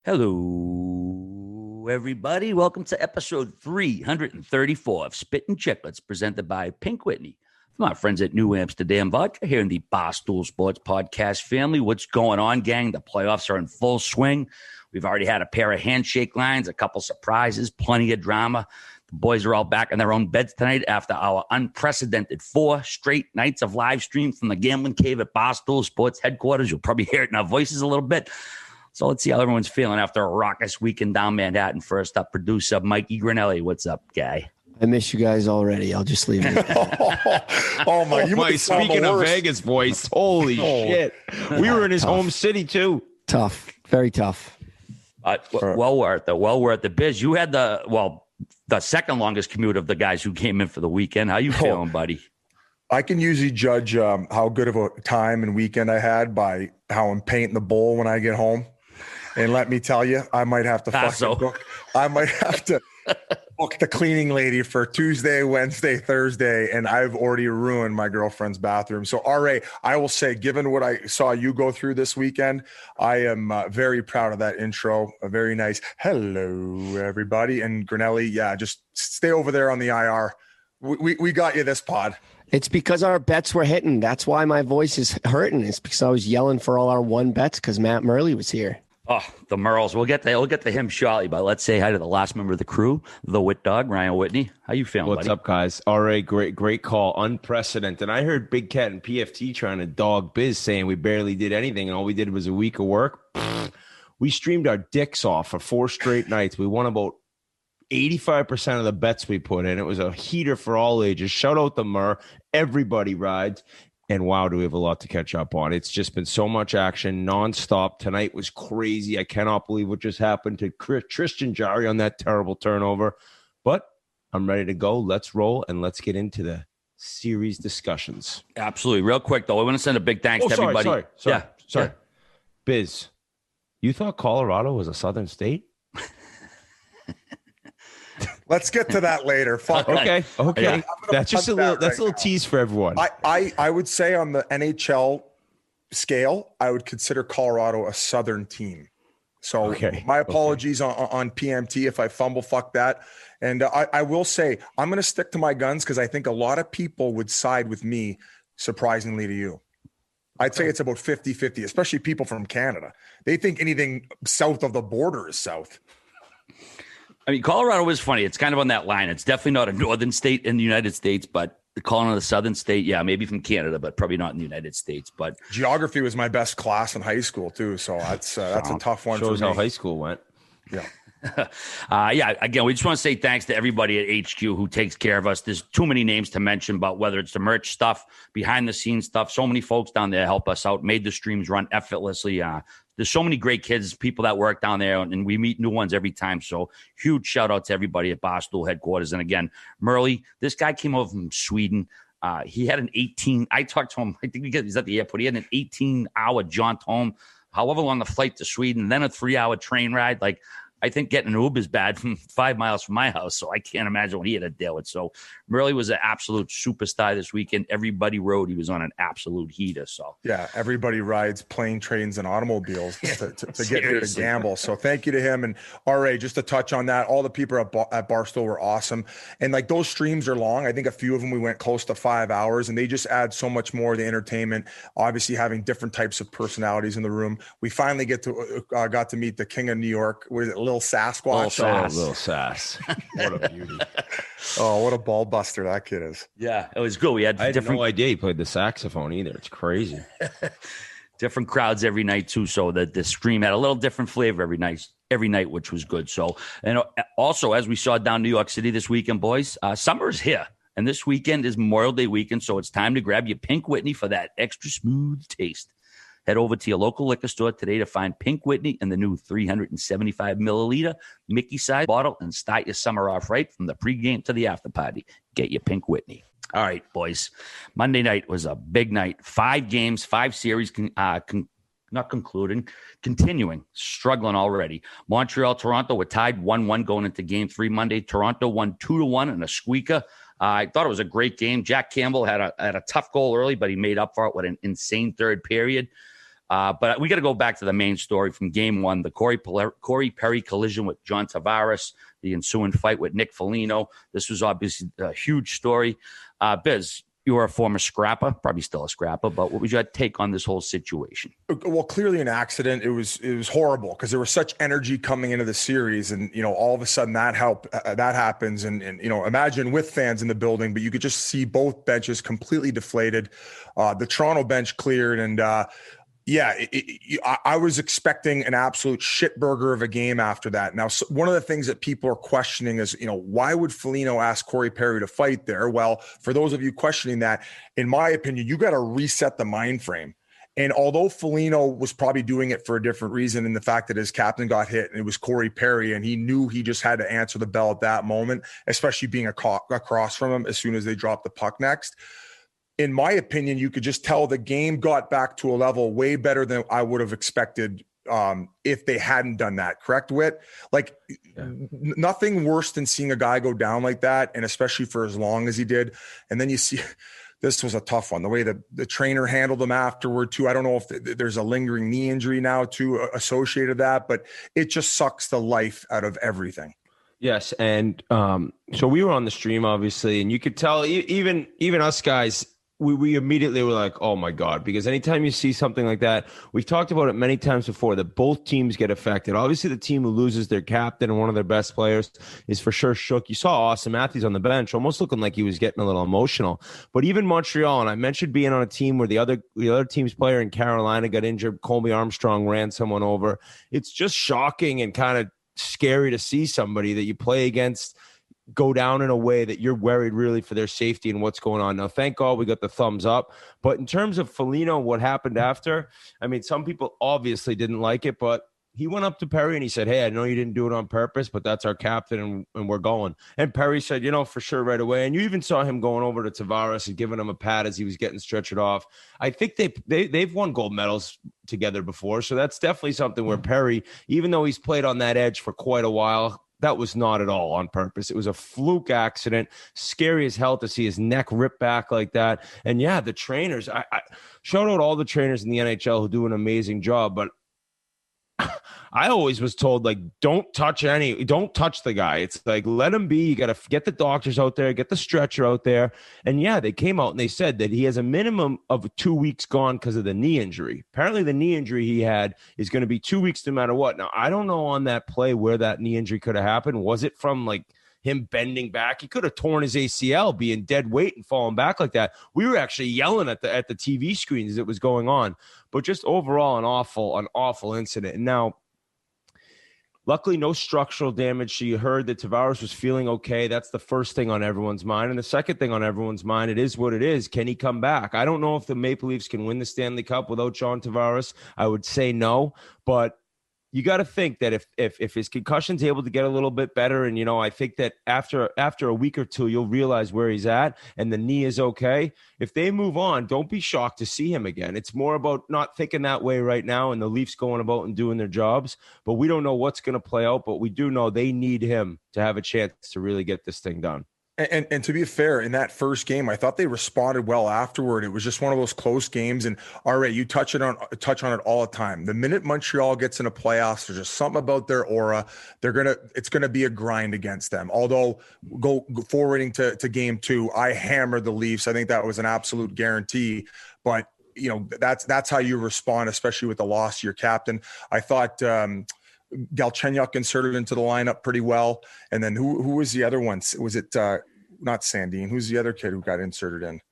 Hello, everybody. Welcome to episode 334 of Spittin Chiclets, presented by Pink Whitney. From our friends at New Amsterdam Vodka here in the Barstool Sports podcast family. What's going on, gang? The playoffs are in full swing. We've already had a pair of handshake lines, a couple surprises, plenty of drama. The boys are all back in their own beds tonight after our unprecedented 4 straight nights of live stream from the gambling cave at Barstool Sports headquarters. You'll probably hear it in our voices a little bit. So let's see how everyone's feeling after a raucous weekend down Manhattan. First up, producer Mikey Granelli. What's up, guy? I miss you guys already. I'll just leave it. Oh my! You my speaking of Vegas voice, holy shit! We were in his home city too. Tough, very tough. Well worth it. Well worth it. Biz, you had the second longest commute of the guys who came in for the weekend. How you feeling, buddy? I can usually judge how good of a time and weekend I had by how I'm painting the bowl when I get home. And let me tell you, I might have to book. I might have to book the cleaning lady for Tuesday, Wednesday, Thursday, and I've already ruined my girlfriend's bathroom. So, RA, I will say, given what I saw you go through this weekend, I am very proud of that intro. A very nice hello, everybody. And Granelli, yeah, just stay over there on the IR. We got you this pod. It's because our bets were hitting. That's why my voice is hurting. It's because I was yelling for all our one bets because Matt Murley was here. Oh, the Merles. We'll get to him shortly, but let's say hi to the last member of the crew, the Wit Dog, Ryan Whitney. How you feeling, What's buddy? up, guys? All right, great call. Unprecedented. I heard Big Cat and PFT trying to dog Biz, saying we barely did anything, and all we did was a week of work. We streamed our dicks off for 4 straight nights. We won about 85% of the bets we put in. It was a heater for all ages. Shout out to Murr. Everybody rides. And wow, do we have a lot to catch up on. It's just been so much action nonstop. Tonight was crazy. I cannot believe what just happened to Tristan Jarry on that terrible turnover. But I'm ready to go. Let's roll, and let's get into the series discussions. Absolutely. Real quick, though, I want to send a big thanks to everybody. Sorry. Biz, you thought Colorado was a southern state? Let's get to that later. Fuck. Okay. Yeah. That's just a little tease for everyone. I would say on the NHL scale, I would consider Colorado a Southern team. So my apologies on PMT if I fuck that. And I will say I'm going to stick to my guns because I think a lot of people would side with me, surprisingly to you. I'd say it's about 50-50, especially people from Canada. They think anything south of the border is south. I mean, Colorado is funny. It's kind of on that line. It's definitely not a northern state in the United States, but calling it a southern state, yeah, maybe from Canada, but probably not in the United States. But geography was my best class in high school too, so that's a tough one. Shows for me. how high school went. Yeah. Again, we just want to say thanks to everybody at HQ who takes care of us. There's too many names to mention, but whether it's the merch stuff, behind the scenes stuff, so many folks down there help us out, made the streams run effortlessly. There's so many great kids, people that work down there, and we meet new ones every time. So huge shout out to everybody at Barstool headquarters. And again, Murley, this guy came over from Sweden. He had an 18, I talked to him, I think he's at the airport. He had an 18-hour jaunt home, however long the flight to Sweden, then a 3-hour train ride. Like, I think getting an Uber is bad from 5 miles from my house, so I can't imagine what he had to deal with. So Murley was an absolute superstar this weekend. Everybody rode. He was on an absolute heater. So yeah, everybody rides plane, trains, and automobiles to get here to gamble. So thank you to him. And RA, just to touch on that, all the people at Barstool were awesome. And like those streams are long. I think a few of them we went close to 5 hours, and they just add so much more to entertainment. Obviously, having different types of personalities in the room. We finally got to meet the King of New York. What is it? Little Sasquatch. Little Sass. What a beauty. Oh, what a ball buster that kid is. Yeah, it was good. We had I had no idea he played the saxophone either. It's crazy. Different crowds every night too, so that the stream had a little different flavor every night, which was good. So, and also as we saw down New York City this weekend, boys, summer is here. And this weekend is Memorial Day weekend, so it's time to grab your Pink Whitney for that extra smooth taste. Head over to your local liquor store today to find Pink Whitney in the new 375 milliliter Mickey size bottle and start your summer off right from the pregame to the after party. Get your Pink Whitney. All right, boys. Monday night was a big night. 5 games, 5 series, continuing, struggling already. Montreal, Toronto were tied 1-1 going into game 3 Monday. Toronto won 2-1 in a squeaker. I thought it was a great game. Jack Campbell had a tough goal early, but he made up for it with an insane third period. But we got to go back to the main story from Game 1, the Corey Perry collision with John Tavares, the ensuing fight with Nick Foligno. This was obviously a huge story. Biz, you were a former scrapper, probably still a scrapper, but what was your take on this whole situation? Well, clearly an accident. It was horrible because there was such energy coming into the series, and all of a sudden that happens, and imagine with fans in the building, but you could just see both benches completely deflated. The Toronto bench cleared, and I was expecting an absolute shitburger of a game after that. Now, one of the things that people are questioning is, why would Foligno ask Corey Perry to fight there? Well, for those of you questioning that, in my opinion, you got to reset the mind frame. And although Foligno was probably doing it for a different reason, in the fact that his captain got hit and it was Corey Perry, and he knew he just had to answer the bell at that moment, especially being across from him as soon as they dropped the puck next. In my opinion, you could just tell the game got back to a level way better than I would have expected if they hadn't done that. Correct, Whit? Nothing worse than seeing a guy go down like that, and especially for as long as he did. And then you see, this was a tough one. The way the trainer handled him afterward too. I don't know if there's a lingering knee injury now too associated with that, but it just sucks the life out of everything. Yes, and so we were on the stream, obviously, and you could tell even us guys, we immediately were like, oh my God, because anytime you see something like that, we've talked about it many times before, that both teams get affected. Obviously, the team who loses their captain and one of their best players is for sure shook. You saw Austin Matthews on the bench almost looking like he was getting a little emotional. But even Montreal, and I mentioned being on a team where the other team's player in Carolina got injured, Colby Armstrong ran someone over. It's just shocking and kind of scary to see somebody that you play against go down in a way that you're worried really for their safety and what's going on. Now, thank God we got the thumbs up. But in terms of Foligno, what happened after, I mean, some people obviously didn't like it, but he went up to Perry and he said, hey, I know you didn't do it on purpose, but that's our captain and we're going. And Perry said, for sure right away. And you even saw him going over to Tavares and giving him a pat as he was getting stretchered off. I think they've won gold medals together before. So that's definitely something where Perry, even though he's played on that edge for quite a while, that was not at all on purpose. It was a fluke accident. Scary as hell to see his neck rip back like that. And yeah, the trainers, I shout out all the trainers in the NHL who do an amazing job, but I always was told, don't touch the guy. It's like, let him be. You got to get the doctors out there, get the stretcher out there. And yeah, they came out and they said that he has a minimum of 2 weeks gone because of the knee injury. Apparently the knee injury he had is going to be 2 weeks no matter what. Now, I don't know on that play where that knee injury could have happened. Was it from him bending back? He could have torn his ACL being dead weight and falling back like that. We were actually yelling at the TV screens as it was going on. But just overall an awful incident. And now, luckily, no structural damage. So you heard that Tavares was feeling okay. That's the first thing on everyone's mind. And the second thing on everyone's mind, it is what it is. Can he come back? I don't know if the Maple Leafs can win the Stanley Cup without John Tavares. I would say no. But you got to think that if his concussion's able to get a little bit better, and I think that after a week or two you'll realize where he's at and the knee is okay. If they move on, don't be shocked to see him again. It's more about not thinking that way right now and the Leafs going about and doing their jobs. But we don't know what's going to play out, but we do know they need him to have a chance to really get this thing done. And to be fair, in that first game, I thought they responded well afterward. It was just one of those close games. And all right, you touch on it all the time. The minute Montreal gets into playoffs, there's just something about their aura. It's gonna be a grind against them. Although go forwarding to game 2, I hammered the Leafs. I think that was an absolute guarantee. But that's how you respond, especially with the loss to your captain. I thought Galchenyuk inserted into the lineup pretty well. And then who was the other one? Was it not Sandin? Who's the other kid who got inserted in?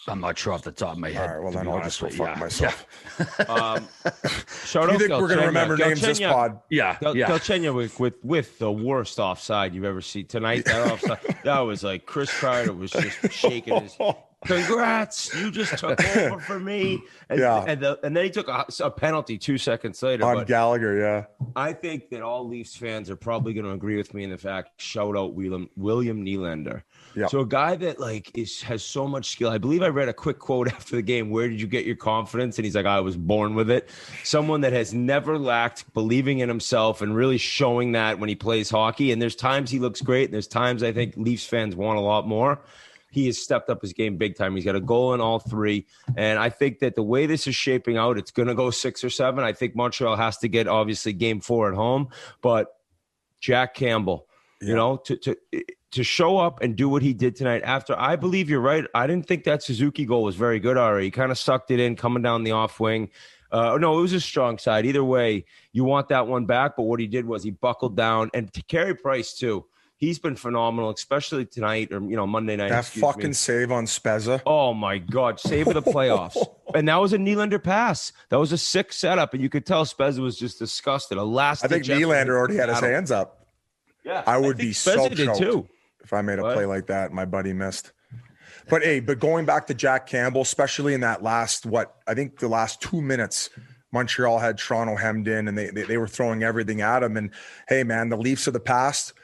I'm not sure off the top of my head. All right, well, then I'll just go fuck myself. Yeah. Shout out, think we're going to remember names this pod? Yeah. Galchenyuk with the worst offside you've ever seen tonight. That offside, that was like Chris Kreider was just shaking his. Congrats, you just took over for me. And then he took a penalty 2 seconds later. On Gallagher, yeah. I think that all Leafs fans are probably going to agree with me in the fact, shout out William Nylander. Yep. So a guy that has so much skill. I believe I read a quick quote after the game. Where did you get your confidence? And he's like, I was born with it. Someone that has never lacked believing in himself and really showing that when he plays hockey. And there's times he looks great. And there's times I think Leafs fans want a lot more. he has stepped up his game big time. He's got a goal in all 3. And I think that the way this is shaping out, it's going to go 6 or 7. I think Montreal has to get, obviously, game 4 at home. But Jack Campbell, you know, to show up and do what he did tonight after, I believe you're right. I didn't think that Suzuki goal was very good, Ari. He kind of sucked it in coming down the off wing. No, it was a strong side. Either way, you want that one back. But what he did was he buckled down. And to Carey Price, too, he's been phenomenal, especially tonight or, Monday night. That fucking save on Spezza. Oh, my God. Save of the playoffs. And that was a Nylander pass. That was a sick setup. And you could tell Spezza was just disgusted. I think Nylander already had his hands up. Yeah. I would be so choked too. If I made a play like that, my buddy missed. But going back to Jack Campbell, especially in that I think the last 2 minutes, Montreal had Toronto hemmed in and they were throwing everything at him. And hey, man, the Leafs of the past,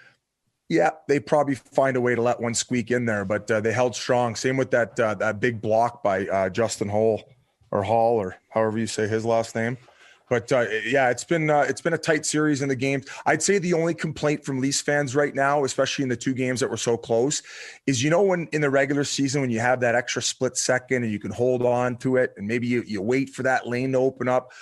yeah, they probably find a way to let one squeak in there, but they held strong. Same with that big block by Justin Hall or however you say his last name. But it's been a tight series in the games. I'd say the only complaint from Leafs fans right now, especially in the 2 games that were so close, is when in the regular season when you have that extra split second and you can hold on to it and maybe you wait for that lane to open up.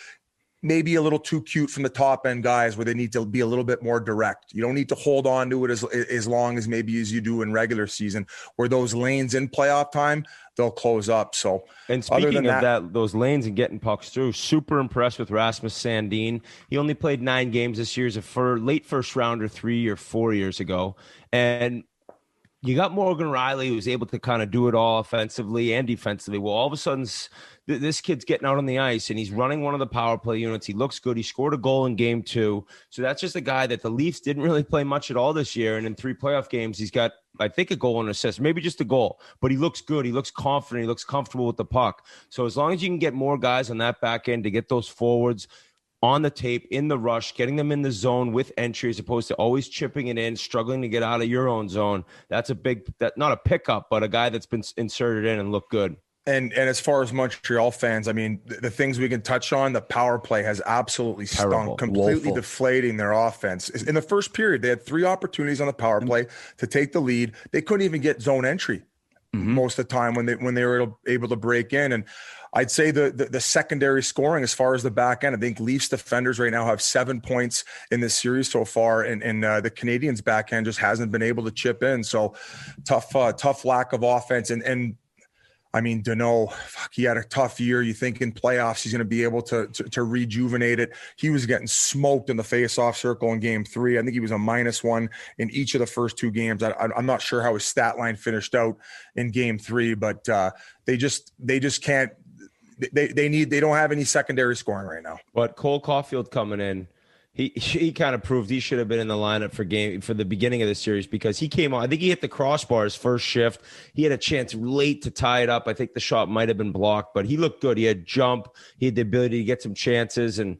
Maybe a little too cute from the top end guys where they need to be a little bit more direct. You don't need to hold on to it as long as maybe as you do in regular season, where those lanes in playoff time, they'll close up. So, and speaking of that, those lanes and getting pucks through, super impressed with Rasmus Sandin. He only played 9 games this year as a late first rounder 3 or 4 years ago. And you got Morgan Rielly, who was able to kind of do it all offensively and defensively. Well, all of a sudden, this kid's getting out on the ice, and he's running one of the power play units. He looks good. He scored a goal in game 2. So that's just a guy that the Leafs didn't really play much at all this year. And in 3 playoff games, he's got, I think, a goal and assist, maybe just a goal. But he looks good. He looks confident. He looks comfortable with the puck. So as long as you can get more guys on that back end to get those forwards on the tape, in the rush, getting them in the zone with entry as opposed to always chipping it in, struggling to get out of your own zone. That's not a pickup, but a guy that's been inserted in and looked good. And as far as Montreal fans, I mean, the things we can touch on, the power play has absolutely stunk, completely deflating their offense. In the first period, they had 3 opportunities on the power play to take the lead. They couldn't even get zone entry most of the time when they were able to break in. And I'd say the secondary scoring as far as the back end, I think Leafs defenders right now have 7 points in this series so far, and the Canadiens back end just hasn't been able to chip in. So tough lack of offense. And I mean, Danault, he had a tough year. You think in playoffs he's going to be able to rejuvenate it. He was getting smoked in the face-off circle in game 3. I think he was a -1 in each of the first 2 games. I'm not sure how his stat line finished out in game 3, but they just can't. They don't have any secondary scoring right now. But Cole Caulfield coming in, he kind of proved he should have been in the lineup for the beginning of the series because he came on. I think he hit the crossbar his first shift. He had a chance late to tie it up. I think the shot might have been blocked, but he looked good. He had jump. He had the ability to get some chances, and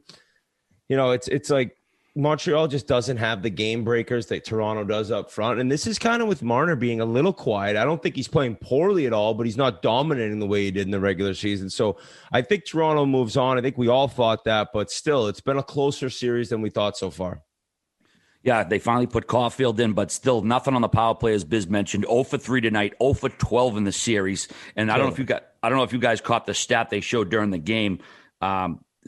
it's like Montreal just doesn't have the game breakers that Toronto does up front. And this is kind of with Marner being a little quiet. I don't think he's playing poorly at all, but he's not dominating the way he did in the regular season. So I think Toronto moves on. I think we all thought that, but still, it's been a closer series than we thought so far. Yeah, they finally put Caulfield in, but still nothing on the power play, as Biz mentioned. 0 for 3 tonight, 0 for 12 in the series. And I don't know if you guys caught the stat they showed during the game.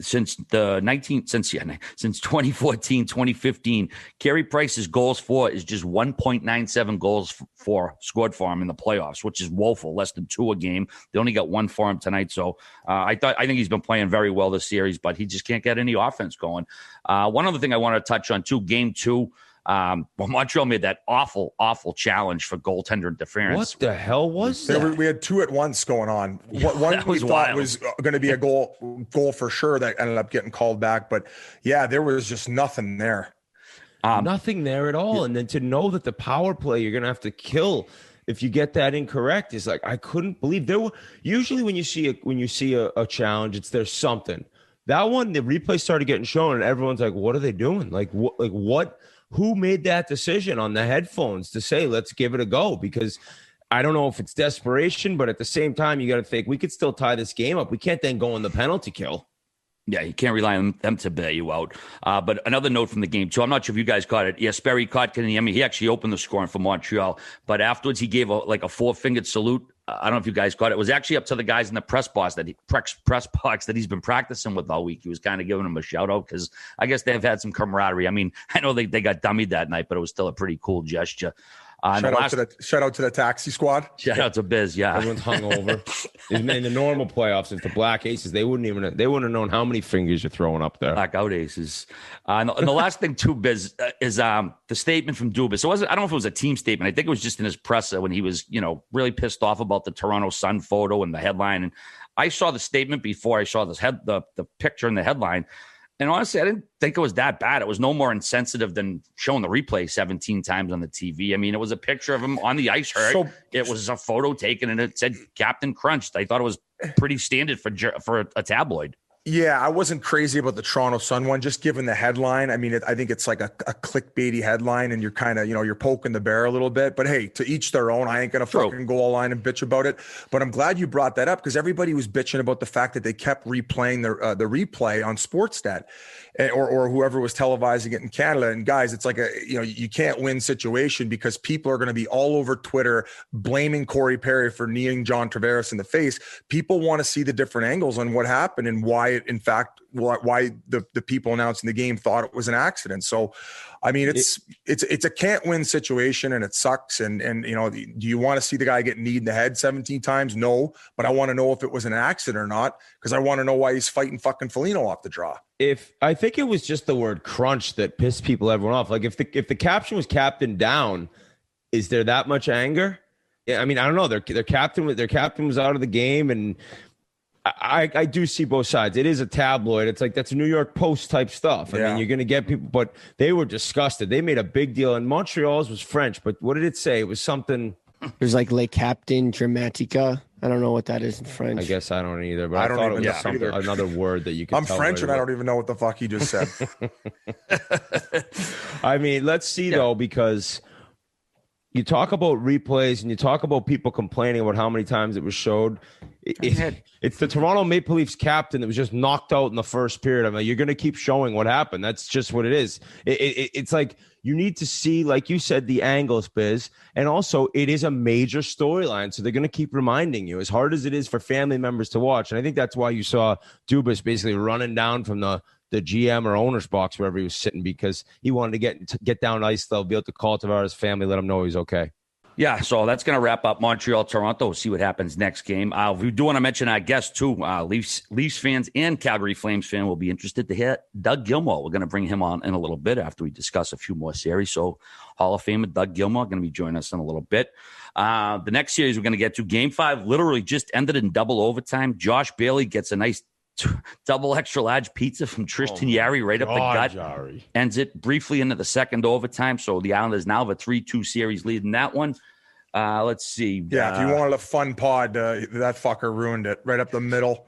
Since 2014, 2015, Carey Price's goals for is just 1.97 goals scored for him in the playoffs, which is woeful, less than 2 a game. They only got 1 for him tonight. So I think he's been playing very well this series, but he just can't get any offense going. One other thing I want to touch on too, game 2. Montreal made that awful challenge for goaltender interference. What the hell was that? We had 2 at once going on. One we thought was going to be a goal for sure that ended up getting called back. But yeah, there was just nothing there. Nothing there at all. And then to know that the power play you're going to have to kill if you get that incorrect is like, I couldn't believe there were usually when you see a challenge, there's something. That one, the replay started getting shown and everyone's like, what are they doing? Like what? Who made that decision on the headphones to say, let's give it a go? Because I don't know if it's desperation, but at the same time, you got to think we could still tie this game up. We can't then go on the penalty kill. Yeah, you can't rely on them to bail you out. But another note from the game, too. I'm not sure if you guys caught it. Yeah, Sperry caught Kanyemi. He actually opened the scoring for Montreal. But afterwards, he gave a four-fingered salute. I don't know if you guys caught it. It was actually up to the guys in the press box that he's been practicing with all week. He was kind of giving them a shout-out because I guess they've had some camaraderie. I mean, I know they got dummied that night, but it was still a pretty cool gesture. Shout out to the taxi squad. Shout out to Biz. Yeah, everyone's hungover. In the normal playoffs, if the Black Aces, they wouldn't have known how many fingers you're throwing up there. Blackout Aces. And the last thing too, Biz, is the statement from Dubas. I don't know if it was a team statement. I think it was just in his presser when he was, really pissed off about the Toronto Sun photo and the headline. And I saw the statement before I saw the picture in the headline. And honestly, I didn't think it was that bad. It was no more insensitive than showing the replay 17 times on the TV. I mean, it was a picture of him on the ice hurt. So, it was a photo taken, and it said Captain Crunched. I thought it was pretty standard for a tabloid. Yeah, I wasn't crazy about the Toronto Sun one, just given the headline. I mean, I think it's like a clickbaity headline, and you're kind of, you're poking the bear a little bit. But hey, to each their own. I ain't going to fucking go all line and bitch about it. But I'm glad you brought that up because everybody was bitching about the fact that they kept replaying the replay on Sportsnet or whoever was televising it in Canada. And guys, it's like you can't win situation because people are going to be all over Twitter blaming Corey Perry for kneeing John Tavares in the face. People want to see the different angles on what happened and why the people announcing the game thought it was an accident. So, I mean, it's a can't win situation and it sucks. And do you want to see the guy get kneed in the head 17 times? No, but I want to know if it was an accident or not because I want to know why he's fighting fucking Foligno off the draw. If I think it was just the word crunch that pissed everyone off. Like if the caption was Captain Down, is there that much anger? Yeah, I mean, I don't know. Their captain was out of the game, and I do see both sides. It is a tabloid. It's like that's a New York Post type stuff. I mean, you're going to get people, but they were disgusted. They made a big deal, and Montreal's was French, but what did it say? It was something. It was like Le Captain Dramatica. I don't know what that is in French. I guess I don't either, but I thought it was something, another word that you could. I'm French and I don't even know what the fuck he just said. I mean, let's see though, because you talk about replays and you talk about people complaining about how many times it was showed. It's the Toronto Maple Leafs captain that was just knocked out in the first period. I'm like, you're going to keep showing what happened. That's just what it is. It's like you need to see, like you said, the angles, Biz. And also, it is a major storyline. So they're going to keep reminding you, as hard as it is for family members to watch. And I think that's why you saw Dubas basically running down from the GM or owner's box, wherever he was sitting, because he wanted to get down ice, though, be able to call Tavares' family, let him know he's okay. Yeah, so that's going to wrap up Montreal-Toronto. We'll see what happens next game. We do want to mention our guest, too. Leafs fans and Calgary Flames fan will be interested to hear Doug Gilmour. We're going to bring him on in a little bit after we discuss a few more series. So Hall of Famer Doug Gilmour going to be joining us in a little bit. The next series we're going to get to, Game 5, literally just ended in double overtime. Josh Bailey gets a nice double extra large pizza from Tristan Yarry right up the gut. Jarry. Ends it briefly into the second overtime. So the Islanders now have a 3-2 series lead in that one. Let's see. Yeah, if you wanted a fun pod, that fucker ruined it right up the middle.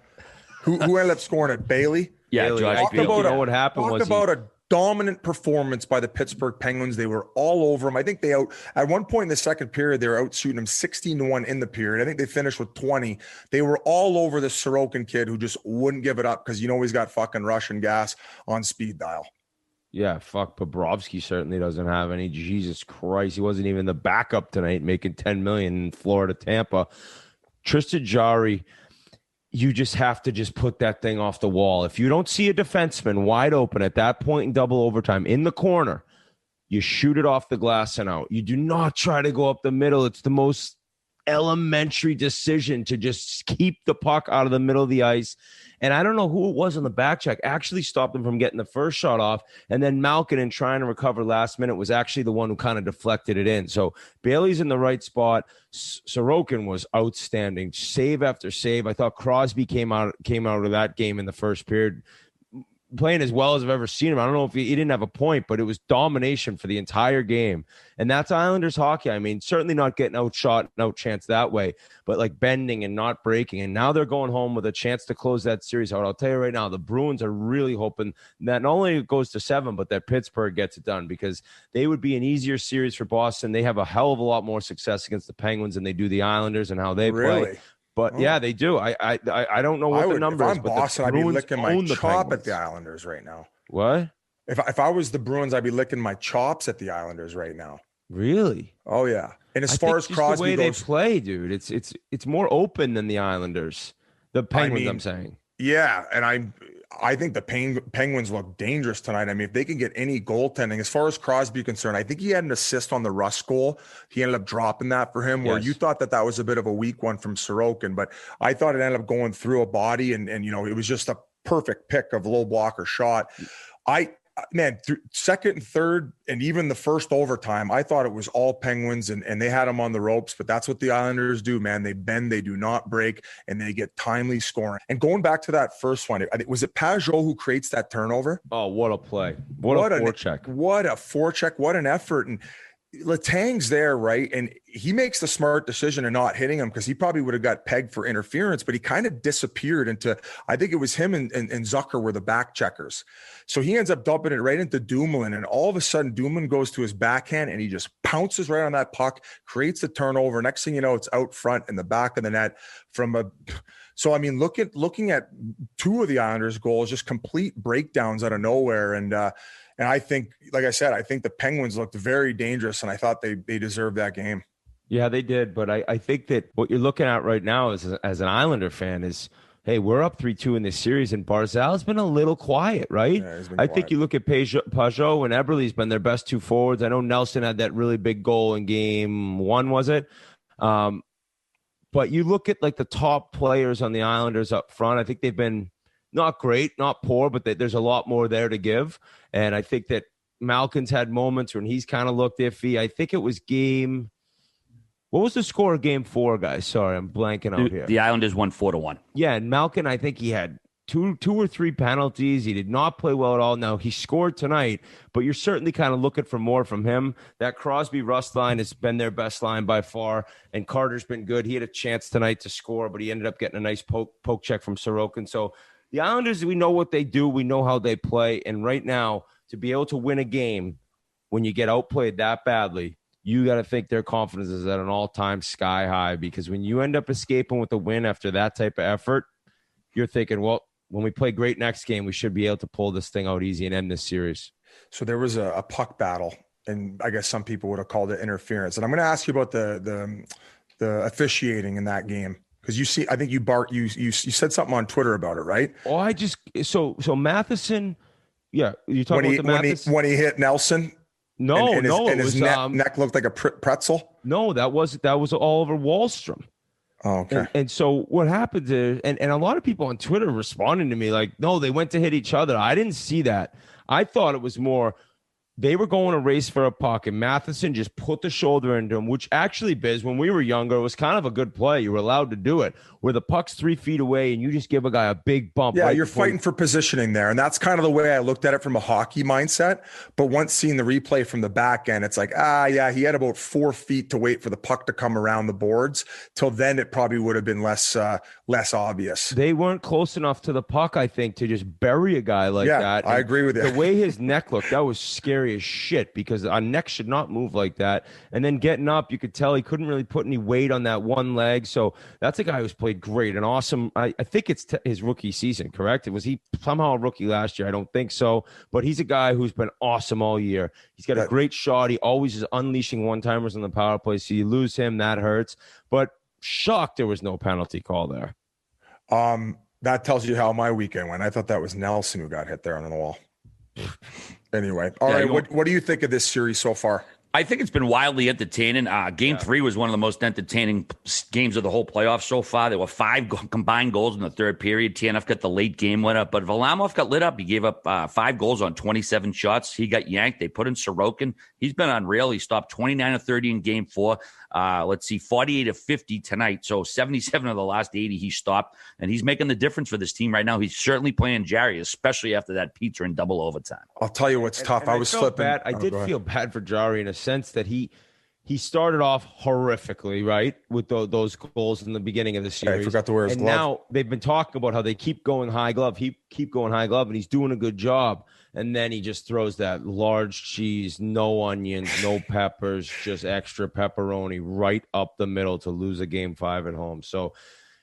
Who ended up scoring it? Bailey? Yeah, Bailey. Josh Bailey. What happened was a dominant performance by the Pittsburgh Penguins. They were all over him. I think at one point in the second period, they were out shooting him 16-1 in the period. I think they finished with 20. They were all over this Sorokin kid who just wouldn't give it up because he's got fucking Russian gas on speed dial. Yeah, fuck. Bobrovsky certainly doesn't have any. Jesus Christ, he wasn't even the backup tonight, making $10 million in Florida, Tampa. Tristan Jarry, you just have to just put that thing off the wall. If you don't see a defenseman wide open at that point in double overtime in the corner, you shoot it off the glass and out. You do not try to go up the middle. It's the most elementary decision to just keep the puck out of the middle of the ice. And I don't know who it was on the back check actually stopped him from getting the first shot off. And then Malkin, trying to recover last minute, was actually the one who kind of deflected it in. So Bailey's in the right spot. Sorokin was outstanding, save after save. I thought Crosby came out of that game in the first period, playing as well as I've ever seen him. I don't know if he didn't have a point, but it was domination for the entire game. And that's Islanders hockey. I mean, certainly not getting outshot and outchanced that way, but like bending and not breaking. And now they're going home with a chance to close that series out. I'll tell you right now, the Bruins are really hoping that not only it goes to 7, but that Pittsburgh gets it done, because they would be an easier series for Boston. They have a hell of a lot more success against the Penguins than they do the Islanders and how they play. But yeah, they do. I don't know what the number is. If I'm Boston, I'd be licking my chop at the Islanders right now. What? If I was the Bruins, I'd be licking my chops at the Islanders right now. Really? Oh yeah. And as far as Crosby the way goes, they play, dude, it's more open than the Islanders. The Penguins, I'm saying. Yeah, and I think the Penguins look dangerous tonight. I mean, if they can get any goaltending, as far as Crosby concerned, I think he had an assist on the Rust goal. He ended up dropping that for him, where you thought that was a bit of a weak one from Sorokin, but I thought it ended up going through a body, and it was just a perfect pick of low blocker shot. Second and third, and even the first overtime, I thought it was all Penguins, and they had them on the ropes. But that's what the Islanders do, man. They bend, they do not break, and they get timely scoring. And going back to that first one, was it Pajot who creates that turnover? Oh, what a play! What a forecheck! What a forecheck! What an effort! And Letang's there, right? And he makes the smart decision of not hitting him, because he probably would have got pegged for interference, but he kind of disappeared into, I think it was him and Zucker were the back checkers. So he ends up dumping it right into Dumoulin, and all of a sudden Dumoulin goes to his backhand and he just pounces right on that puck, creates the turnover. Next thing you know, it's out front in the back of the net so I mean, looking at two of the Islanders' goals, just complete breakdowns out of nowhere. And I think, like I said, I think the Penguins looked very dangerous, and I thought they deserved that game. Yeah, they did. But I think that what you're looking at right now as an Islander fan is, hey, we're up 3-2 in this series, and Barzal's been a little quiet, right? Yeah, I think you look at Pajot and Eberle's been their best two forwards. I know Nelson had that really big goal in game 1, was it? But you look at like the top players on the Islanders up front, I think they've been not great, not poor, but there's a lot more there to give. And I think that Malkin's had moments when he's kind of looked iffy. I think it was what was the score of game 4, guys? Sorry, I'm blanking out here. The Islanders won 4-1. Yeah, and Malkin, I think he had two or three penalties. He did not play well at all. Now, he scored tonight, but you're certainly kind of looking for more from him. That Crosby-Rust line has been their best line by far, and Carter's been good. He had a chance tonight to score, but he ended up getting a nice poke check from Sorokin. So the Islanders, we know what they do. We know how they play. And right now, to be able to win a game when you get outplayed that badly, you got to think their confidence is at an all-time sky high, because when you end up escaping with a win after that type of effort, you're thinking, well, when we play great next game, we should be able to pull this thing out easy and end this series. So there was a puck battle, and I guess some people would have called it interference. And I'm going to ask you about the officiating in that game. Because I think you said something on Twitter about it, right? Oh, so Matheson, yeah, you talking about the Matheson when he hit Nelson. No, his neck looked like a pretzel. No, that was Oliver Wahlstrom. Oh, okay. And so what happened is, and a lot of people on Twitter responding to me like, no, they went to hit each other. I didn't see that. I thought it was more they were going to race for a puck, and Matheson just put the shoulder into him, which actually, Biz, when we were younger, it was kind of a good play. You were allowed to do it, where the puck's 3 feet away, and you just give a guy a big bump. Yeah, you're fighting for positioning there, and that's kind of the way I looked at it from a hockey mindset. But once seeing the replay from the back end, it's like, yeah, he had about 4 feet to wait for the puck to come around the boards. Till then, it probably would have been less obvious. They weren't close enough to the puck, I think, to just bury a guy like that. And I agree with you. The way his neck looked, that was scary as shit, because a neck should not move like that. And then getting up, you could tell he couldn't really put any weight on that one leg. So that's a guy who's played great and awesome. I think it's his rookie season, correct? Was he somehow a rookie last year? I don't think so. But he's a guy who's been awesome all year. He's got a great shot. He always is unleashing one-timers on the power play. So you lose him, that hurts. But shocked there was no penalty call there. That tells you how my weekend went. I thought that was Nelson who got hit there on the wall. Anyway, all right. What do you think of this series so far? I think it's been wildly entertaining. Game 3 was one of the most entertaining games of the whole playoffs so far. There were 5 combined goals in the third period. TNF got the late game winner, but Varlamov got lit up. He gave up 5 goals on 27 shots. He got yanked. They put in Sorokin. He's been unreal. He stopped 29 of 30 in game 4. 48 of 50 tonight. So 77 of the last 80 he stopped, and he's making the difference for this team right now. He's certainly playing Jarry, especially after that pizza in double overtime. I'll tell you what's tough. I was slipping. I did feel bad for Jarry in a sense that he started off horrifically, right, with those goals in the beginning of the series. I forgot to wear his glove. And now they've been talking about how they keep going high glove. Keep going high glove, and he's doing a good job. And then he just throws that large cheese, no onions, no peppers, just extra pepperoni right up the middle to lose a game 5 at home. So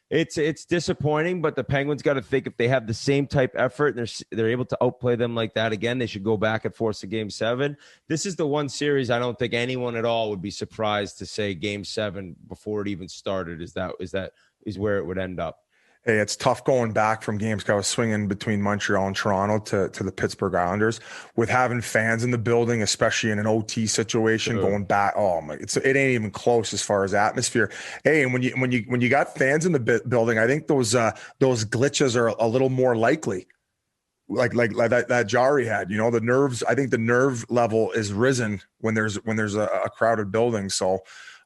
It's disappointing, but the Penguins got to think if they have the same type effort and they're able to outplay them like that again, they should go back and force a Game 7. This is the one series I don't think anyone at all would be surprised to say Game 7 before it even started is where it would end up. Hey, it's tough going back from games. I was swinging between Montreal and Toronto to the Pittsburgh Islanders with having fans in the building, especially in an OT situation. Going back, it ain't even close as far as atmosphere. Hey, and when you got fans in the building, I think those glitches are a little more likely. Like that Jari had, the nerves. I think the nerve level is risen when there's a crowded building. So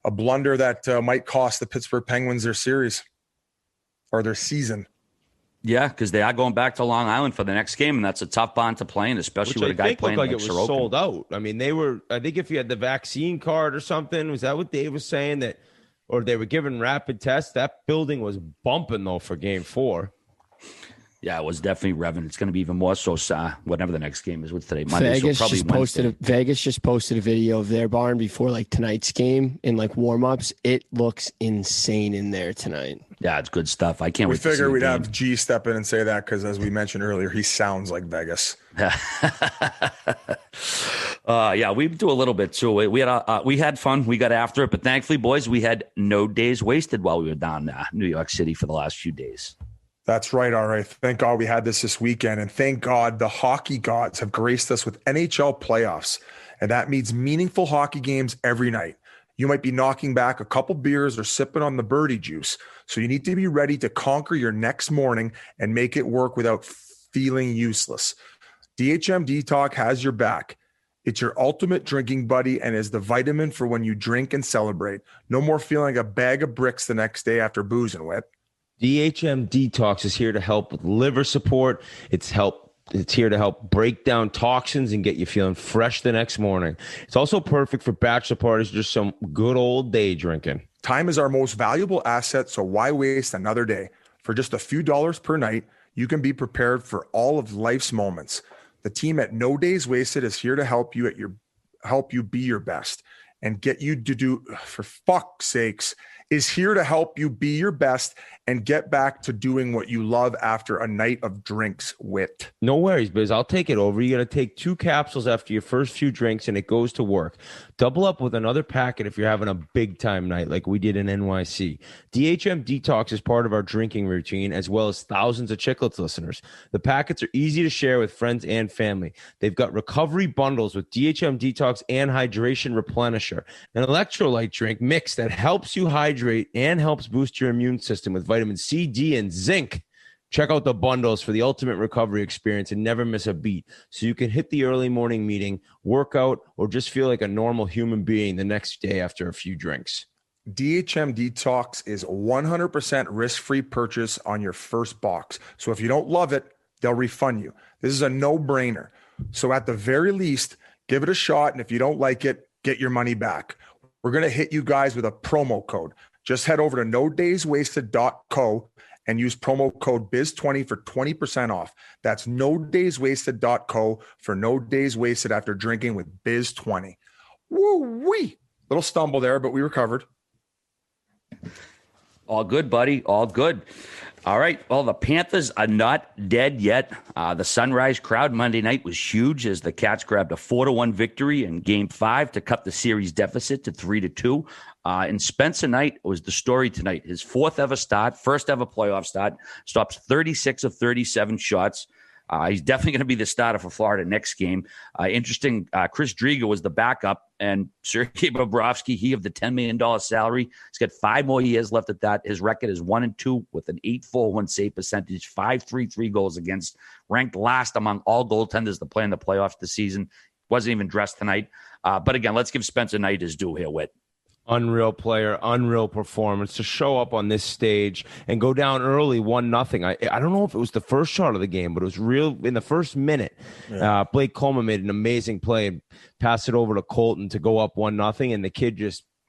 a blunder that might cost the Pittsburgh Penguins their series. Or their season. Yeah, because they are going back to Long Island for the next game, and that's a tough bond to play in, especially with a guy playing like Sorokin. It was sold out. I mean, I think if you had the vaccine card or something, was that what Dave was saying? Or they were giving rapid tests? That building was bumping, though, for Game 4. Yeah, it was definitely revving. It's going to be even more so whatever the next game is. What's today? Monday. Vegas just posted a video of their barn before tonight's game in warm-ups. It looks insane in there tonight. Yeah, it's good stuff. I can't wait to see. We figure we'd have G step in and say that because, as we mentioned earlier, he sounds like Vegas. Yeah, we do a little bit too. We had fun. We got after it, but thankfully, boys, we had no days wasted while we were down New York City for the last few days. That's right. All right. Thank God we had this weekend. And thank God the hockey gods have graced us with NHL playoffs. And that means meaningful hockey games every night. You might be knocking back a couple beers or sipping on the birdie juice. So you need to be ready to conquer your next morning and make it work without feeling useless. DHM Detox has your back. It's your ultimate drinking buddy and is the vitamin for when you drink and celebrate. No more feeling like a bag of bricks the next day after boozing with. DHM Detox is here to help with liver support. It's here to help break down toxins and get you feeling fresh the next morning. It's also perfect for bachelor parties, just some good old day drinking. Time is our most valuable asset, so why waste another day? For just a few dollars per night, you can be prepared for all of life's moments. The team at No Days Wasted is here to help you be your best and get you to do, for fuck's sakes, is here to help you be your best and get back to doing what you love after a night of drinks wit. No worries, Biz. I'll take it over. You got to take 2 capsules after your first few drinks, and it goes to work. Double up with another packet if you're having a big-time night like we did in NYC. DHM Detox is part of our drinking routine, as well as thousands of Chiclets listeners. The packets are easy to share with friends and family. They've got recovery bundles with DHM Detox and Hydration Replenisher, an electrolyte drink mix that helps you hydrate and helps boost your immune system with vitamin C, D, and zinc. Check out the bundles for the ultimate recovery experience and never miss a beat, so you can hit the early morning meeting, work out, or just feel like a normal human being the next day after a few drinks. DHM Detox is 100% risk-free purchase on your first box. So if you don't love it, they'll refund you. This is a no-brainer. So at the very least, give it a shot, and if you don't like it, get your money back. We're going to hit you guys with a promo code. Just head over to nodayswasted.co and use promo code BIZ20 for 20% off. That's nodayswasted.co for no days wasted after drinking with BIZ20. Woo-wee! Little stumble there, but we recovered. All good, buddy. All good. All right. Well, the Panthers are not dead yet. The Sunrise crowd Monday night was huge as the Cats grabbed a 4-1 victory in Game 5 to cut the series deficit to 3-2. And Spencer Knight was the story tonight. His 4th ever start, first ever playoff start, stops 36 of 37 shots. He's definitely going to be the starter for Florida next game. Interesting, Chris Driedger was the backup, and Sergei Bobrovsky, he of the $10 million salary. He's got 5 more years left at that. His record is 1-2 with an 8.41 save percentage, 5.33 goals against, ranked last among all goaltenders to play in the playoffs this season. Wasn't even dressed tonight. But again, let's give Spencer Knight his due here, Whit. Unreal player, unreal performance to show up on this stage and go down early 1-0. I don't know if it was the first shot of the game, but it was real in the first minute. Yeah. Blake Coleman made an amazing play and passed it over to Colton to go up 1-0. And the kid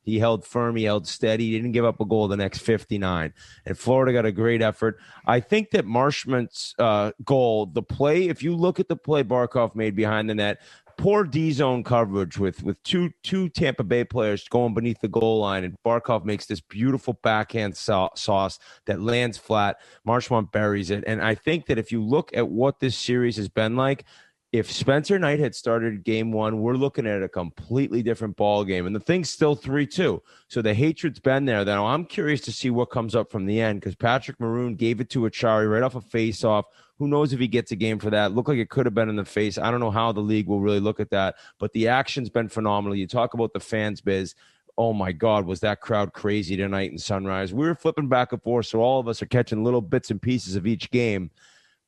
he held firm, he held steady, he didn't give up a goal the next 59. And Florida got a great effort. I think that Marchment's goal, the play, if you look at the play Barkov made behind the net, poor D zone coverage with two Tampa Bay players going beneath the goal line, and Barkov makes this beautiful backhand sauce that lands flat. Marchment buries it, and I think that if you look at what this series has been like, if Spencer Knight had started game one, we're looking at a completely different ball game, and the thing's still 3-2. So the hatred's been there. Now I'm curious to see what comes up from the end, because Patrick Maroon gave it to Achari right off a face-off. Who knows if he gets a game for that? Looked like it could have been in the face. I don't know how the league will really look at that, but the action's been phenomenal. You talk about the fans, Biz. Oh, my God, was that crowd crazy tonight in Sunrise. We were flipping back and forth, so all of us are catching little bits and pieces of each game.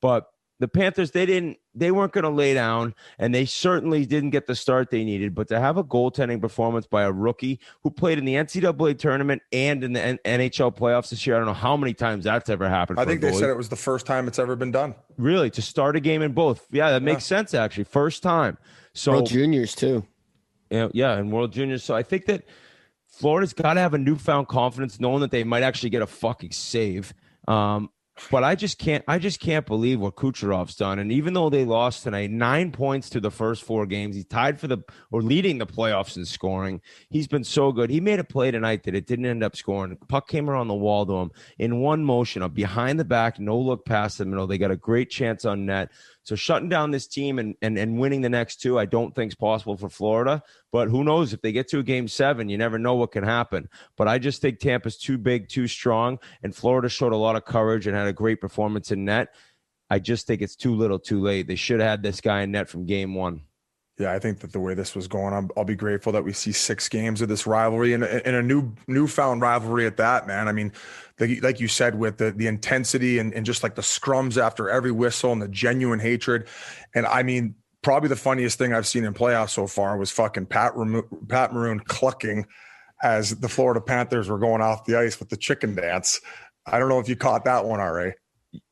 But the Panthers, they weren't going to lay down, and they certainly didn't get the start they needed. But to have a goaltending performance by a rookie who played in the NCAA tournament and in the NHL playoffs this year, I don't know how many times that's ever happened. I think they said it was the first time it's ever been done. Really, to start a game in both. Yeah, that makes sense, actually. First time. So World Juniors, too. Yeah, and World Juniors. So I think that Florida's got to have a newfound confidence knowing that they might actually get a fucking save. But I just can't believe what Kucherov's done. And even though they lost tonight, 9 points to the first 4 games, he's tied leading the playoffs in scoring. He's been so good. He made a play tonight that it didn't end up scoring. Puck came around the wall to him in one motion, a behind the back, no look past the middle. They got a great chance on net. So shutting down this team and winning the next 2, I don't think is possible for Florida. But who knows? If they get to a game 7, you never know what can happen. But I just think Tampa's too big, too strong, and Florida showed a lot of courage and had a great performance in net. I just think it's too little, too late. They should have had this guy in net from game 1. Yeah, I think that the way this was going, I'll be grateful that we see 6 games of this rivalry and a newfound rivalry at that, man. I mean, like you said, with the intensity and just like the scrums after every whistle and the genuine hatred. And I mean, probably the funniest thing I've seen in playoffs so far was fucking Pat Maroon clucking as the Florida Panthers were going off the ice with the chicken dance. I don't know if you caught that one, RA.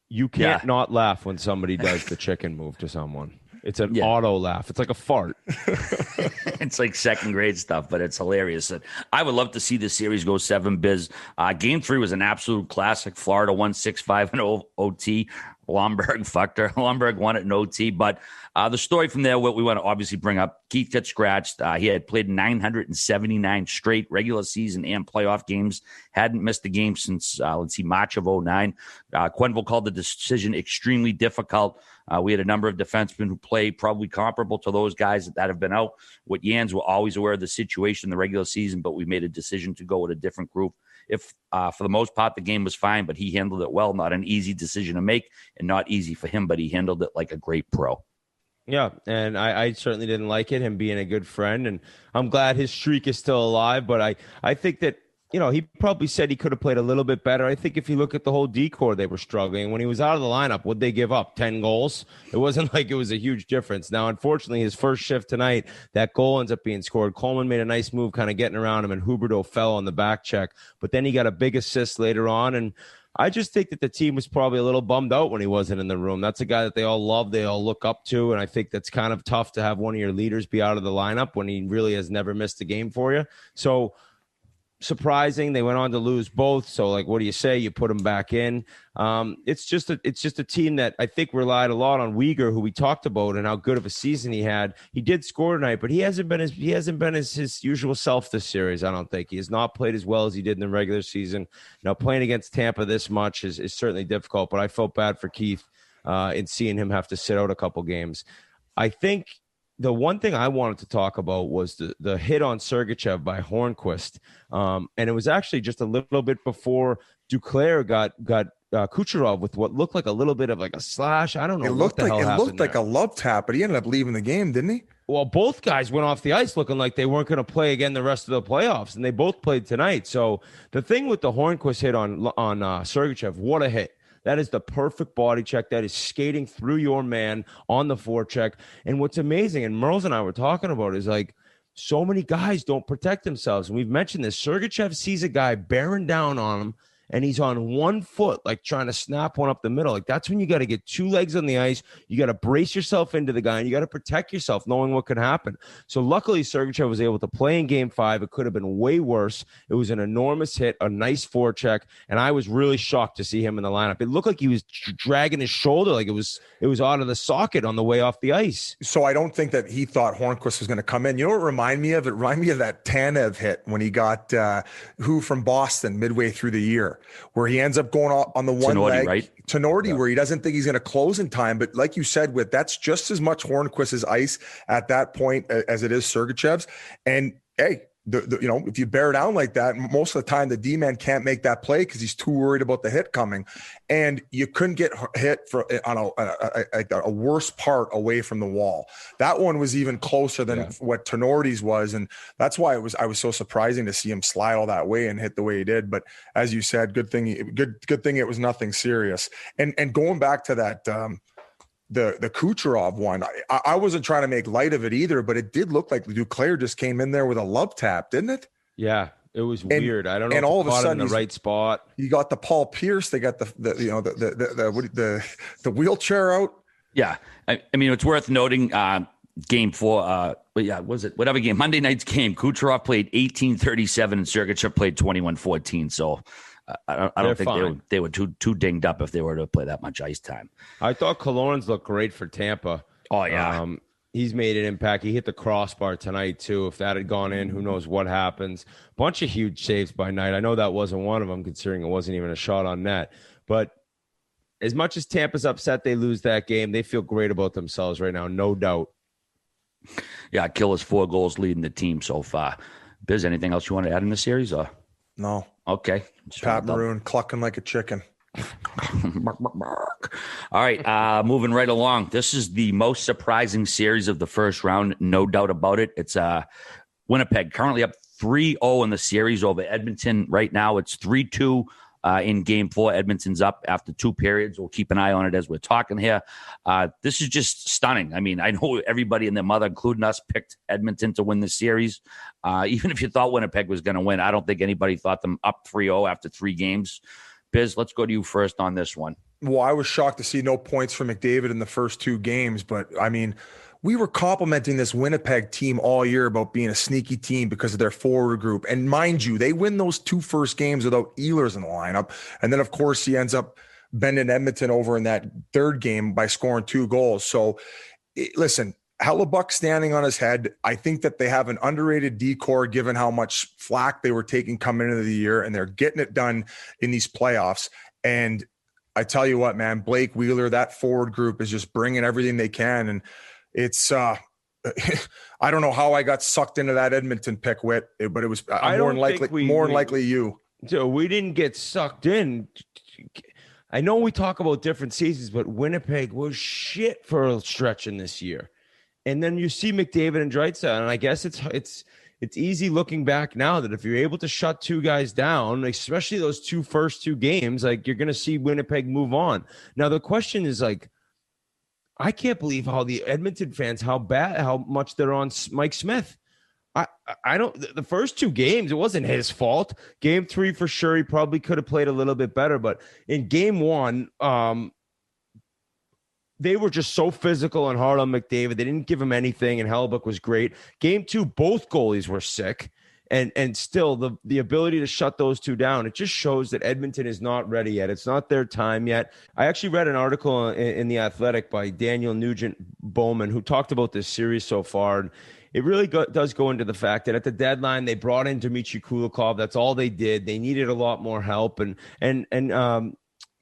You can't not laugh when somebody does the chicken move to someone. It's an auto laugh. It's like a fart. It's like second grade stuff, but it's hilarious. I would love to see the series go 7, Biz. Game 3 was an absolute classic. Florida won 6-5 in OT. Blomberg fucked her. Blomberg won it in OT. But the story from there, what we want to obviously bring up, Keith got scratched. He had played 979 straight regular season and playoff games. Hadn't missed a game since, March of 2009. Quenneville called the decision extremely difficult. We had a number of defensemen who play probably comparable to those guys that have been out. With Jans, we're always aware of the situation in the regular season, but we made a decision to go with a different group. If for the most part, the game was fine, but he handled it well. Not an easy decision to make and not easy for him, but he handled it like a great pro. Yeah, and I certainly didn't like it, him being a good friend, and I'm glad his streak is still alive, but I think that, you know, he probably said he could have played a little bit better. I think if you look at the whole D-core, they were struggling. When he was out of the lineup, what'd they give up? 10 goals? It wasn't like it was a huge difference. Now, unfortunately, his first shift tonight, that goal ends up being scored. Coleman made a nice move kind of getting around him, and Huberdeau fell on the back check. But then he got a big assist later on, and I just think that the team was probably a little bummed out when he wasn't in the room. That's a guy that they all love, they all look up to, and I think that's kind of tough to have one of your leaders be out of the lineup when he really has never missed a game for you. So surprising. They went on to lose both. So, like, what do you say? You put them back in. It's just a team that I think relied a lot on Uyghur, who we talked about, and how good of a season he had. He did score tonight, but he hasn't been his usual self this series. I don't think he has not played as well as he did in the regular season. Now, playing against Tampa this much is certainly difficult. But I felt bad for Keith in seeing him have to sit out a couple games. I think the one thing I wanted to talk about was the hit on Sergachev by Hornquist. And it was actually just a little bit before Duclair got Kucherov with what looked like a little bit of like a slash. I don't know. It looked like a love tap, but he ended up leaving the game, didn't he? Well, both guys went off the ice looking like they weren't going to play again the rest of the playoffs, and they both played tonight. So the thing with the Hornquist hit on Sergachev, what a hit. That is the perfect body check. That is skating through your man on the forecheck. And what's amazing, and Merles and I were talking about, is like so many guys don't protect themselves. And we've mentioned this. Sergachev sees a guy bearing down on him, and he's on 1 foot, like trying to snap one up the middle. Like that's when you got to get 2 legs on the ice. You got to brace yourself into the guy, and you got to protect yourself, knowing what could happen. So luckily, Sergachev was able to play in Game 5. It could have been way worse. It was an enormous hit, a nice forecheck, and I was really shocked to see him in the lineup. It looked like he was dragging his shoulder, like it was out of the socket on the way off the ice. So I don't think that he thought Hornqvist was going to come in. You know what it reminded me of? It reminded me of that Tanev hit when he got who from Boston midway through the year, where he ends up going on the one Tenorti, leg, right? Tenorti, where he doesn't think he's going to close in time. But like you said, that's just as much Hornqvist's ice at that point as it is Sergachev's. And hey, if you bear down like that, most of the time the D-man can't make that play because he's too worried about the hit coming. And you couldn't get hit on a worse part away from the wall. That one was even closer than what Tenorti's was. And that's why I was so surprising to see him slide all that way and hit the way he did. But as you said, good thing it was nothing serious. And going back to that, the Kucherov one, I wasn't trying to make light of it either, but it did look like Duclair just came in there with a love tap, didn't it? Yeah, it was weird. I don't know. And if all of a sudden, in the right spot. You got the Paul Pierce. They got the wheelchair out. Yeah, I mean it's worth noting. Game 4, was it whatever game? Monday night's game. Kucherov played 18:37 and Sergachev played 21:14. So. I don't think they were too dinged up if they were to play that much ice time. I thought Killorn's looked great for Tampa. Oh, yeah. He's made an impact. He hit the crossbar tonight, too. If that had gone in, who knows what happens. Bunch of huge saves by night. I know that wasn't one of them, considering it wasn't even a shot on net. But as much as Tampa's upset they lose that game, they feel great about themselves right now, no doubt. Yeah, Killer's 4 goals leading the team so far. Biz, anything else you want to add in the series? Or? No. Okay. Pat Maroon clucking like a chicken. All right. Moving right along. This is the most surprising series of the first round. No doubt about it. It's Winnipeg currently up 3-0 in the series over Edmonton. Right now it's 3-2 in Game 4. Edmonton's up after 2 periods. We'll keep an eye on it as we're talking here. This is just stunning. I mean, I know everybody and their mother, including us, picked Edmonton to win the series. Even if you thought Winnipeg was going to win, I don't think anybody thought them up 3-0 after 3 games. Biz, let's go to you first on this one. Well, I was shocked to see no points for McDavid in the first 2 games, but I mean, we were complimenting this Winnipeg team all year about being a sneaky team because of their forward group. And mind you, they win those 2 first games without Ehlers in the lineup. And then, of course, he ends up bending Edmonton over in that 3rd game by scoring 2 goals. So, listen, Hellebuck standing on his head. I think that they have an underrated decor given how much flack they were taking coming into the year, and they're getting it done in these playoffs. And I tell you what, man, Blake Wheeler, that forward group is just bringing everything they can. And it's I don't know how I got sucked into that Edmonton pick, Whit, but it was more than likely you. So we didn't get sucked in. I know we talk about different seasons, but Winnipeg was shit for a stretch in this year. And then you see McDavid and Draisaitl, and I guess it's easy looking back now that if you're able to shut 2 guys down, especially those first two games, like you're going to see Winnipeg move on. Now the question is like, I can't believe how the Edmonton fans, how much they're on Mike Smith. I don't, the first 2 games, it wasn't his fault. Game 3 for sure, he probably could have played a little bit better, but in game 1, they were just so physical and hard on McDavid. They didn't give him anything, and Hellebuck was great. Game 2, both goalies were sick. And still, the ability to shut those 2 down, it just shows that Edmonton is not ready yet. It's not their time yet. I actually read an article in The Athletic by Daniel Nugent-Bowman, who talked about this series so far. And it really does go into the fact that at the deadline, they brought in Dmitry Kulikov. That's all they did. They needed a lot more help. And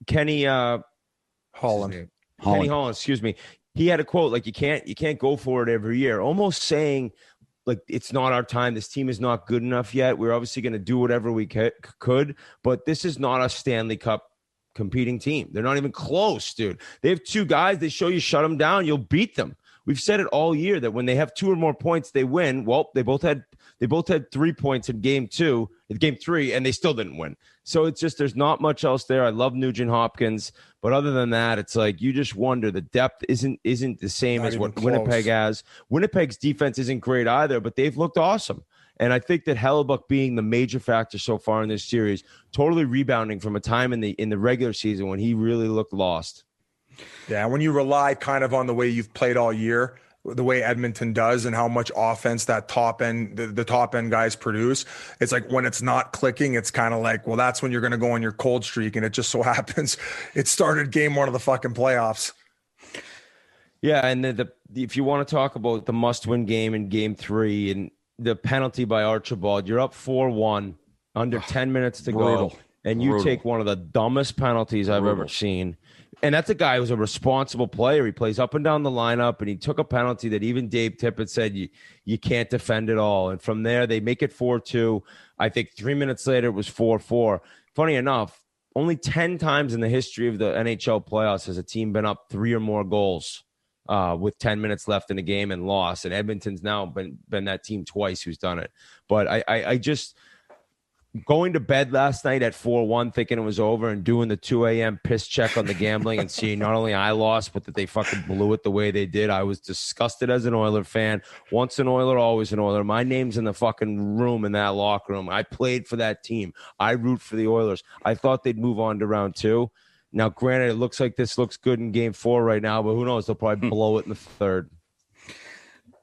Kenny Holland. Kenny Holland, excuse me. He had a quote like, you can't go for it every year, almost saying, like, it's not our time. This team is not good enough yet. We're obviously going to do whatever we could, but this is not a Stanley Cup competing team. They're not even close, dude. They have 2 guys. They show you shut them down, you'll beat them. We've said it all year that when they have 2 or more points, they win. Well, they both had 3 points in game 3, and they still didn't win. So it's just, there's not much else there. I love Nugent Hopkins, but other than that, it's like you just wonder, the depth isn't the same as what Winnipeg has. Winnipeg's defense isn't great either, but they've looked awesome. And I think that Hellebuck being the major factor so far in this series, totally rebounding from a time in the regular season when he really looked lost. Yeah, when you rely kind of on the way you've played all year, the way Edmonton does and how much offense that top end, the top end guys produce, it's like when it's not clicking, it's kind of like, well, that's when you're going to go on your cold streak. And it just so happens it started game one of the fucking playoffs. Yeah, and if you want to talk about the must-win game in Game 3 and the penalty by Archibald, you're up 4-1, under 10 minutes to go, and you take one of the dumbest penalties I've ever seen. And that's a guy who's a responsible player. He plays up and down the lineup, and he took a penalty that even Dave Tippett said you can't defend at all. And from there, they make it 4-2. I think 3 minutes later, it was 4-4. Funny enough, only 10 times in the history of the NHL playoffs has a team been up 3 or more goals with 10 minutes left in the game and lost. And Edmonton's now been that team twice who's done it. But I just going to bed last night at 4-1 thinking it was over and doing the 2 a.m. piss check on the gambling and seeing not only I lost, but that they fucking blew it the way they did. I was disgusted as an Oiler fan. Once an Oiler, always an Oiler. My name's in the fucking room in that locker room. I played for that team. I root for the Oilers. I thought they'd move on to round 2. Now, granted, it looks like this looks good in Game 4 right now, but who knows? They'll probably blow it in the 3rd.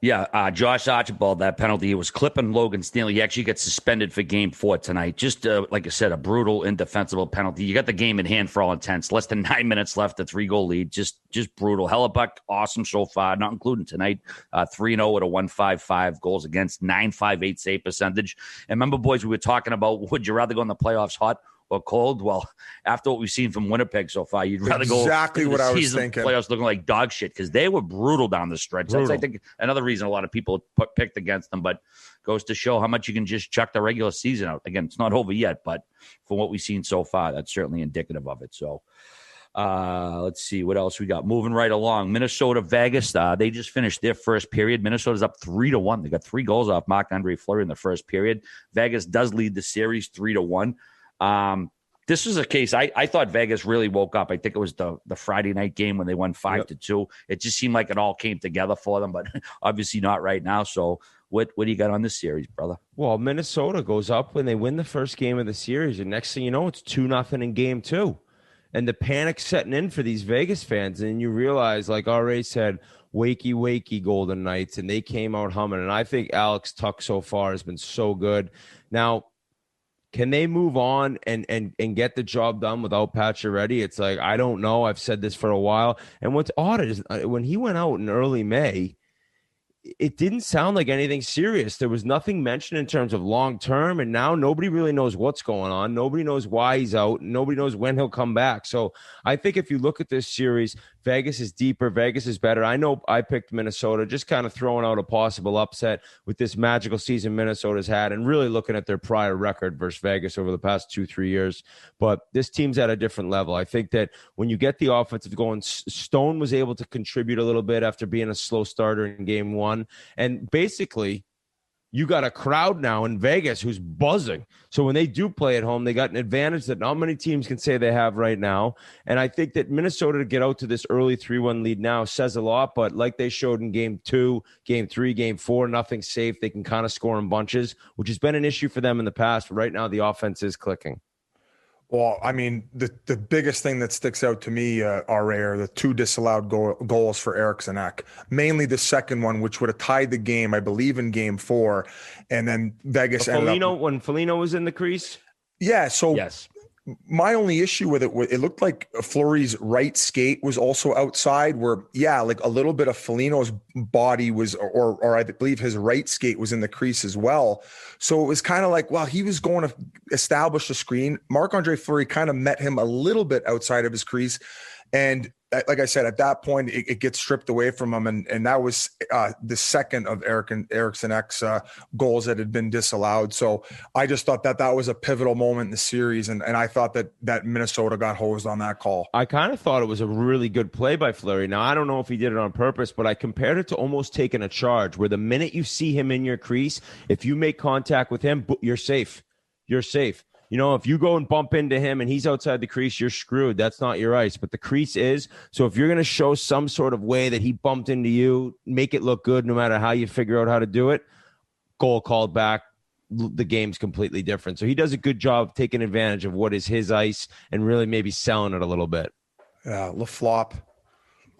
Yeah, Josh Archibald, that penalty, he was clipping Logan Stanley. He actually gets suspended for Game 4 tonight. Just, like I said, a brutal, indefensible penalty. You got the game in hand for all intents. Less than 9 minutes left, a 3-goal lead. Just brutal. Hellebuck, awesome so far, not including tonight. 3-0 with a 1.55 goals against, 9.58 save percentage. And remember, boys, we were talking about, would you rather go in the playoffs hot or cold? Well, after what we've seen from Winnipeg so far, you'd rather go exactly what I was thinking. Playoffs looking like dog shit because they were brutal down the stretch. That's, I think, another reason a lot of people picked against them, but goes to show how much you can just chuck the regular season out. Again, it's not over yet, but from what we've seen so far, that's certainly indicative of it. So let's see what else we got. Moving right along, Minnesota, Vegas. They just finished their first period. Minnesota's up 3-1. They got 3 goals off Marc-Andre Fleury in the first period. Vegas does lead the series 3-1. This was a case I thought Vegas really woke up. I think it was the Friday night game when they won 5-2. It just seemed like it all came together for them, but obviously not right now. So what do you got on this series, brother? Well, Minnesota goes up when they win the first game of the series, and next thing you know, it's 2-0 in Game 2. And the panic's setting in for these Vegas fans, and you realize, like RA said, wakey, wakey, Golden Knights, and they came out humming. And I think Alex Tuch so far has been so good. Now, can they move on and get the job done without Pacioretty? It's like, I don't know. I've said this for a while. And what's odd is when he went out in early May, it didn't sound like anything serious. There was nothing mentioned in terms of long term, and now nobody really knows what's going on. Nobody knows why he's out. Nobody knows when he'll come back. So I think if you look at this series, Vegas is deeper. Vegas is better. I know I picked Minnesota, just kind of throwing out a possible upset with this magical season Minnesota's had and really looking at their prior record versus Vegas over the past 2-3 years. But this team's at a different level. I think that when you get the offensive going, Stone was able to contribute a little bit after being a slow starter in Game 1. And basically, you got a crowd now in Vegas who's buzzing. So when they do play at home, they got an advantage that not many teams can say they have right now. And I think that Minnesota to get out to this early 3-1 lead now says a lot. But like they showed in Game 2, Game 3, Game 4, nothing safe. They can kind of score in bunches, which has been an issue for them in the past. But right now, the offense is clicking. Well, I mean, the biggest thing that sticks out to me, RA, are the 2 disallowed goals for Eriksson Ek. Mainly the second one, which would have tied the game, I believe, in Game 4. And then Vegas ended up... When Foligno was in the crease? Yeah, so... Yes. My only issue with it looked like Fleury's right skate was also outside where, yeah, like a little bit of Foligno's body was, or I believe his right skate was in the crease as well. So it was kind of like, well, he was going to establish the screen. Marc-Andre Fleury kind of met him a little bit outside of his crease. And like I said, at that point, it gets stripped away from him. And that was the second of Eriksson Ek's goals that had been disallowed. So I just thought that was a pivotal moment in the series. And I thought that Minnesota got hosed on that call. I kind of thought it was a really good play by Fleury. Now, I don't know if he did it on purpose, but I compared it to almost taking a charge where the minute you see him in your crease, if you make contact with him, you're safe. You're safe. You know, if you go and bump into him and he's outside the crease, you're screwed. That's not your ice, but the crease is. So if you're going to show some sort of way that he bumped into you, make it look good no matter how you figure out how to do it, goal called back, the game's completely different. So he does a good job of taking advantage of what is his ice and really maybe selling it a little bit. Yeah, LaFlop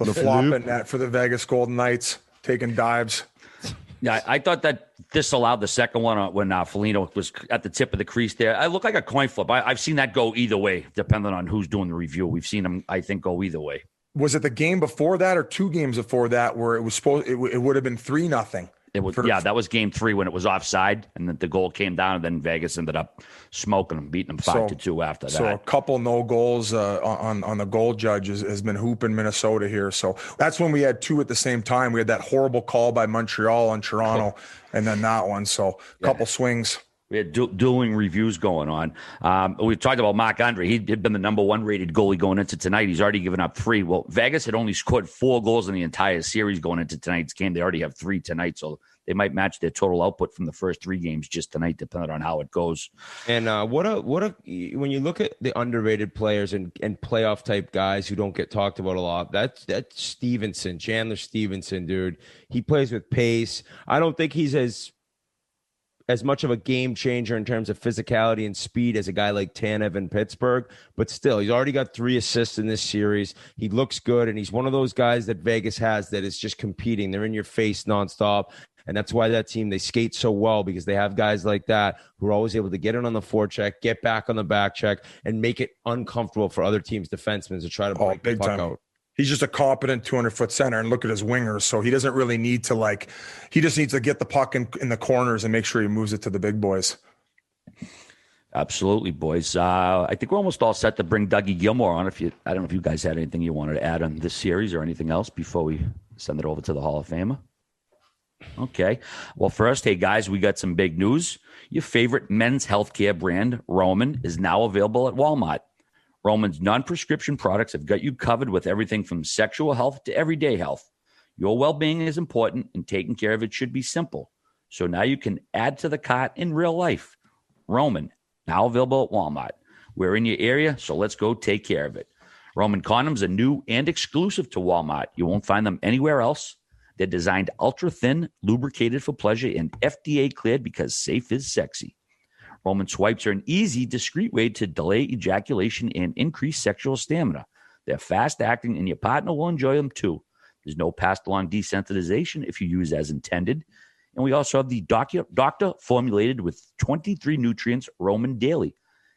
in net for the Vegas Golden Knights, taking dives. Yeah, I thought that disallowed the second one when Foligno was at the tip of the crease there. I looked like a coin flip. I've seen that go either way, depending on who's doing the review. We've seen them, I think, go either way. Was it the game before that or 2 games before that where it was it would have been 3-0? That was game 3 when it was offside, and then the goal came down, and then Vegas ended up smoking them, beating them 5-2 after that. So a couple no goals on the goal judge has been hooping Minnesota here. So that's when we had 2 at the same time. We had that horrible call by Montreal on Toronto, and then that one. So a couple swings. We had dueling reviews going on. We talked about Marc-Andre. He'd been the number 1 rated goalie going into tonight. He's already given up 3. Well, Vegas had only scored 4 goals in the entire series going into tonight's game. They already have 3 tonight, so they might match their total output from the first 3 games just tonight, depending on how it goes. And when you look at the underrated players and playoff type guys who don't get talked about a lot, that's Stevenson, Chandler Stevenson, dude. He plays with pace. I don't think he's as much of a game changer in terms of physicality and speed as a guy like Tanev in Pittsburgh, but still, he's already got 3 assists in this series. He looks good, and he's one of those guys that Vegas has that is just competing. They're in your face nonstop, and that's why that team, they skate so well, because they have guys like that who are always able to get in on the forecheck, get back on the back check, and make it uncomfortable for other teams' defensemen to try to break the puck out. He's just a competent 200-foot center, and look at his wingers. So he doesn't really need to he just needs to get the puck in the corners and make sure he moves it to the big boys. Absolutely, boys. I think we're almost all set to bring Dougie Gilmour on. I don't know if you guys had anything you wanted to add on this series or anything else before we send it over to the Hall of Famer. Okay. Well, first, hey guys, we got some big news. Your favorite men's healthcare brand, Roman, is now available at Walmart. Roman's non-prescription products have got you covered with everything from sexual health to everyday health. Your well-being is important, and taking care of it should be simple. So now you can add to the cart in real life. Roman, now available at Walmart. We're in your area, so let's go take care of it. Roman condoms are new and exclusive to Walmart. You won't find them anywhere else. They're designed ultra-thin, lubricated for pleasure, and FDA cleared because safe is sexy. Roman swipes are an easy, discreet way to delay ejaculation and increase sexual stamina. They're fast-acting, and your partner will enjoy them too. There's no passed-along desensitization if you use as intended. And we also have the doctor formulated with 23 nutrients Roman Daily.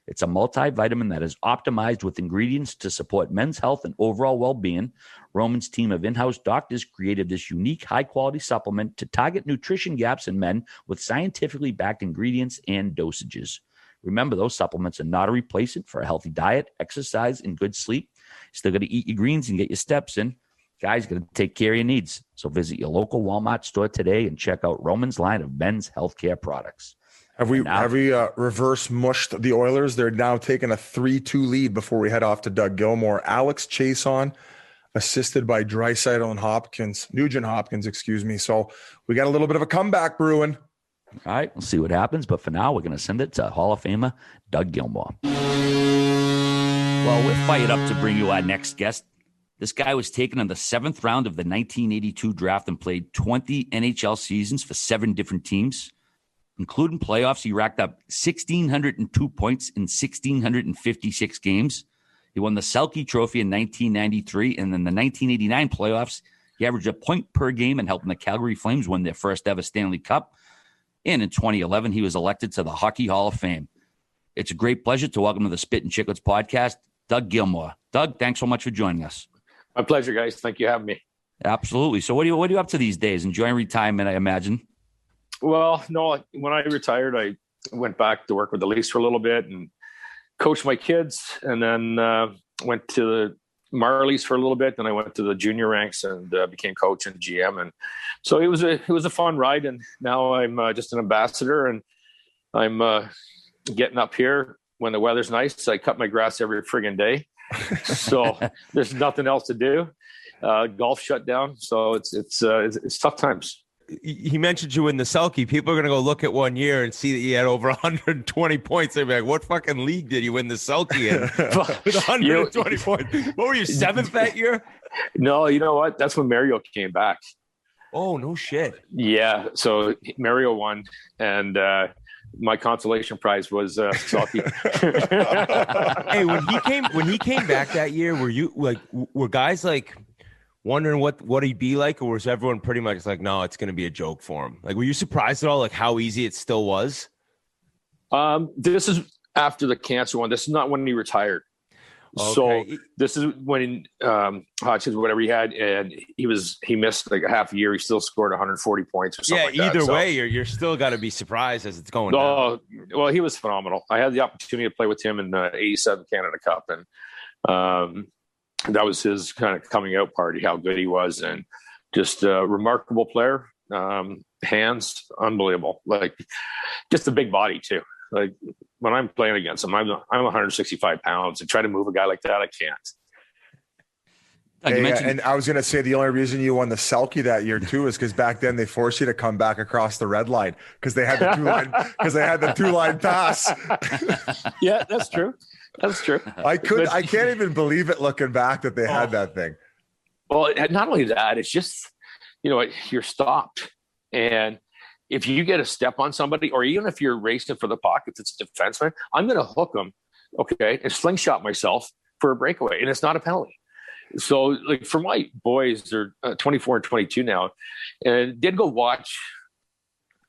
It's a multivitamin that is optimized with ingredients to support men's health and overall well-being. Roman's team of in-house doctors created this unique, high-quality supplement to target nutrition gaps in men with scientifically backed ingredients and dosages. Remember, those supplements are not a replacement for a healthy diet, exercise, and good sleep. You still got to eat your greens and get your steps in. Guys, got to take care of your needs. So visit your local Walmart store today and check out Roman's line of men's healthcare products. Have we reverse mushed the Oilers? They're now taking a 3-2 lead before we head off to Doug Gilmour. Alex Chason, assisted by Draisaitl and Nugent Hopkins, excuse me. So we got a little bit of a comeback brewing. All right, we'll see what happens. But for now, we're going to send it to Hall of Famer Doug Gilmour. Well, we're fired up to bring you our next guest. This guy was taken in the 7th round of the 1982 draft and played 20 NHL seasons for 7 different teams. Including playoffs, he racked up 1,602 points in 1,656 games. He won the Selke Trophy in 1993, and in the 1989 playoffs, he averaged a point per game and helping the Calgary Flames win their first ever Stanley Cup. And in 2011, he was elected to the Hockey Hall of Fame. It's a great pleasure to welcome to the Spittin Chiclets podcast, Doug Gilmour. Doug, thanks so much for joining us. My pleasure, guys. Thank you for having me. Absolutely. So what are you up to these days? Enjoying retirement, I imagine. Well, no, when I retired, I went back to work with the Leafs for a little bit and coached my kids, and then went to the Marlies for a little bit. Then I went to the junior ranks and became coach and GM. And so it was a fun ride. And now I'm just an ambassador, and I'm getting up here when the weather's nice. I cut my grass every friggin' day. So there's nothing else to do. Golf shut down. So it's tough times. He mentioned you in the Selke. People are going to go look at 1 year and see that you had over 120 points. They'll be like, what fucking league did you win the Selke in? With 120 points. What were you, 7th that year? No, you know what? That's when Mario came back. Oh, no shit. Yeah. So Mario won. And my consolation prize was Salty. Hey, when he came back that year, were guys like wondering what he'd be like, or was everyone pretty much like, no, it's going to be a joke for him? Like, were you surprised at all, like how easy it still was? This is after the cancer one. This is not when he retired. Okay. So this is when Hodgkins, whatever he had, and he missed like a half a year. He still scored 140 points or something. Yeah, like either way, you're still got to be surprised as it's going. Oh, well, he was phenomenal. I had the opportunity to play with him in the '87 Canada Cup, and that was his kind of coming out party. How good he was, and just a remarkable player. Hands, unbelievable. Like just a big body too. Like when I'm playing against him, I'm 165 pounds, and try to move a guy like that, I can't. And I was going to say the only reason you won the Selke that year too is because back then they forced you to come back across the red line because they had the two-line pass. Yeah, that's true. That's true. I can't even believe it looking back that they had that thing. Well, not only that, it's just you're stopped, and if you get a step on somebody, or even if you're racing for the puck, if it's a defenseman, I'm going to hook them, okay, and slingshot myself for a breakaway, and it's not a penalty. So, like for my boys, they're 24 and 22 now, and did go watch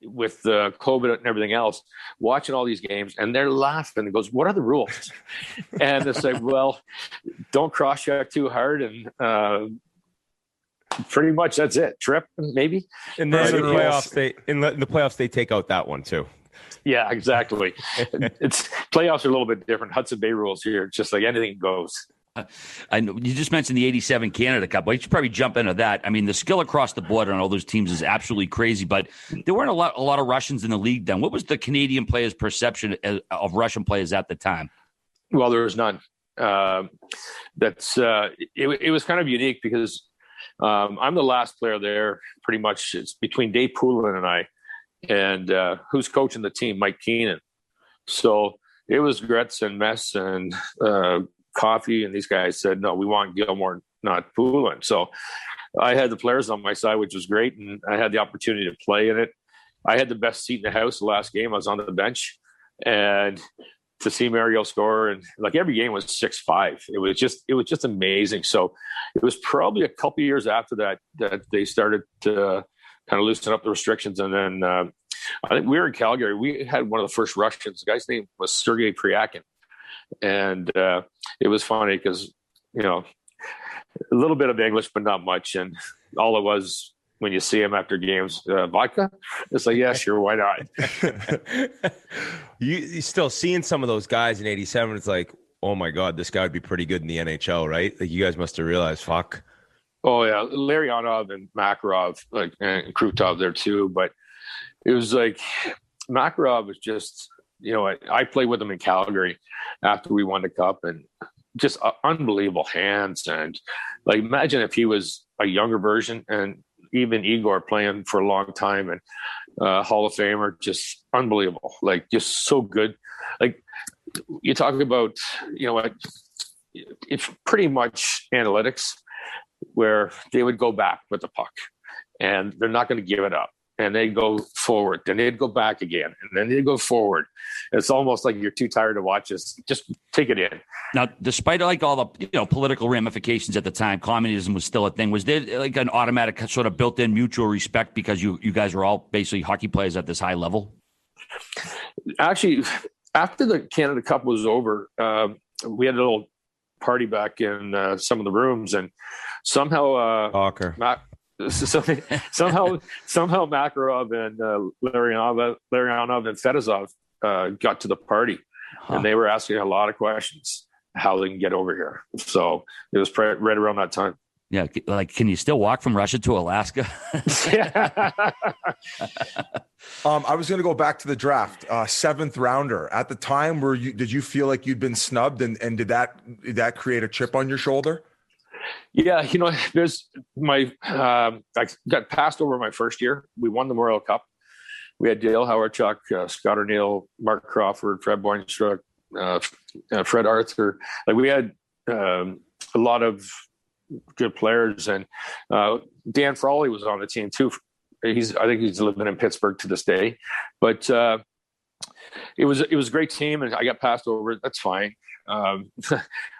with COVID and everything else, watching all these games, and they're laughing. It goes, "What are the rules?" And they say, "Well, don't cross check too hard," and pretty much that's it. Trip maybe. And then in the playoffs they take out that one too. Yeah, exactly. It's playoffs are a little bit different. Hudson Bay rules here. It's just like anything goes. I know you just mentioned the '87 Canada Cup. Well, you should probably jump into that. I mean, the skill across the board on all those teams is absolutely crazy. But there weren't a lot of Russians in the league then. What was the Canadian players' perception of Russian players at the time? Well, there was none. It was kind of unique because I'm the last player there. Pretty much, it's between Dave Poulin and I, and who's coaching the team, Mike Keenan. So it was Gretz and Mess and Coffee, and these guys said, no, we want Gilmour, not Poulin. So I had the players on my side, which was great, and I had the opportunity to play in it. I had the best seat in the house the last game. I was on the bench, and to see Mario score, and like every game was 6-5. It was just amazing. So it was probably a couple years after that they started to kind of loosen up the restrictions. And then I think we were in Calgary. We had one of the first Russians. The guy's name was Sergei Pryakin. And it was funny because, a little bit of English, but not much. And all it was when you see him after games, vodka? It's like, yeah, sure, why not? You still seeing some of those guys in '87. It's like, oh my God, this guy would be pretty good in the NHL, right? Like you guys must have realized, fuck. Oh yeah, Larionov and Makarov, and Krutov there too. But it was like Makarov was just, I played with him in Calgary after we won the cup, and just unbelievable hands. And like, imagine if he was a younger version, and even Igor playing for a long time, and Hall of Famer, just unbelievable. Like just so good. Like you talk about, it's pretty much analytics where they would go back with the puck and they're not going to give it up. And they'd go forward, then they'd go back again, and then they'd go forward. It's almost like you're too tired to watch this. Just take it in. Now, despite like all the political ramifications at the time, communism was still a thing. Was there like an automatic sort of built-in mutual respect because you guys were all basically hockey players at this high level? Actually, after the Canada Cup was over, we had a little party back in some of the rooms, and somehow somehow Makarov and Larionov and Fedosov got to the party, and they were asking a lot of questions how they can get over here. So it was right around that time. Yeah, like, can you still walk from Russia to Alaska? I was going to go back to the draft, 7th rounder. At the time, did you feel like you'd been snubbed, and did that create a chip on your shoulder? Yeah, there's I got passed over my first year. We won the Memorial Cup. We had Dale Howardchuk, Scott O'Neill, Mark Crawford, Fred Boynstruck, Fred Arthur. Like we had a lot of good players, and Dan Frawley was on the team too. I think he's living in Pittsburgh to this day. But it was a great team, and I got passed over. That's fine. I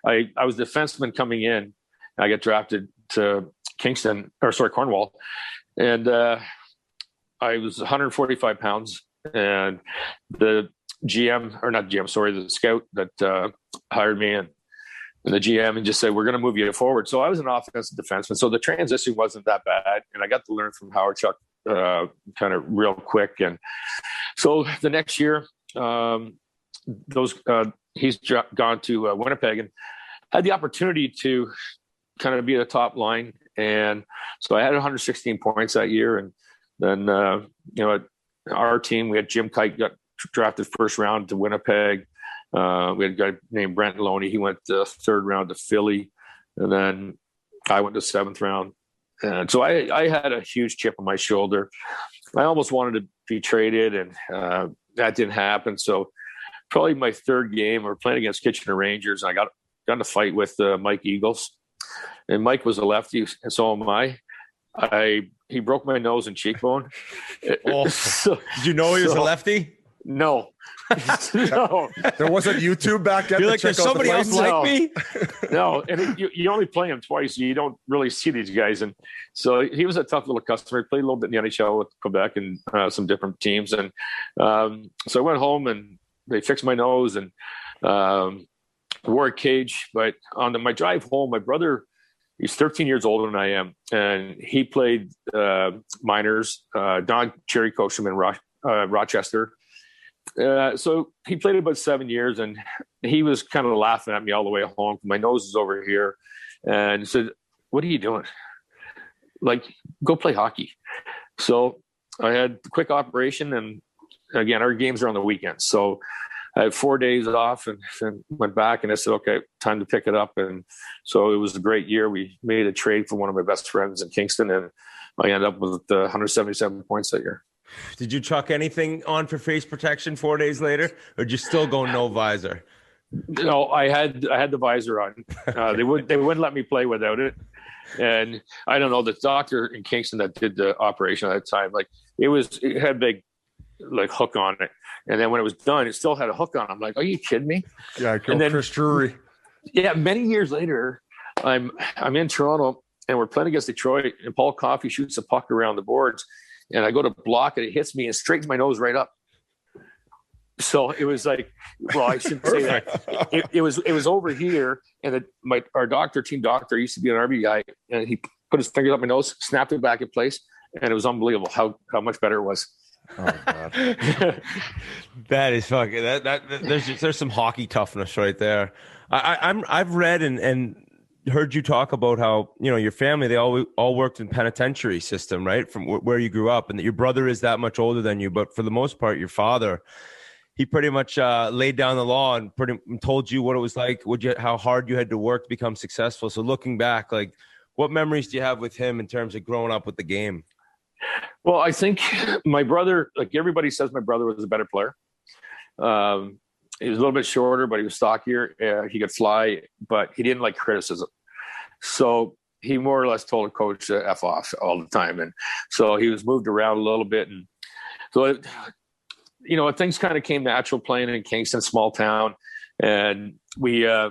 was defenseman coming in. I got drafted to Cornwall, and I was 145 pounds, and the the scout that hired me and the GM and just said, we're going to move you forward. So I was an offensive defenseman. So the transition wasn't that bad. And I got to learn from Howard Chuck kind of real quick. And so the next year, he's gone to Winnipeg and had the opportunity to kind of be the top line. And so I had 116 points that year. And then, our team, we had Jim Kite got drafted first round to Winnipeg. We had a guy named Brent Loney. He went the third round to Philly. And then I went to seventh round. And so I had a huge chip on my shoulder. I almost wanted to be traded, and that didn't happen. So probably my third game, we were playing against Kitchener Rangers. And I got in a fight with Mike Eagles. And Mike was a lefty, and so am I. He broke my nose and cheekbone. Oh. Did you know he was a lefty? No. No. There wasn't YouTube back then. You're like, there's somebody else like me? No. And you only play him twice. You don't really see these guys. And so he was a tough little customer. He played a little bit in the NHL with Quebec and some different teams. And so I went home and they fixed my nose and wore a cage. But on my drive home, my brother, he's 13 years older than I am. And he played minors. Don Cherry coached him in Rochester. So he played about 7 years, and he was kind of laughing at me all the way home. My nose is over here, and he said, "What are you doing? Like, go play hockey." So I had a quick operation, and again, our games are on the weekends. So I had 4 days off and went back, and I said, "Okay, time to pick it up." And so it was a great year. We made a trade for one of my best friends in Kingston, and I ended up with 177 points that year. Did you chuck anything on for face protection 4 days later, or did you still go no visor? No, I had the visor on. They wouldn't let me play without it. And I don't know, the doctor in Kingston that did the operation at the time, like it had a big like hook on it. And then when it was done, it still had a hook on it. I'm like, are you kidding me? Yeah, Chris Drury. Yeah, many years later, I'm in Toronto and we're playing against Detroit, and Paul Coffey shoots a puck around the boards. And I go to block it, it hits me and straightens my nose right up. So it was like, well, I shouldn't say that. It was over here, and our team doctor used to be an RB guy, and he put his fingers up my nose, snapped it back in place, and it was unbelievable how much better it was. Oh God. That is fucking there's some hockey toughness right there. I've read and heard you talk about how, your family, they all worked in penitentiary system, right? From where you grew up, and that your brother is that much older than you. But for the most part, your father, he pretty much laid down the law and told you what it was like, how hard you had to work to become successful. So looking back, like, what memories do you have with him in terms of growing up with the game? Well, I think my brother, like everybody says, my brother was a better player. He was a little bit shorter, but he was stockier. He could fly, but he didn't like criticism. So he more or less told a coach to F off all the time. And so he was moved around a little bit. And so, things kind of came natural playing in Kingston, small town. And I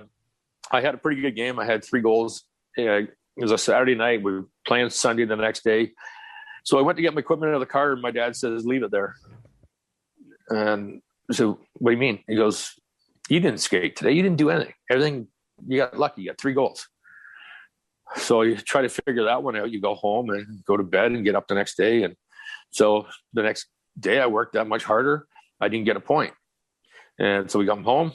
had a pretty good game. I had 3 goals. It was a Saturday night. We were playing Sunday the next day. So I went to get my equipment out of the car, and my dad says, "Leave it there." And so, what do you mean? He goes, "You didn't skate today. You didn't do anything. Everything, you got lucky. You got 3 goals." So you try to figure that one out. You go home and go to bed and get up the next day. And so the next day I worked that much harder. I didn't get a point. And so we got home,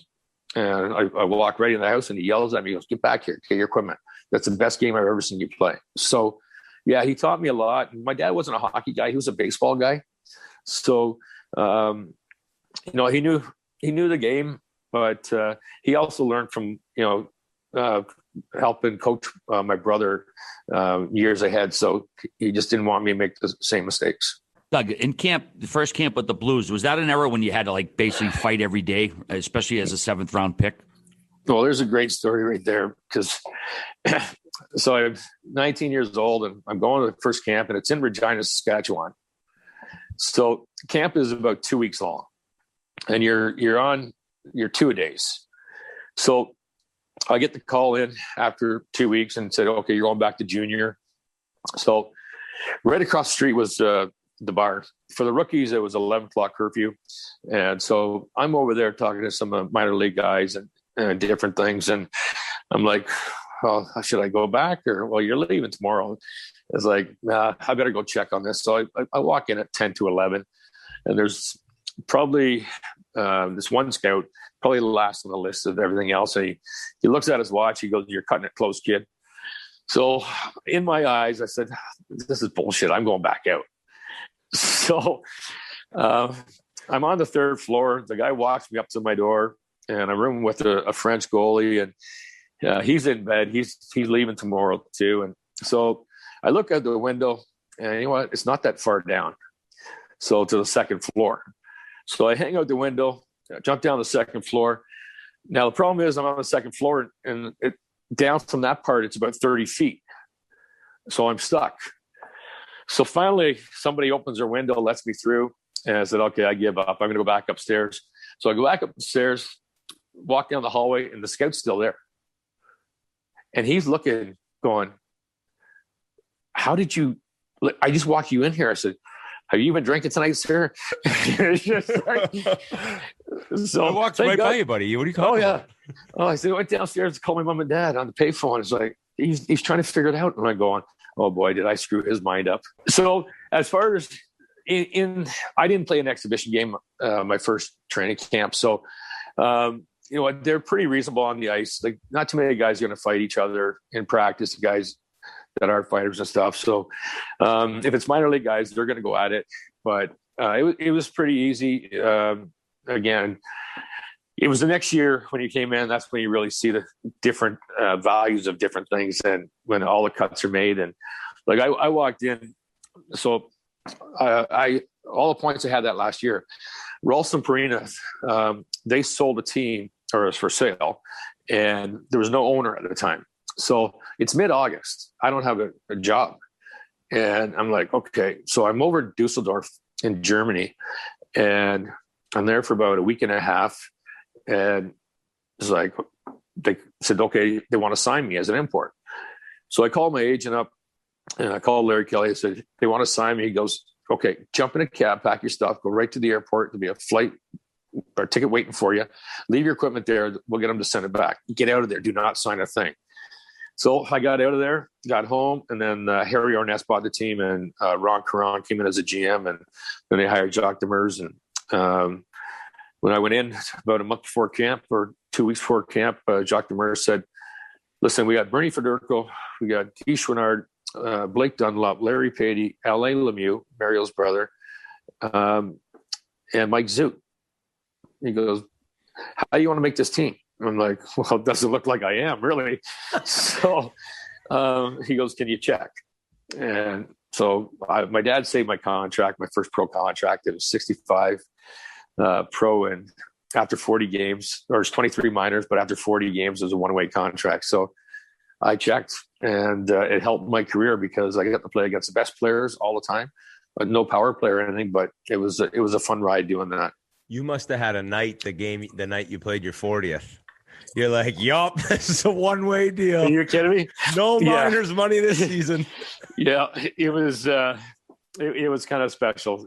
and I walk right in the house, and he yells at me. He goes, "Get back here. Get your equipment. That's the best game I've ever seen you play." So, yeah, he taught me a lot. My dad wasn't a hockey guy. He was a baseball guy. So, he knew the game, but he also learned from, helping coach my brother years ahead. So he just didn't want me to make the same mistakes. Doug, in camp, the first camp with the Blues, was that an era when you had to like basically fight every day, especially as a 7th round pick? Well, there's a great story right there, because so I'm 19 years old and I'm going to the first camp, and it's in Regina, Saskatchewan. So camp is about 2 weeks long. and you're on your 2-a-days. So I get the call in after 2 weeks and said, okay, you're going back to junior. So right across the street was the bar. For the rookies, it was 11 o'clock curfew. And so I'm over there talking to some minor league guys and different things. And I'm like, well, should I go back? Or, well, you're leaving tomorrow. It's like, nah, I better go check on this. So I walk in at 10 to 11. And there's probably this one scout, probably the last on the list of everything else. And he looks at his watch. He goes, you're cutting it close, kid. So in my eyes, I said, this is bullshit. I'm going back out. So I'm on the third floor. The guy walks me up to my door, and I'm rooming with a French goalie, and he's in bed. He's leaving tomorrow too. And so I look out the window, and you know what? It's not that far down. So to the second floor. So I hang out the window, jump down the second floor. Now the problem is I'm on the second floor, and down from that part, it's about 30 feet. So I'm stuck. So finally, somebody opens their window, lets me through, and I said, okay, I give up. I'm going to go back upstairs. So I go back upstairs, walk down the hallway, and the scout's still there. And he's looking, going, how did you – I just walked you in here. I said, have you been drinking tonight, sir? It's just like, so I walked right by you, buddy. What are you talking about? Oh, I said, I went downstairs to call my mom and dad on the payphone. It's like, he's trying to figure it out. And I'm going, oh boy, did I screw his mind up. So as far as I didn't play an exhibition game my first training camp. So, you know what, they're pretty reasonable on the ice. Like, not too many guys are going to fight each other in practice, the guys that are fighters and stuff. So if it's minor league guys, they're going to go at it. But it was pretty easy. Again, it was the next year when you came in, that's when you really see the different values of different things, and when all the cuts are made. And like I walked in, so all the points I had that last year, Ralston Purina, they sold a team, or it was for sale, and there was no owner at the time. So it's mid-August. I don't have a job. And I'm like, okay. So I'm over in Dusseldorf in Germany, and I'm there for about a week and a half. And it's like, they said, okay, they want to sign me as an import. So I called my agent up, and I called Larry Kelly. I said, they want to sign me. He goes, okay, jump in a cab, pack your stuff, go right to the airport. There'll be a flight or ticket waiting for you. Leave your equipment there. We'll get them to send it back. Get out of there. Do not sign a thing. So I got out of there, got home, and then Harry Ornest bought the team, and Ron Caron came in as a GM, and then they hired Jacques Demers. And when I went in about a month before camp, or 2 weeks before camp, Jacques Demers said, listen, we got Bernie Federko, we got Guy Chouinard, Blake Dunlop, Larry Patey, Alain Lemieux, Mario's brother, and Mike Zoot. He goes, how do you want to make this team? I'm like, well, it doesn't look like I am, really. So he goes, can you check? And so my dad saved my contract, my first pro contract. It was 65 pro, and after 40 games, or it's 23 minors, but after 40 games, it was a one-way contract. So I checked, and it helped my career because I got to play against the best players all the time. No power play or anything, but it was a fun ride doing that. You must have had a night, the night you played your 40th. You're like, yup, this is a one-way deal. Are you kidding me? No minors money this season. Yeah, it was kind of special.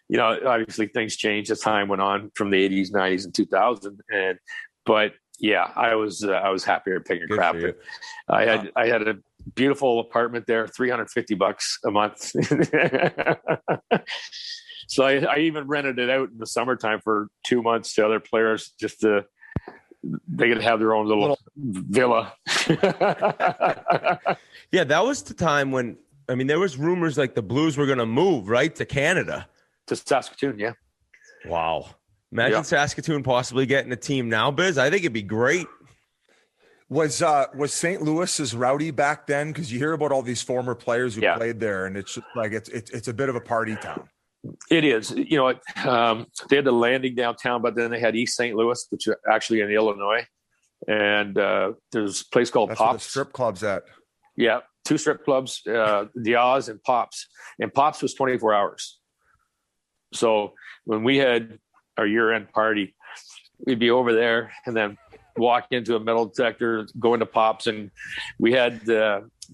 You know, obviously things changed as time went on from the 80s, 90s, and 2000. But yeah, I was happier at picking crap. I had a beautiful apartment there, $350 a month. So I even rented it out in the summertime for 2 months to other players, just to they could have their own little villa. Yeah, that was the time when, I mean, there was rumors like the Blues were going to move, right, to Canada. To Saskatoon, yeah. Wow. Imagine Saskatoon possibly getting a team now, Biz. I think it'd be great. Was St. Louis as rowdy back then? Because you hear about all these former players who played there, and it's just like it's a bit of a party town. It is. You know, they had the Landing downtown, but then they had East St. Louis, which is actually in Illinois. And there's a place called That's Pops. Where the strip club's at. Yeah, 2 strip clubs, the Oz and Pops. And Pops was 24 hours. So when we had our year-end party, we'd be over there and then walk into a metal detector, go into Pops, and we had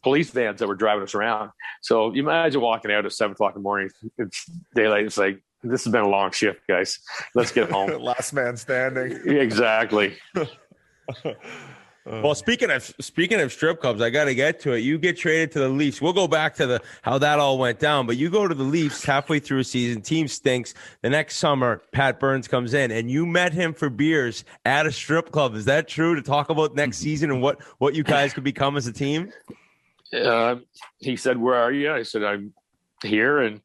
police vans that were driving us around. So you imagine walking out at 7:00 in the morning. It's daylight. It's like, this has been a long shift, guys. Let's get home. Last man standing. Exactly. Well, speaking of strip clubs, I got to get to it. You get traded to the Leafs. We'll go back to how that all went down, but you go to the Leafs halfway through a season. Team stinks. The next summer, Pat Burns comes in, and you met him for beers at a strip club. Is that true? To talk about next season and what you guys could become as a team? He said, "Where are you?" I said, "I'm here," and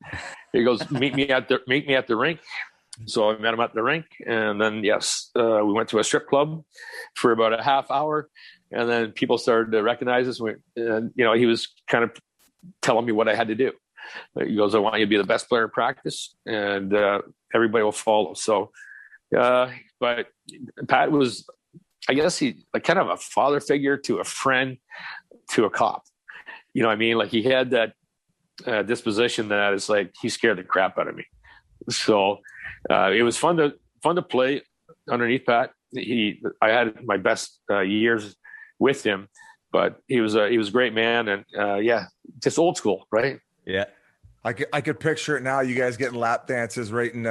he goes, "Meet me at the rink." So I met him at the rink, and then we went to a strip club for about a half hour, and then people started to recognize us. And he was kind of telling me what I had to do. He goes, "I want you to be the best player in practice, and everybody will follow." So, but Pat was, I guess, he like kind of a father figure to a friend to a cop. You know what I mean? Like he had that disposition that is like he scared the crap out of me. So it was fun to play underneath Pat. I had my best years with him, but he was a great man, and just old school, right? Yeah. I could picture it now. You guys getting lap dances right in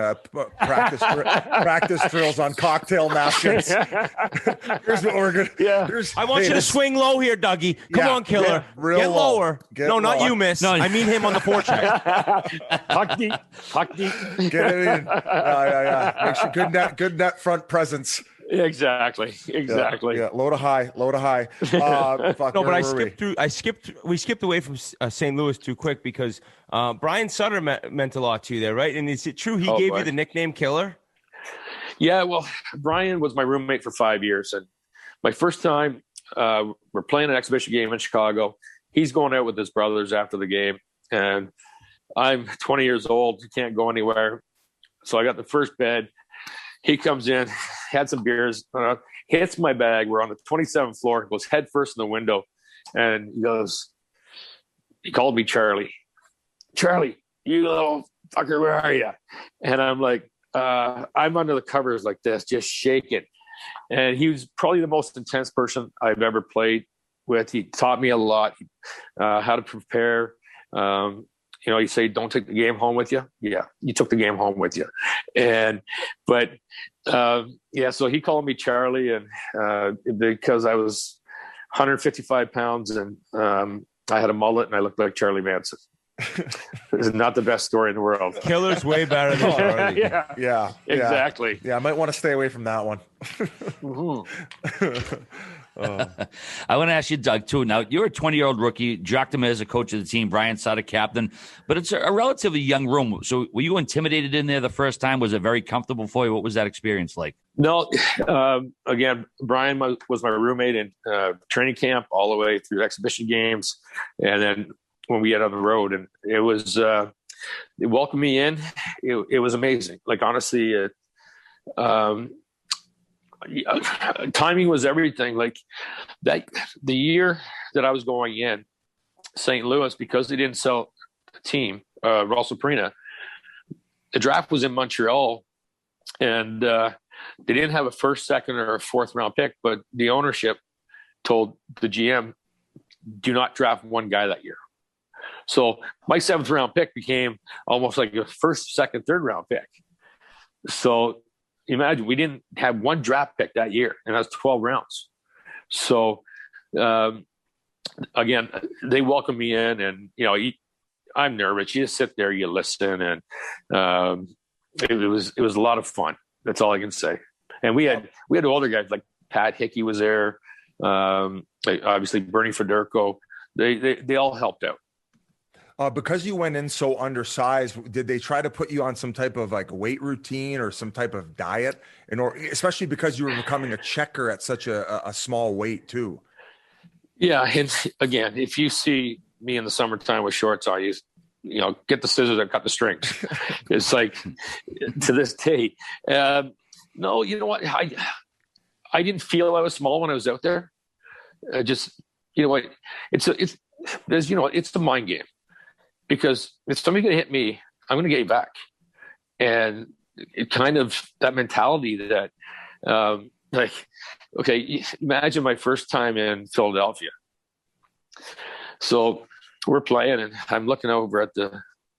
practice drills on cocktail napkins. Here's what we're gonna. Yeah. I want you to swing low here, Dougie. Come on, killer. Get lower. No, not you, miss. No. I mean him on the forecheck. Talk deep. Get it in. Yeah. Make sure good net front presence. Exactly. Yeah. Low to high. Fuck, no, but we skipped away from St. Louis too quick because Brian Sutter meant a lot to you there, right? And is it true he gave you the nickname Killer? Yeah, well, Brian was my roommate for 5 years, and my first time we're playing an exhibition game in Chicago. He's going out with his brothers after the game, and I'm 20 years old, can't go anywhere. So I got the first bed. He comes in, had some beers, hits my bag. We're on the 27th floor, goes head first in the window, and he called me Charlie. Charlie, you little fucker, where are you? And I'm like, I'm under the covers like this, just shaking. And he was probably the most intense person I've ever played with. He taught me a lot, how to prepare. You say, don't take the game home with you. Yeah, you took the game home with you. So he called me Charlie, and because I was 155 pounds and I had a mullet and I looked like Charlie Manson. This is not the best story in the world. Killer's way better than Charlie. Yeah, exactly. Yeah, I might want to stay away from that one. I want to ask you, Doug, too. Now, you're a 20-year-old rookie. Jocked him as a coach of the team, Brian Sutter, captain. But it's a relatively young room. So were you intimidated in there the first time? Was it very comfortable for you? What was that experience like? No. Again, Brian was my roommate in training camp all the way through exhibition games. And then when we get on the road, and it was they welcomed me in. It was amazing. Like, honestly, timing was everything. Like that, the year that I was going in St. Louis, because they didn't sell the team, Russell Perina, the draft was in Montreal, and they didn't have a first, second, or a fourth round pick, but the ownership told the GM, do not draft one guy that year. So my 7th round pick became almost like a first, second, third round pick. So imagine we didn't have one draft pick that year, and that's 12 rounds. So again, they welcomed me in, and I'm nervous. You just sit there, you listen, and it was a lot of fun. That's all I can say. And we had older guys like Pat Hickey was there, obviously Bernie Federko. They all helped out. Because you went in so undersized, did they try to put you on some type of like weight routine or some type of diet, especially because you were becoming a checker at such a small weight too? Yeah, and again, if you see me in the summertime with shorts on, get the scissors and cut the strings. It's like, to this day, no, you know what? I didn't feel I was small when I was out there. Just, what? It's the mind game. Because if somebody's going to hit me, I'm going to get you back. And it kind of that mentality that, okay, imagine my first time in Philadelphia. So we're playing, and I'm looking over at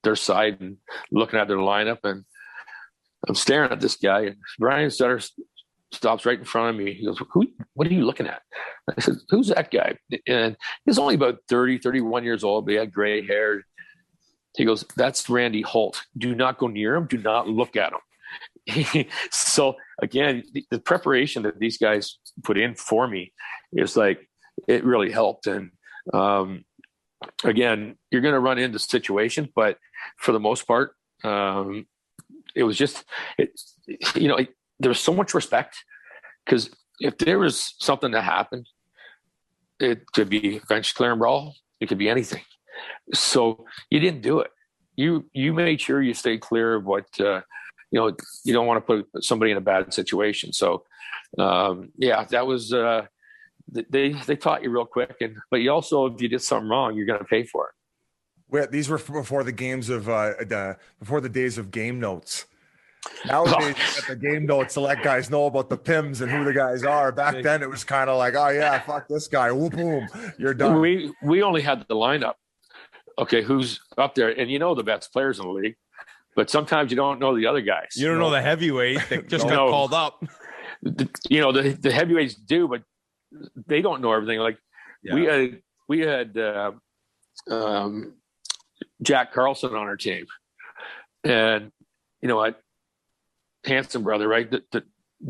their side and looking at their lineup, and I'm staring at this guy, and Brian Sutter stops right in front of me. He goes, what are you looking at? I said, who's that guy? And he's only about 30, 31 years old, but he had gray hair. He goes, that's Randy Holt. Do not go near him. Do not look at him. So again, the preparation that these guys put in for me is like, it really helped. And again, you're going to run into situations, but for the most part, it was just, there was so much respect, because if there was something that happened, it could be bench clearing brawl. It could be anything. So you didn't do it. You made sure you stayed clear of what, you don't want to put somebody in a bad situation. So, that was, they taught you real quick. But you also, if you did something wrong, you're going to pay for it. These were before the games of, before the days of game notes. Nowadays, you get the game notes to let guys know about the PIMs and who the guys are. Back then, it was kind of like, oh yeah, fuck this guy. Whoop, boom, you're done. We only had the lineup. Okay, who's up there? And the best players in the league, but sometimes you don't know the other guys. You don't know the heavyweight that just got called up. The heavyweights do, but they don't know everything. Like we had Jack Carlson on our team, and you know what? Hanson brother, right? The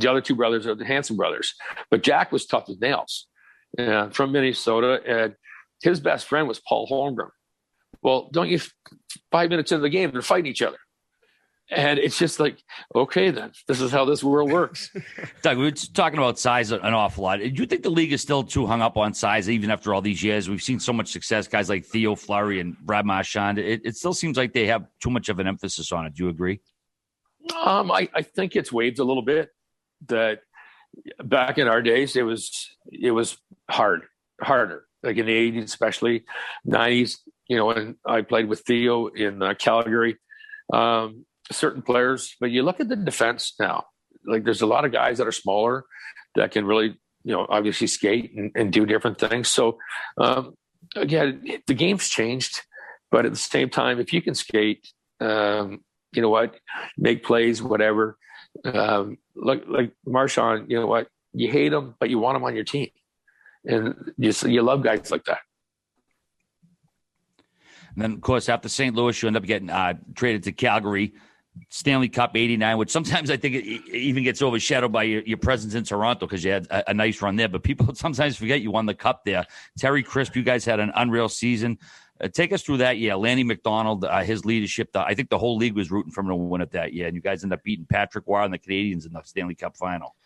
other two brothers are the Hanson brothers, but Jack was tough as nails, from Minnesota, and his best friend was Paul Holmgren. Well, don't you 5 minutes into the game, they're fighting each other. And it's just like, okay, then this is how this world works. Doug, we were talking about size an awful lot. Do you think the league is still too hung up on size, even after all these years? We've seen so much success, guys like Theo Fleury and Brad Marchand. It still seems like they have too much of an emphasis on it. Do you agree? I think it's waved a little bit. That back in our days, it was harder. Like in the 80s, especially 90s. When I played with Theo in Calgary. Certain players, but you look at the defense now, like there's a lot of guys that are smaller that can really, obviously skate and do different things. So, again, the game's changed, but at the same time, if you can skate, you know what, make plays, whatever, like Marchand, you know what, you hate him, but you want him on your team. And you love guys like that. And then, of course, after St. Louis, you end up getting traded to Calgary, Stanley Cup '89, which sometimes I think it even gets overshadowed by your presence in Toronto because you had a nice run there. But people sometimes forget you won the Cup there. Terry Crisp, you guys had an unreal season. Take us through that year. Lanny McDonald, his leadership. I think the whole league was rooting for him to win it that year. And you guys end up beating Patrick Roy and the Canadiens in the Stanley Cup final.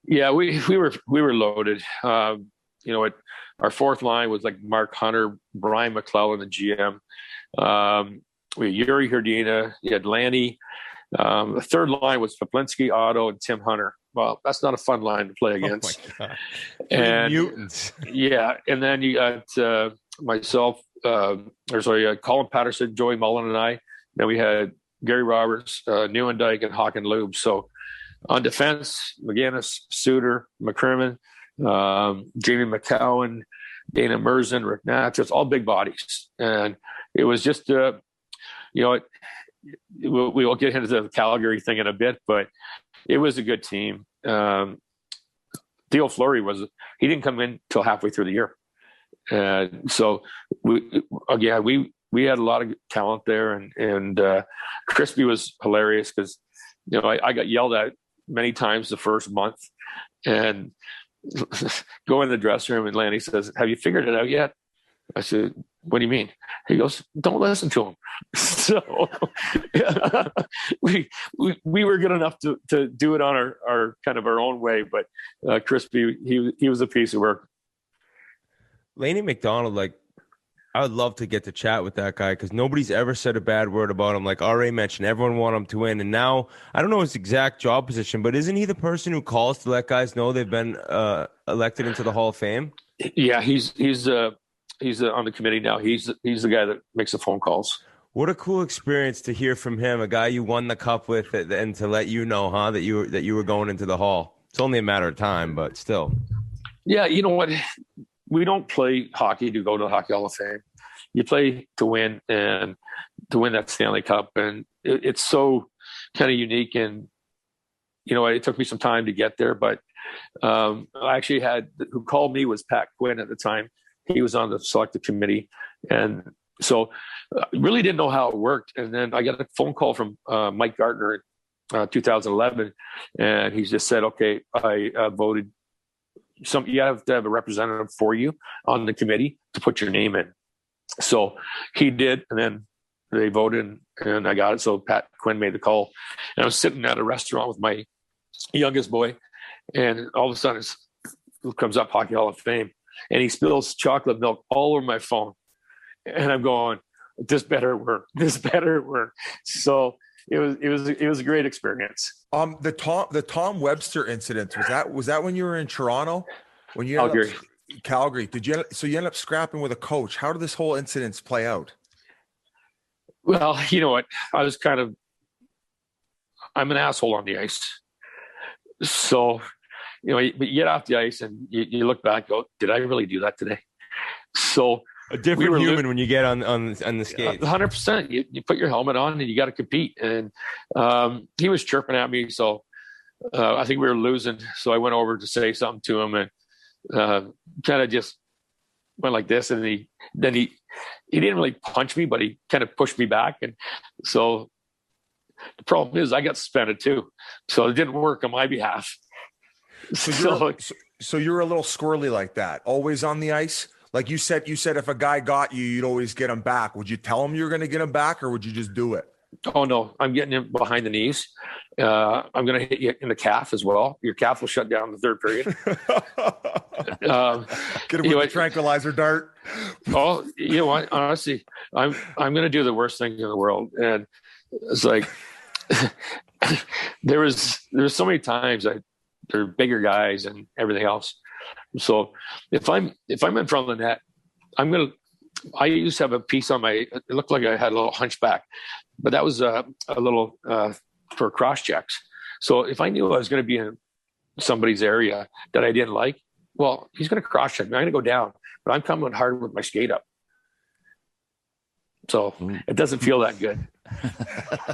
Yeah, we were loaded. Our fourth line was like Mark Hunter, Brian McClellan, the GM. We had Yuri Herdina, you had Lanny. The third line was Paplinski, Otto, and Tim Hunter. Well, that's not a fun line to play against. Oh my God. And mutants. Yeah, and then you got myself. Colin Patterson, Joey Mullen, and I. Then we had Gary Roberts, Neuendijk, and Hawken Lube. So on defense, McGinnis, Suter, McCrimmon, Jamie McCowan, Dana Merzen, Rick Natchez, all big bodies. And it was just, we will get into the Calgary thing in a bit, but it was a good team. Theo Fleury he didn't come in till halfway through the year. So we had a lot of talent there, and Crispy was hilarious because, I got yelled at many times the first month, and go in the dressing room, and Lanny says, "Have you figured it out yet?" I said, "What do you mean?" He goes, "Don't listen to him." So we were good enough to do it on our kind of our own way, but Crispy, he was a piece of work. Lanny McDonald, I would love to get to chat with that guy because nobody's ever said a bad word about him. Like RA mentioned, everyone wanted him to win. And now, I don't know his exact job position, but isn't he the person who calls to let guys know they've been elected into the Hall of Fame? Yeah, he's on the committee now. He's the guy that makes the phone calls. What a cool experience to hear from him, a guy you won the cup with, and to let you know, that you were going into the Hall. It's only a matter of time, but still. Yeah, you know what? We don't play hockey to go to the Hockey Hall of Fame. You play to win, and to win that Stanley Cup, and it's so kind of unique. And it took me some time to get there, but I actually who called me was Pat Quinn at the time. He was on the selective committee, and so really didn't know how it worked. And then I got a phone call from Mike Gardner in 2011, and he just said, "Okay, I voted. You have to have a representative for you on the committee to put your name in." So he did, and then they voted, and I got it. So Pat Quinn made the call, and I was sitting at a restaurant with my youngest boy, and all of a sudden it comes up Hockey Hall of Fame, and he spills chocolate milk all over my phone, and I'm going, "This better work. This better work." So it was a great experience. The Tom Webster incident, was that when you were in Toronto? When you Calgary. So you end up scrapping with a coach. How did this whole incident play out? Well, you know what? I'm an asshole on the ice. So, but you get off the ice and you look back, go, did I really do that today? So a different human when you get on the skates. 100%. You put your helmet on and you got to compete. And he was chirping at me. So I think we were losing. So I went over to say something to him, and kind of just went like this. And he didn't really punch me, but he kind of pushed me back. And so the problem is I got suspended too. So it didn't work on my behalf. So you're a little squirrely like that, always on the ice. Like you said if a guy got you, you'd always get him back. Would you tell him you're going to get him back, or would you just do it? Oh no, I'm getting him behind the knees. I'm going to hit you in the calf as well. Your calf will shut down the third period. Get him with a tranquilizer dart. Oh, you know what? Honestly, I'm going to do the worst thing in the world. And it's like, there's so many times they're bigger guys and everything else. So if I'm in front of the net, I used to have a piece on it looked like I had a little hunchback, but that was a little for cross checks. So if I knew I was going to be in somebody's area that I didn't like, well, he's going to cross check me. I'm going to go down, but I'm coming hard with my skate up. So it doesn't feel that good.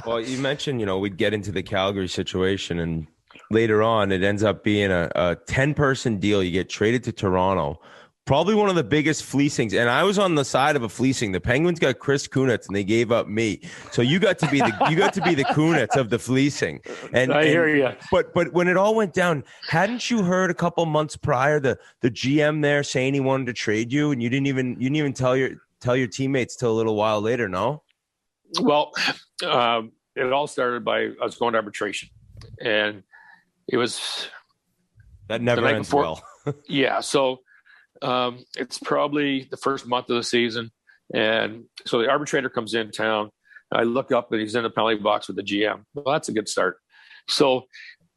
Well, you mentioned, we'd get into the Calgary situation, and later on it ends up being a 10-person deal. You get traded to Toronto. Probably one of the biggest fleecings. And I was on the side of a fleecing. The Penguins got Chris Kunitz and they gave up me. So you got to be the Kunitz of the fleecing. And I hear you. But when it all went down, hadn't you heard a couple months prior the GM there saying he wanted to trade you, and you didn't even tell your teammates till a little while later, no? Well, it all started by I was going to arbitration, and it was that never ends well. Yeah, so it's probably the first month of the season, and so the arbitrator comes in town. I look up and he's in the penalty box with the GM. Well, that's a good start. So,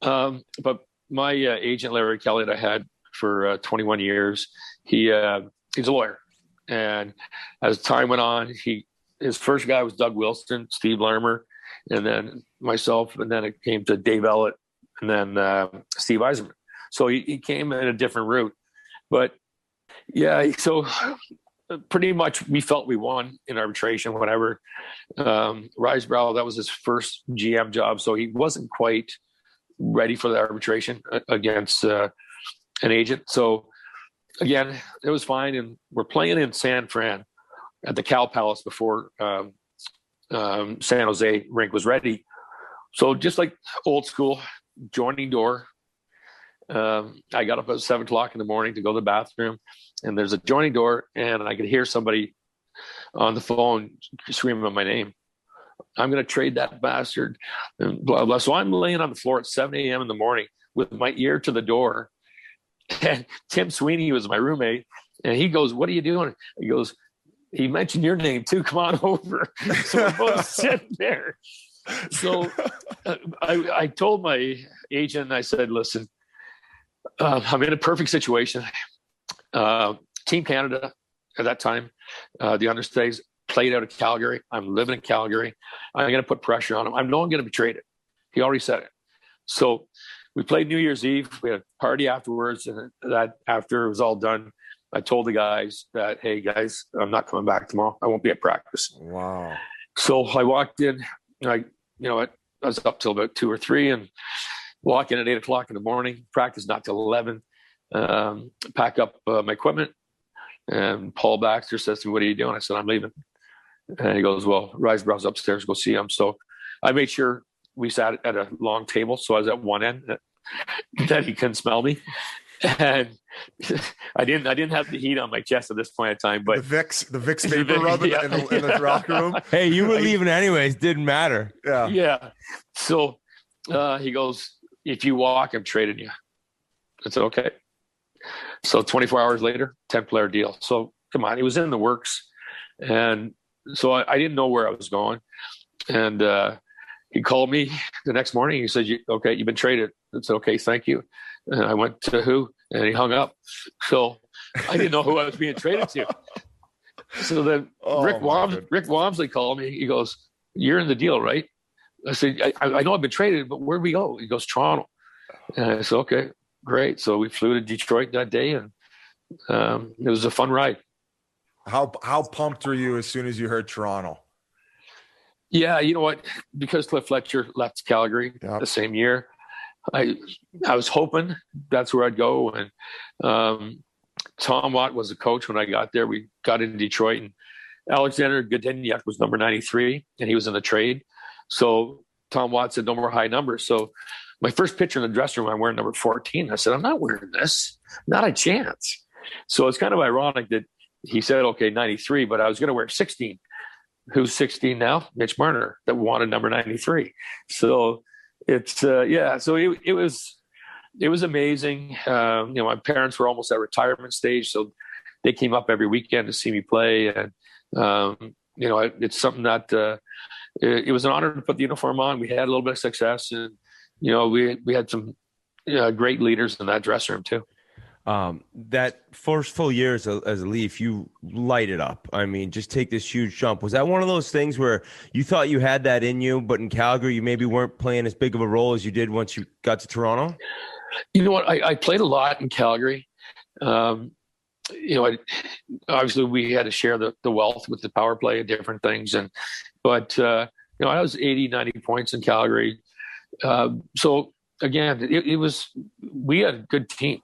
but my agent Larry Kelly that I had for 21 years, he's a lawyer, and as time went on, his first guy was Doug Wilson, Steve Larmer, and then myself, and then it came to Dave Ellett, and then Steve Eisenman. So he came in a different route, but yeah, so pretty much we felt we won in arbitration, whatever. Risebrow, that was his first GM job, so he wasn't quite ready for the arbitration against an agent. So again, it was fine, and we're playing in San Fran at the Cal Palace before San Jose rink was ready. So just like old school, joining door. I got up at 7:00 in the morning to go to the bathroom, and there's a joining door, and I could hear somebody on the phone screaming my name. I'm going to trade that bastard, and blah, blah. So I'm laying on the floor at 7 a.m. in the morning with my ear to the door. And Tim Sweeney was my roommate, and he goes, "What are you doing?" He goes, "He mentioned your name too. Come on over." So we're both sitting there. So I told my agent, I said, "Listen, I'm in a perfect situation. Team Canada at that time, the understays, played out of Calgary. I'm living in Calgary. I'm going to put pressure on him. I know I'm going to be traded. He already said it. So we played New Year's Eve. We had a party afterwards. And that after it was all done, I told the guys that, hey, guys, I'm not coming back tomorrow. I won't be at practice. Wow. So I walked in. I was up till about 2 or 3 and walk in at 8 o'clock in the morning. Practice not till 11. Pack up my equipment. And Paul Baxter says to me, what are you doing? I said, I'm leaving. And he goes, well, Riseborough's upstairs, go see him. So I made sure we sat at a long table. So I was at one end that he couldn't smell me. And I didn't have the heat on my chest at this point in time, but the Vicks vapor rub in the locker room. Hey, you were leaving anyways. Didn't matter. Yeah. So he goes, if you walk, I'm trading you. I said, okay. So 24 hours later, 10-player deal. So come on, it was in the works. And so I didn't know where I was going. And he called me the next morning. He said, okay, you've been traded. I said, okay, thank you. And I went to who? And he hung up. So I didn't know who I was being traded to. So then Rick Wamsley called me. He goes, you're in the deal, right? I said, I know I've been traded, but where'd we go? He goes, Toronto. And I said, okay, great. So we flew to Detroit that day, and it was a fun ride. How pumped were you as soon as you heard Toronto? Yeah, you know what? Because Cliff Fletcher left Calgary the same year, I was hoping that's where I'd go. And Tom Watt was the coach when I got there. We got into Detroit, and Alexander Godinyak was number 93, and he was in the trade. So Tom Watt said, no more high numbers. So my first picture in the dressing room, I'm wearing number 14. I said, I'm not wearing this. Not a chance. So it's kind of ironic that he said, okay, 93, but I was going to wear 16. Who's 16 now? Mitch Marner, that wanted number 93. So it's, so it was amazing. My parents were almost at retirement stage, so they came up every weekend to see me play. And, it's something that it was an honor to put the uniform on. We had a little bit of success, and, we had some great leaders in that dressing room too. That first full year as a Leaf, you light it up. I mean, just take this huge jump. Was that one of those things where you thought you had that in you, but in Calgary, you maybe weren't playing as big of a role as you did once you got to Toronto? You know what? I played a lot in Calgary. Obviously we had to share the wealth with the power play and different things. But I was 80, 90 points in Calgary. So again, we had a good team.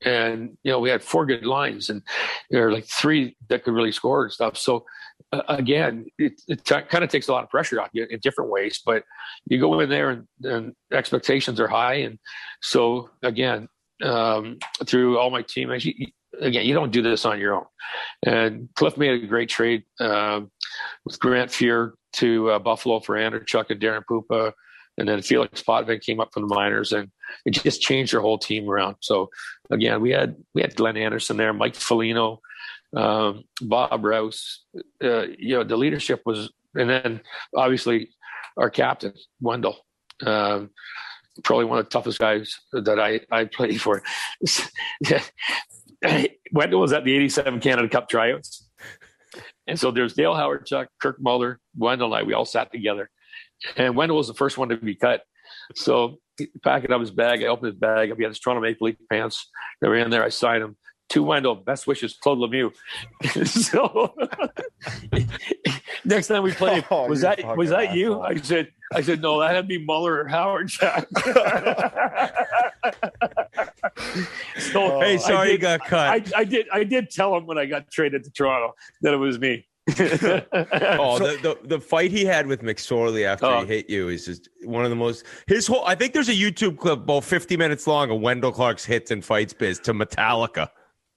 And, we had 4 good lines, and there are like 3 that could really score and stuff. So, again, it kind of takes a lot of pressure off you in different ways. But you go in there and expectations are high. And so, again, through all my teammates, you don't do this on your own. And Cliff made a great trade with Grant Fuhr to Buffalo for Anderchuk and Darren Pupa. And then Felix Potvin came up from the minors, and it just changed their whole team around. So again, we had Glenn Anderson there, Mike Foligno, Bob Rouse. The leadership was, and then obviously our captain Wendell, probably one of the toughest guys that I played for. Wendell was at the '87 Canada Cup tryouts, and so there's Dale Howard-Chuck, Kirk Muller, Wendell, and I. We all sat together. And Wendell was the first one to be cut. So packing up his bag, I opened his bag. He had his Toronto Maple Leaf pants. They were in there. I signed them. To Wendell, best wishes, Claude Lemieux. So next time we played, was that you? I said, no, that had to be Muller or Howard. So, hey, sorry you got cut. I did tell him when I got traded to Toronto that it was me. The fight he had with McSorley after he hit you is just one of the most. I think there's a YouTube clip about 50 minutes long of Wendell Clark's hits and fights biz to Metallica.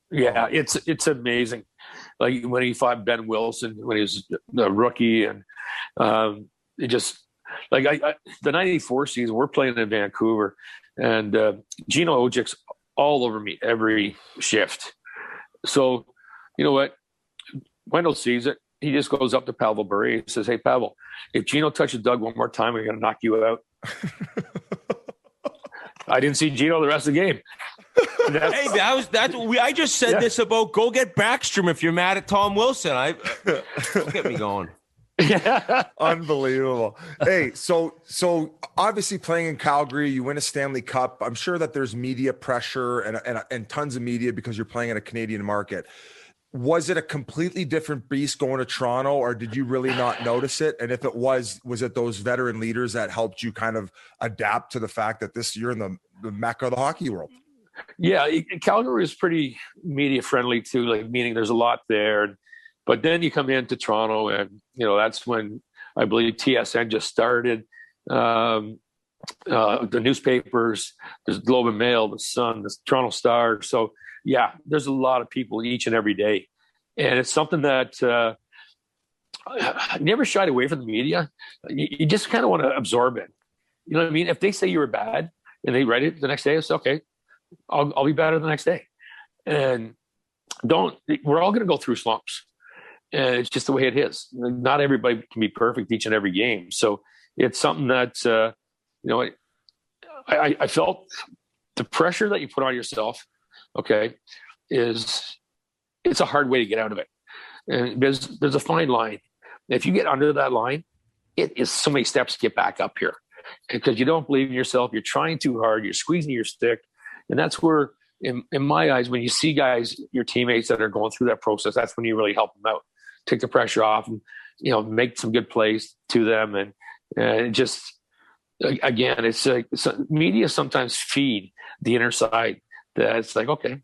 Yeah, it's amazing. Like when he fought Ben Wilson when he was a rookie, and it just like the '94 season, we're playing in Vancouver, and Gino Ojic's all over me every shift. So you know what? Wendell sees it. He just goes up to Pavel Bure and says, hey, Pavel, if Gino touches Doug one more time, we're going to knock you out. I didn't see Gino the rest of the game. Hey, I just said this about go get Backstrom if you're mad at Tom Wilson. Don't get me going. Yeah. Unbelievable. Hey, so obviously playing in Calgary, you win a Stanley Cup. I'm sure that there's media pressure and tons of media because you're playing in a Canadian market. Was it a completely different beast going to Toronto, or did you really not notice it? And if it was it those veteran leaders that helped you kind of adapt to the fact that you're in the mecca of the hockey world? Yeah, Calgary is pretty media friendly too, like meaning there's a lot there. But then you come into Toronto and, that's when I believe TSN just started. The newspapers, there's Globe and Mail, the Sun, the Toronto Star. So, yeah, there's a lot of people each and every day. And it's something that I never shied away from the media. You just kind of want to absorb it. You know what I mean? If they say you were bad and they write it the next day, it's okay. I'll be better the next day. And we're all going to go through slumps. And it's just the way it is. Not everybody can be perfect each and every game. So it's something that, I felt the pressure that you put on yourself, it's a hard way to get out of it. And there's a fine line. If you get under that line, it is so many steps to get back up here. Because you don't believe in yourself, you're trying too hard, you're squeezing your stick. And that's where, in my eyes, when you see guys, your teammates that are going through that process, that's when you really help them out. Take the pressure off and, make some good plays to them. And just, again, it's like media sometimes feed the inner side that it's like, okay,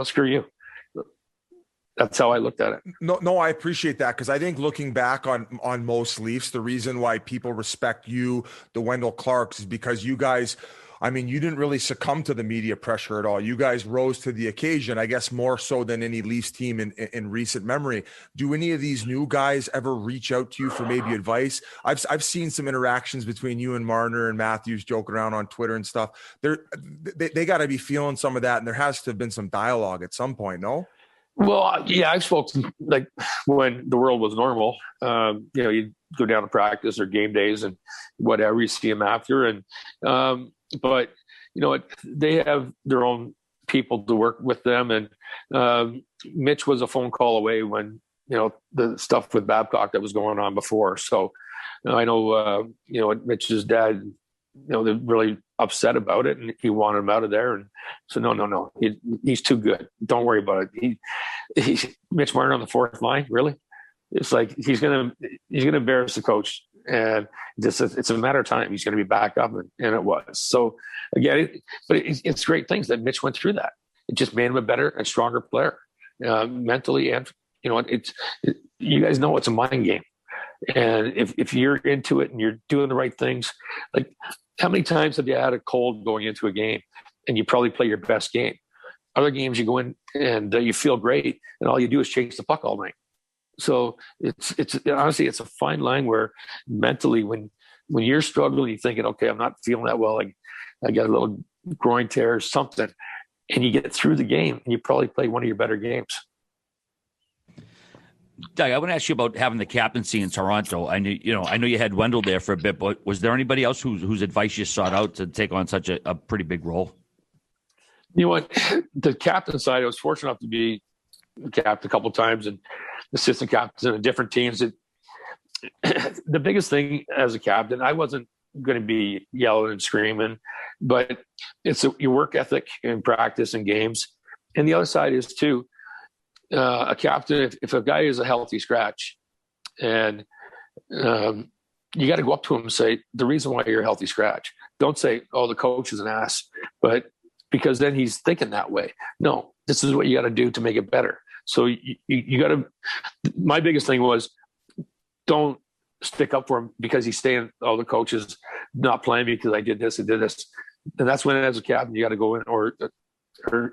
screw you. That's how I looked at it. No, I appreciate that. Cause I think looking back on most Leafs, the reason why people respect you, the Wendell Clarks, is because you guys, you didn't really succumb to the media pressure at all. You guys rose to the occasion, I guess more so than any Leafs team in recent memory. Do any of these new guys ever reach out to you for maybe advice? I've seen some interactions between you and Marner and Matthews joking around on Twitter and stuff. They got to be feeling some of that, and there has to have been some dialogue at some point, no? Well, yeah, I've spoken like when the world was normal. You'd go down to practice or game days and whatever, you see them after. And but they have their own people to work with them. And Mitch was a phone call away when the stuff with Babcock that was going on before. So I know Mitch's dad, they're really upset about it, and he wanted him out of there. And so no, he's too good. Don't worry about it. Mitch Marner on the fourth line, really? It's like he's gonna embarrass the coach, and it's a matter of time. He's going to be back up, and it was. So again, it's great things that Mitch went through that. It just made him a better and stronger player, mentally, and you guys know it's a mind game. And if you're into it and you're doing the right things, like how many times have you had a cold going into a game and you probably play your best game? Other games you go in and you feel great and all you do is chase the puck all night. So it's honestly, it's a fine line where mentally when you're struggling, you're thinking, okay, I'm not feeling that well. I got a little groin tear or something, and you get through the game and you probably play one of your better games. Doug, I want to ask you about having the captaincy in Toronto. I know you had Wendell there for a bit, but was there anybody else whose advice you sought out to take on such a pretty big role? You know what? The captain side, I was fortunate enough to be captain a couple of times and assistant captain in different teams. The biggest thing as a captain, I wasn't going to be yelling and screaming, but it's your work ethic and practice and games. And the other side is too, a captain, if a guy is a healthy scratch and you got to go up to him and say, the reason why you're a healthy scratch, don't say, oh, the coach is an ass, but because then he's thinking that way. No, this is what you got to do to make it better. So you got to, my biggest thing was don't stick up for him because he's saying, oh, the coach is not playing me because I did this and did this. And that's when as a captain, you got to go in or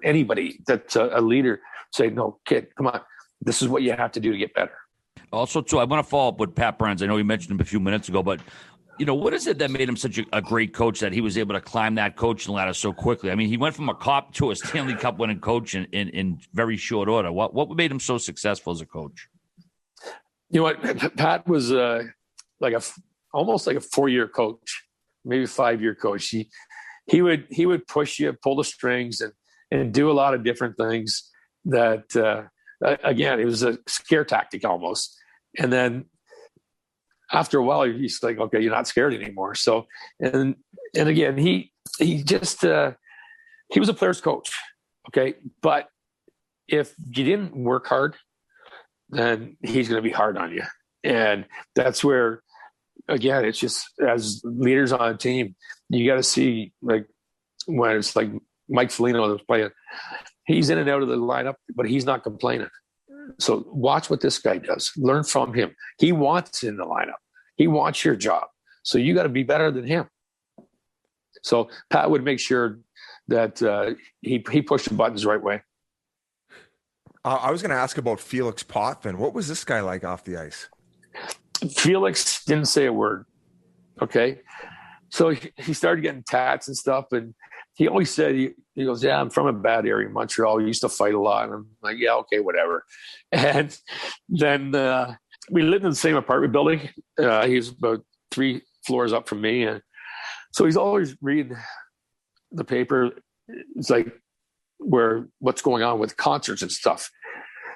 anybody that's a leader say, no, kid, come on. This is what you have to do to get better. Also, too, I want to follow up with Pat Burns. I know you mentioned him a few minutes ago, but what is it that made him such a great coach that he was able to climb that coaching ladder so quickly? I mean, he went from a cop to a Stanley Cup winning coach in very short order. What made him so successful as a coach? You know what? Pat was almost like a 4-year coach, maybe 5-year coach. He would push you, pull the strings, and do a lot of different things that, again, it was a scare tactic almost. And then after a while, he's like, okay, you're not scared anymore. So, and again, he just, he was a player's coach. Okay. But if you didn't work hard, then he's going to be hard on you. And that's where, again, it's just as leaders on a team, you got to see, like, when it's like Mike Foligno was playing, he's in and out of the lineup, but he's not complaining. So watch what this guy does. Learn from him. He wants in the lineup. He wants your job. So you got to be better than him. So Pat would make sure that he pushed the buttons the right way. I was going to ask about Felix Potvin. What was this guy like off the ice? Felix didn't say a word. Okay. So he started getting tats and stuff. And he always said, he goes, yeah, I'm from a bad area in Montreal. We used to fight a lot. And I'm like, yeah, okay, whatever. And then we lived in the same apartment building. He was about 3 floors up from me. And so he's always reading the paper. It's like what's going on with concerts and stuff.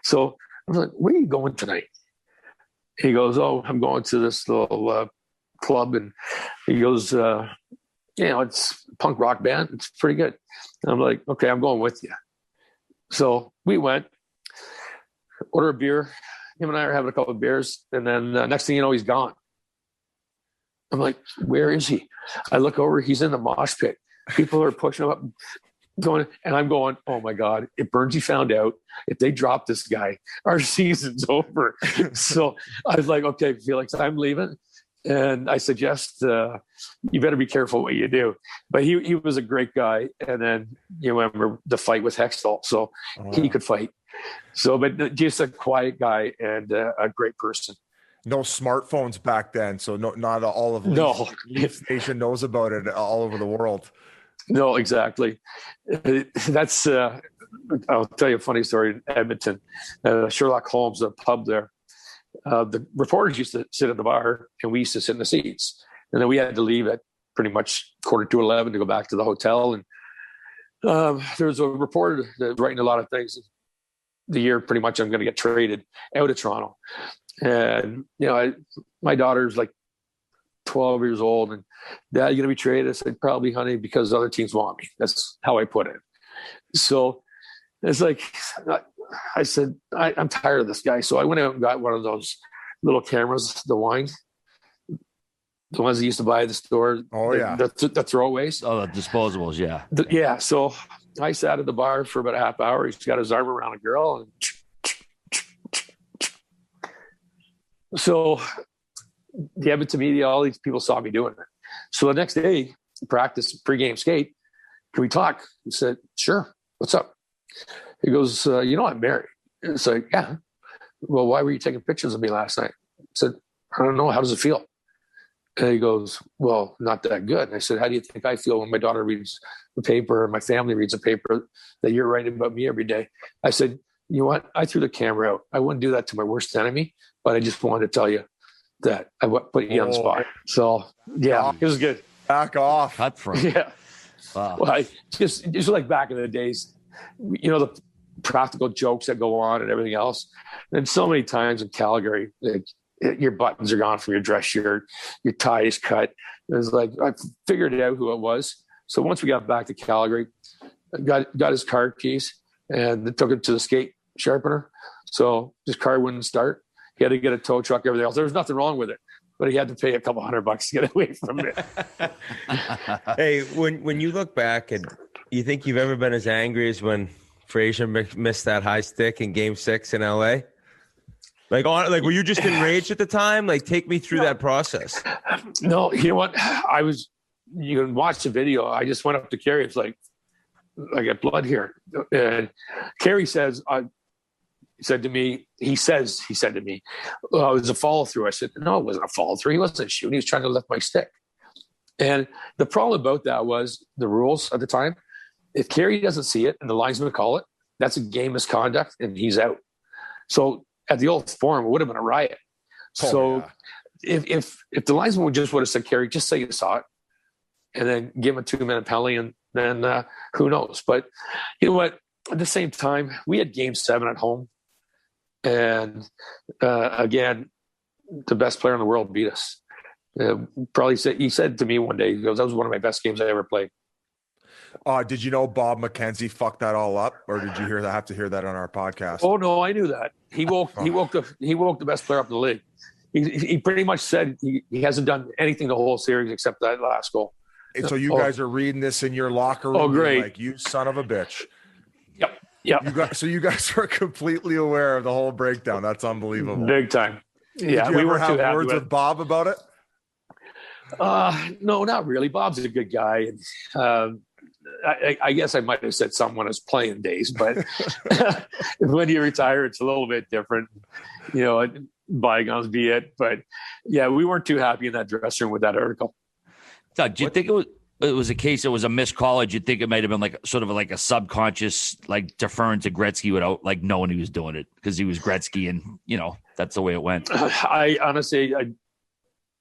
So I'm like, where are you going tonight? He goes, oh, I'm going to this little club. And he goes, it's a punk rock band. It's pretty good. And I'm like, okay, I'm going with you. So we went, order a beer. Him and I are having a couple of beers. And then next thing you know, he's gone. I'm like, where is he? I look over, he's in the mosh pit. People are pushing him up, going, and I'm going, oh my God, if Bernsey found out, if they drop this guy, our season's over. So I was like, okay, Felix, I'm leaving. And I suggest you better be careful what you do. But he was a great guy. And then you remember the fight with Hextall. So he could fight. So, but just a quiet guy and a great person. No smartphones back then. So not all of Leaf Nation knows about it all over the world. No, exactly. That's, I'll tell you a funny story in Edmonton. Sherlock Holmes, a pub there. The reporters used to sit at the bar and we used to sit in the seats. And then we had to leave at pretty much 11:15 to go back to the hotel. And there was a reporter that was writing a lot of things. The year pretty much I'm going to get traded out of Toronto. And, my daughter's like 12 years old and Dad, you're going to be traded? I said, probably, honey, because other teams want me. That's how I put it. So it's like, I said, I'm tired of this guy. So I went out and got one of those little cameras, the ones they used to buy at the store. Oh, yeah. The throwaways. Oh, the disposables, yeah. Yeah. So I sat at the bar for about a half hour. He's got his arm around a girl. And so the Edmonton media, all these people saw me doing it. So the next day, practice, pregame skate, can we talk? He said, sure. What's up? He goes, I'm married. It's like, yeah. Well, why were you taking pictures of me last night? I said, I don't know. How does it feel? And he goes, well, not that good. And I said, how do you think I feel when my daughter reads the paper, or my family reads a paper that you're writing about me every day? I said, you know what? I threw the camera out. I wouldn't do that to my worst enemy, but I just wanted to tell you that I put you on the spot. So, yeah, it was good. Back off. Cutthroat. Yeah. Wow. Well, just like back in the days, the practical jokes that go on and everything else. And so many times in Calgary, your buttons are gone from your dress shirt, your tie is cut. It was like, I figured out who it was. So once we got back to Calgary, I got his car keys and took it to the skate sharpener. So his car wouldn't start. He had to get a tow truck, everything else. There was nothing wrong with it, but he had to pay a couple $100 to get away from it. Hey, when you look back, and you think you've ever been as angry as when Frazier missed that high stick in Game 6 in LA? Were you just enraged at the time? Like, take me through that process. No, you know what? You can watch the video. I just went up to Kerry. It's like, I got blood here. And Kerry says, he said to me, it was a follow through. I said, no, it wasn't a follow through. He wasn't shooting. He was trying to lift my stick. And the problem about that was the rules at the time. If Kerry doesn't see it and the linesman call it, that's a game misconduct and he's out. So at the old Forum, it would have been a riot. If the linesman would have said, Kerry, just say you saw it, and then give him a 2-minute penalty and then who knows? But you know what? At the same time, we had Game 7 at home, and again, the best player in the world beat us. He said to me one day, he goes, "That was one of my best games I ever played." Did you know Bob McKenzie fucked that all up, or did you have to hear that on our podcast? Oh no, I knew that. He woke the best player up in the league. He pretty much said he hasn't done anything the whole series except that last goal. And so you guys are reading this in your locker room. Oh, great! Like, you son of a bitch. Yep. So you guys are completely aware of the whole breakdown. That's unbelievable. Big time. Yeah, Did you ever have words with Bob about it? No, not really. Bob's a good guy. I guess I might have said something on his playing days, but when you retire, it's a little bit different. You know, bygones be it. But yeah, we weren't too happy in that dressing room with that article. Doug, do you think it was a case, it was a missed call, or do you think it might have been like sort of like a subconscious, like deferring to Gretzky without like knowing he was doing it because he was Gretzky and, you know, that's the way it went? I honestly,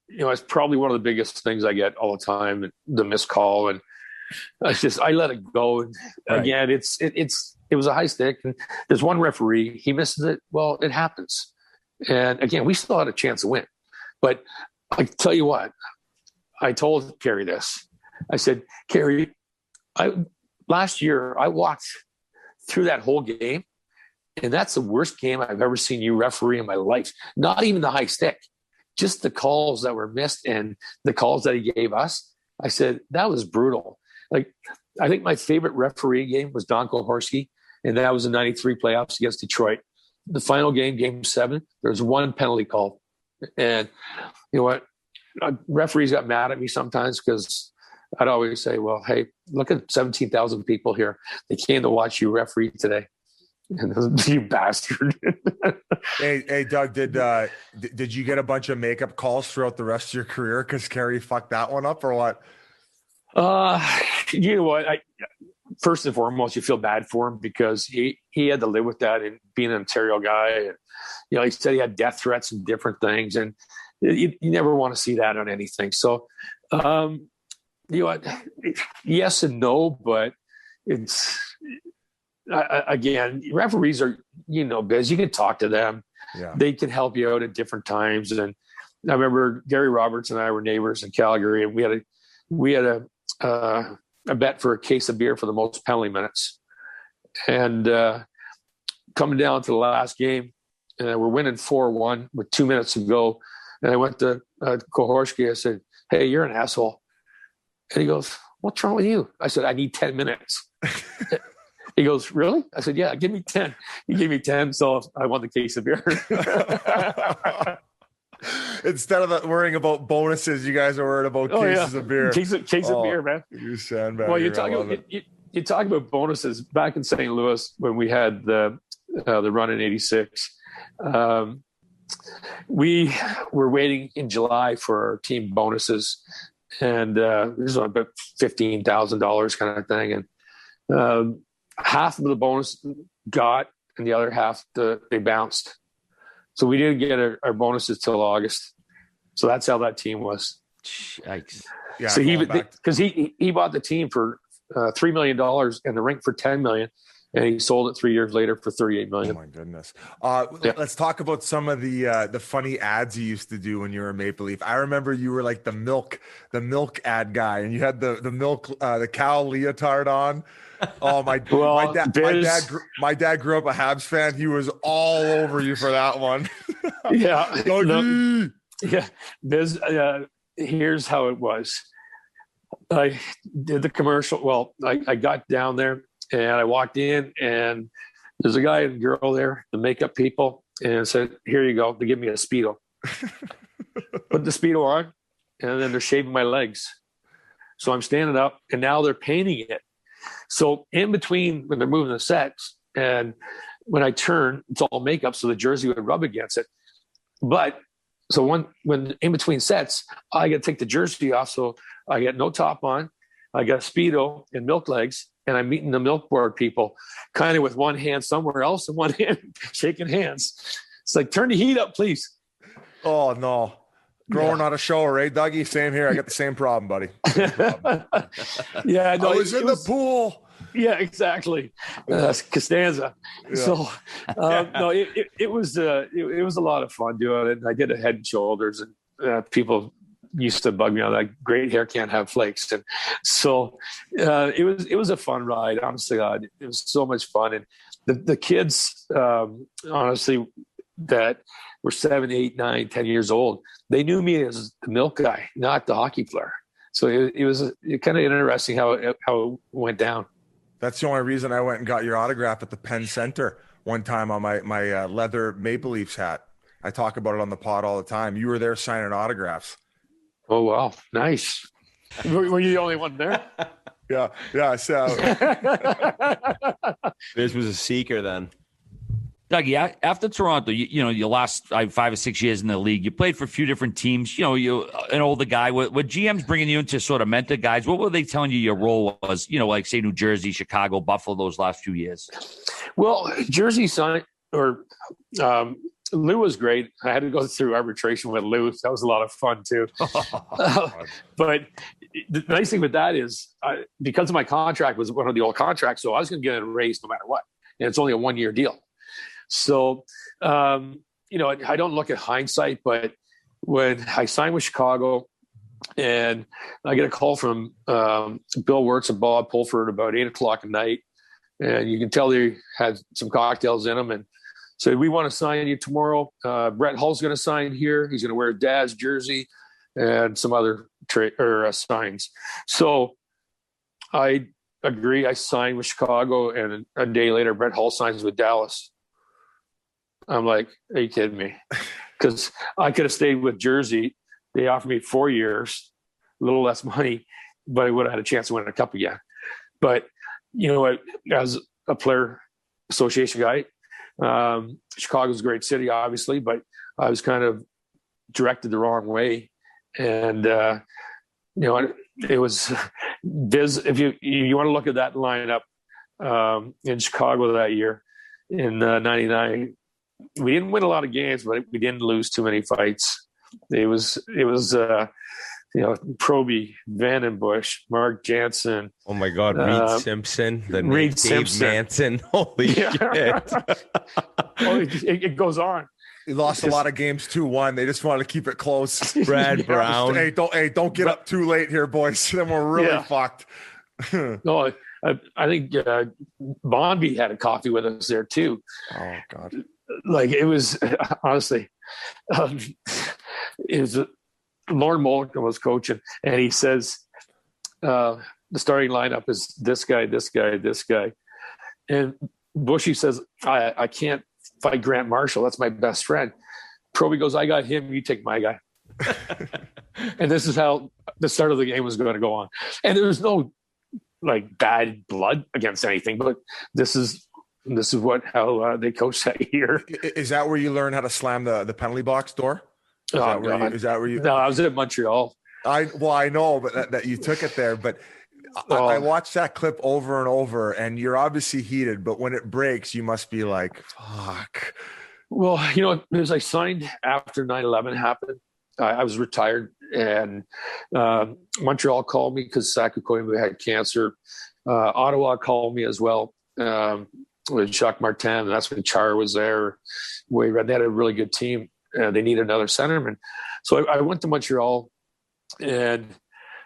it's probably one of the biggest things I get all the time, the missed call. And I let it go. And again, it was a high stick. And there's one referee, he misses it. Well, it happens. And again, we still had a chance to win. But I tell you what, I told Carrie this. I said, Carrie, last year I walked through that whole game, and that's the worst game I've ever seen you referee in my life. Not even the high stick, just the calls that were missed and the calls that he gave us. I said, that was brutal. Like, I think my favorite referee game was Don Koharski, and that was the 93 playoffs against Detroit. The final game, Game 7, there was one penalty called. And you know what? Referees got mad at me sometimes because I'd always say, well, hey, look at 17,000 people here. They came to watch you referee today. And you bastard. Hey, Doug, did you get a bunch of makeup calls throughout the rest of your career because Carrie fucked that one up, or what? You know what? First and foremost, you feel bad for him because he had to live with that and being an Ontario guy. And, you know, he said he had death threats and different things. And you never want to see that on anything. So, you know what? Yes and no, but it's again, referees are, biz. You can talk to them. Yeah. They can help you out at different times. And I remember Gary Roberts and I were neighbors in Calgary, and we had a bet for a case of beer for the most penalty minutes. And coming down to the last game, and we're winning 4-1 with 2 minutes to go. And I went to Koharski. I said, "Hey, you're an asshole." And he goes, "What's wrong with you?" I said, "I need 10 minutes." He goes, "Really?" I said, "Yeah, give me 10. He gave me 10, so I won the case of beer. Instead of worrying about bonuses, you guys are worried about cases of beer. Case of beer, man. You sandbag. Well, you talk about bonuses. Back in St. Louis when we had the run in '86. We were waiting in July for our team bonuses, and this was about $15,000 kind of thing. And half of the bonus got, and the other half they bounced. So we didn't get our bonuses till August. So that's how that team was. Yikes. Yeah, so he bought the team for $3 million and the rink for $10 million. And he sold it 3 years later for $38 million. Oh my goodness! Let's talk about some of the funny ads you used to do when you were a Maple Leaf. I remember you were like the milk ad guy, and you had the milk the cow leotard on. Oh my dad grew up a Habs fan. He was all over you for that one. Yeah, yeah. Biz, here's how it was. I did the commercial. Well, I got down there. And I walked in, and there's a guy and a girl there, the makeup people, and said, "Here you go." They give me a Speedo. Put the Speedo on, and then they're shaving my legs. So I'm standing up, and now they're painting it. So in between, when they're moving the sets, and when I turn, it's all makeup, so the jersey would rub against it. But so when in between sets, I got to take the jersey off, so I got no top on. I got Speedo and milk legs. And I'm meeting the milk board people kind of with one hand somewhere else and one hand shaking hands. It's like, turn the heat up, please. Oh, no. Growing on a shower, eh, Dougie? Same here. I got the same problem, buddy. Yeah, no, I was in the pool. Yeah, exactly. Costanza. Yeah. So, no, it was a lot of fun doing it. I did a Head and Shoulders, and people used to bug me on that. Great hair can't have flakes, and so it was a fun ride. Honestly, God, it was so much fun, and the kids, honestly, that were 7, 8, 9, 10 years old, they knew me as the milk guy, not the hockey player. So it was kind of interesting how it went down. That's the only reason I went and got your autograph at the Penn Center one time on my leather Maple Leafs hat. I talk about it on the pod all the time. You were there signing autographs. Oh, wow. Nice. Were you the only one there? Yeah. So this was a seeker then. Dougie, after Toronto, you last 5 or 6 years in the league. You played for a few different teams. You're an older guy. Were GMs bringing you in to sort of mentor guys? What were they telling you your role was? Like say New Jersey, Chicago, Buffalo, those last few years. Well, Jersey signed or Lou was great. I had to go through arbitration with Lou. That was a lot of fun too. But the nice thing with that is because of my contract was one of the old contracts, so I was going to get a raise no matter what, and it's only a 1-year deal. So, I don't look at hindsight, but when I signed with Chicago and I get a call from Bill Wirtz and Bob Pulford about 8:00 at night, and you can tell they had some cocktails in them and said, we want to sign you tomorrow. Brett Hull's going to sign here. He's going to wear a Dad's jersey and some other signs. So I agree. I signed with Chicago, and a day later, Brett Hull signs with Dallas. I'm like, are you kidding me? Because I could have stayed with Jersey. They offered me 4 years, a little less money, but I would have had a chance to win a cup again. But you know what? As a player association guy, Chicago's a great city, obviously, but I was kind of directed the wrong way. And, it was Viz. If you want to look at that lineup in Chicago that year in 99, we didn't win a lot of games, but we didn't lose too many fights. It was Proby, Vandenbush, Mark Jansen. Oh my God, Reed Simpson, Reed Dave Manson. Holy shit! It goes on. He lost a lot of games 2-1. They just wanted to keep it close. Brad Brown. Hey, don't get up too late here, boys. Then we're really fucked. No, I think Bonby had a coffee with us there too. Oh God! Like it was honestly, it was Lauren Molken was coaching, and he says the starting lineup is this guy, this guy, this guy, and Bushy says I can't fight Grant Marshall. That's my best friend. Proby goes, I got him. You take my guy. And this is how the start of the game was going to go on. And there was no like bad blood against anything, but this is how they coach that year. Is that where you learn how to slam the penalty box door? Is that where you? No, I was at Montreal. I know, but that you took it there. But I watched that clip over and over, and you're obviously heated. But when it breaks, you must be like, "Fuck." Well, as I signed after 9/11 happened, I was retired, and Montreal called me because Saku Koivu had cancer. Ottawa called me as well with Jacques Martin, and that's when Char was there. They had a really good team. They needed another centerman. So I went to Montreal, and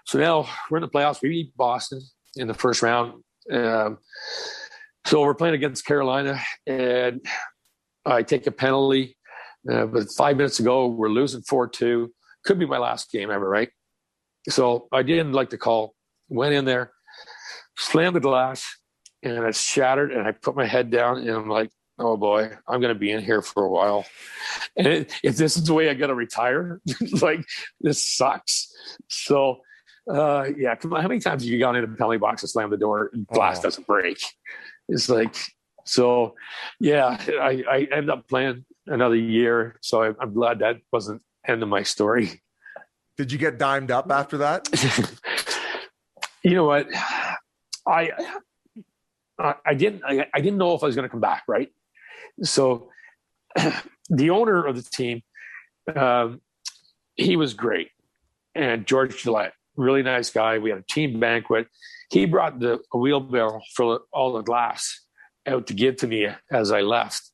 so now we're in the playoffs. We beat Boston in the first round. So we're playing against Carolina, and I take a penalty. But 5 minutes to go, we're losing 4-2. Could be my last game ever, right? So I didn't like the call. Went in there, slammed the glass, and it shattered, and I put my head down, and I'm like, oh boy, I'm going to be in here for a while. And if this is the way I got to retire, like this sucks. So, come on, how many times have you gone into the penalty box and slammed the door and glass doesn't break? It's like, so yeah, I ended up playing another year. So I'm glad that wasn't the end of my story. Did you get dimed up after that? You know what? I didn't know if I was going to come back, right? So the owner of the team, he was great. And George Gillette, really nice guy. We had a team banquet. He brought a wheelbarrow for all the glass out to give to me as I left.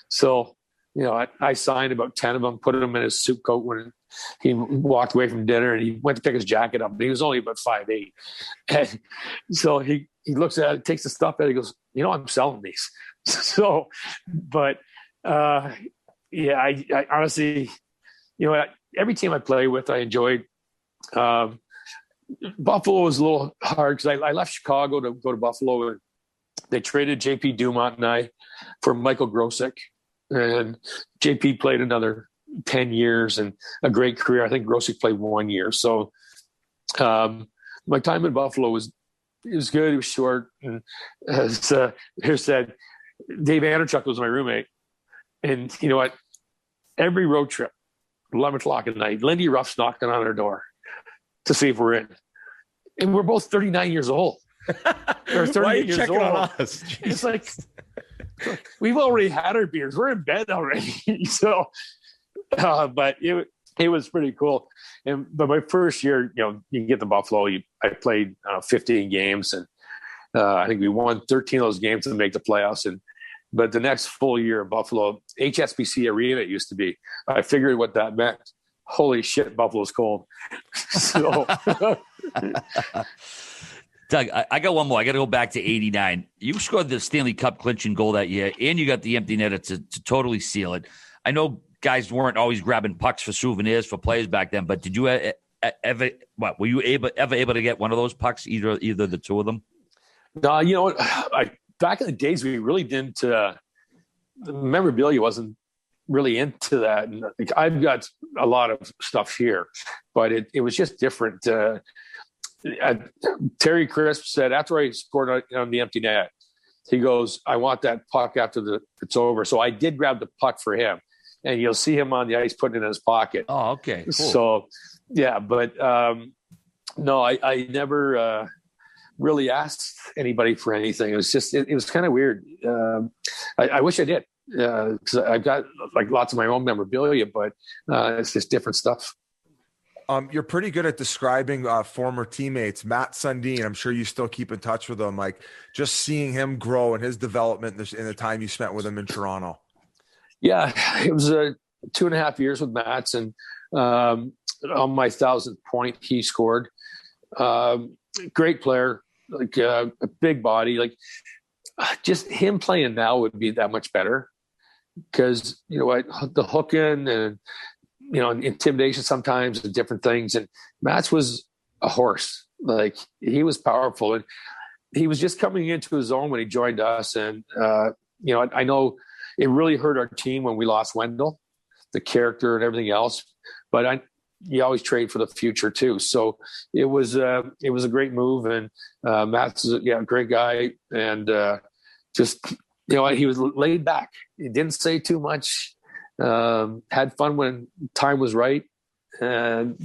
So, I signed about 10 of them, put them in his suit coat when he walked away from dinner, and he went to pick his jacket up. And he was only about 5'8". And so he looks at it, takes the stuff out, he goes, I'm selling these. So, but I honestly, every team I play with, I enjoyed. Buffalo was a little hard because I left Chicago to go to Buffalo, and they traded JP Dumont and I for Michael Grosick, and JP played another 10 years and a great career. I think Grosick played 1 year. So my time in Buffalo was good. It was short. And as here said, Dave Anderchuk was my roommate. And you know what? Every road trip, 11 o'clock at night, Lindy Ruff's knocking on our door to see if we're in. And we're both 39 years old. Or 38 Why are you years checking old. on us? It's like, we've already had our beers. We're in bed already. So, but it was pretty cool. But my first year, you get to Buffalo, I played 15 games, and I think we won 13 of those games to make the playoffs. But the next full year of Buffalo, HSBC Arena it used to be. I figured what that meant. Holy shit, Buffalo's cold. So, Doug, I got one more. I got to go back to 89. You scored the Stanley Cup clinching goal that year, and you got the empty netter to totally seal it. I know guys weren't always grabbing pucks for souvenirs for players back then, but did you ever? Were you ever able to get one of those pucks? Either the two of them? No, back in the days we really didn't. The memorabilia wasn't really into that. And I've got a lot of stuff here, but it was just different. Terry Crisp said after I scored on the empty net, he goes, "I want that puck after it's over." So I did grab the puck for him, and you'll see him on the ice putting it in his pocket. Oh, okay. Cool. So, yeah, but no, I never really asked anybody for anything. It was just, it was kind of weird. I wish I did, because I've got like lots of my own memorabilia, but it's just different stuff. You're pretty good at describing former teammates. Matt Sundin, I'm sure you still keep in touch with him. Like just seeing him grow and his development in the time you spent with him in Toronto. Yeah, it was 2.5 years with Matt, and on my 1,000th point, he scored. Great player, like a big body. Like just him playing now would be that much better because the hooking and intimidation sometimes and different things. And Matt's was a horse. Like he was powerful, and he was just coming into his own when he joined us. And I know it really hurt our team when we lost Wendell, the character and everything else. But you always trade for the future too. So it was a great move. And Matt's a great guy, and just he was laid back. He didn't say too much. Had fun when time was right, and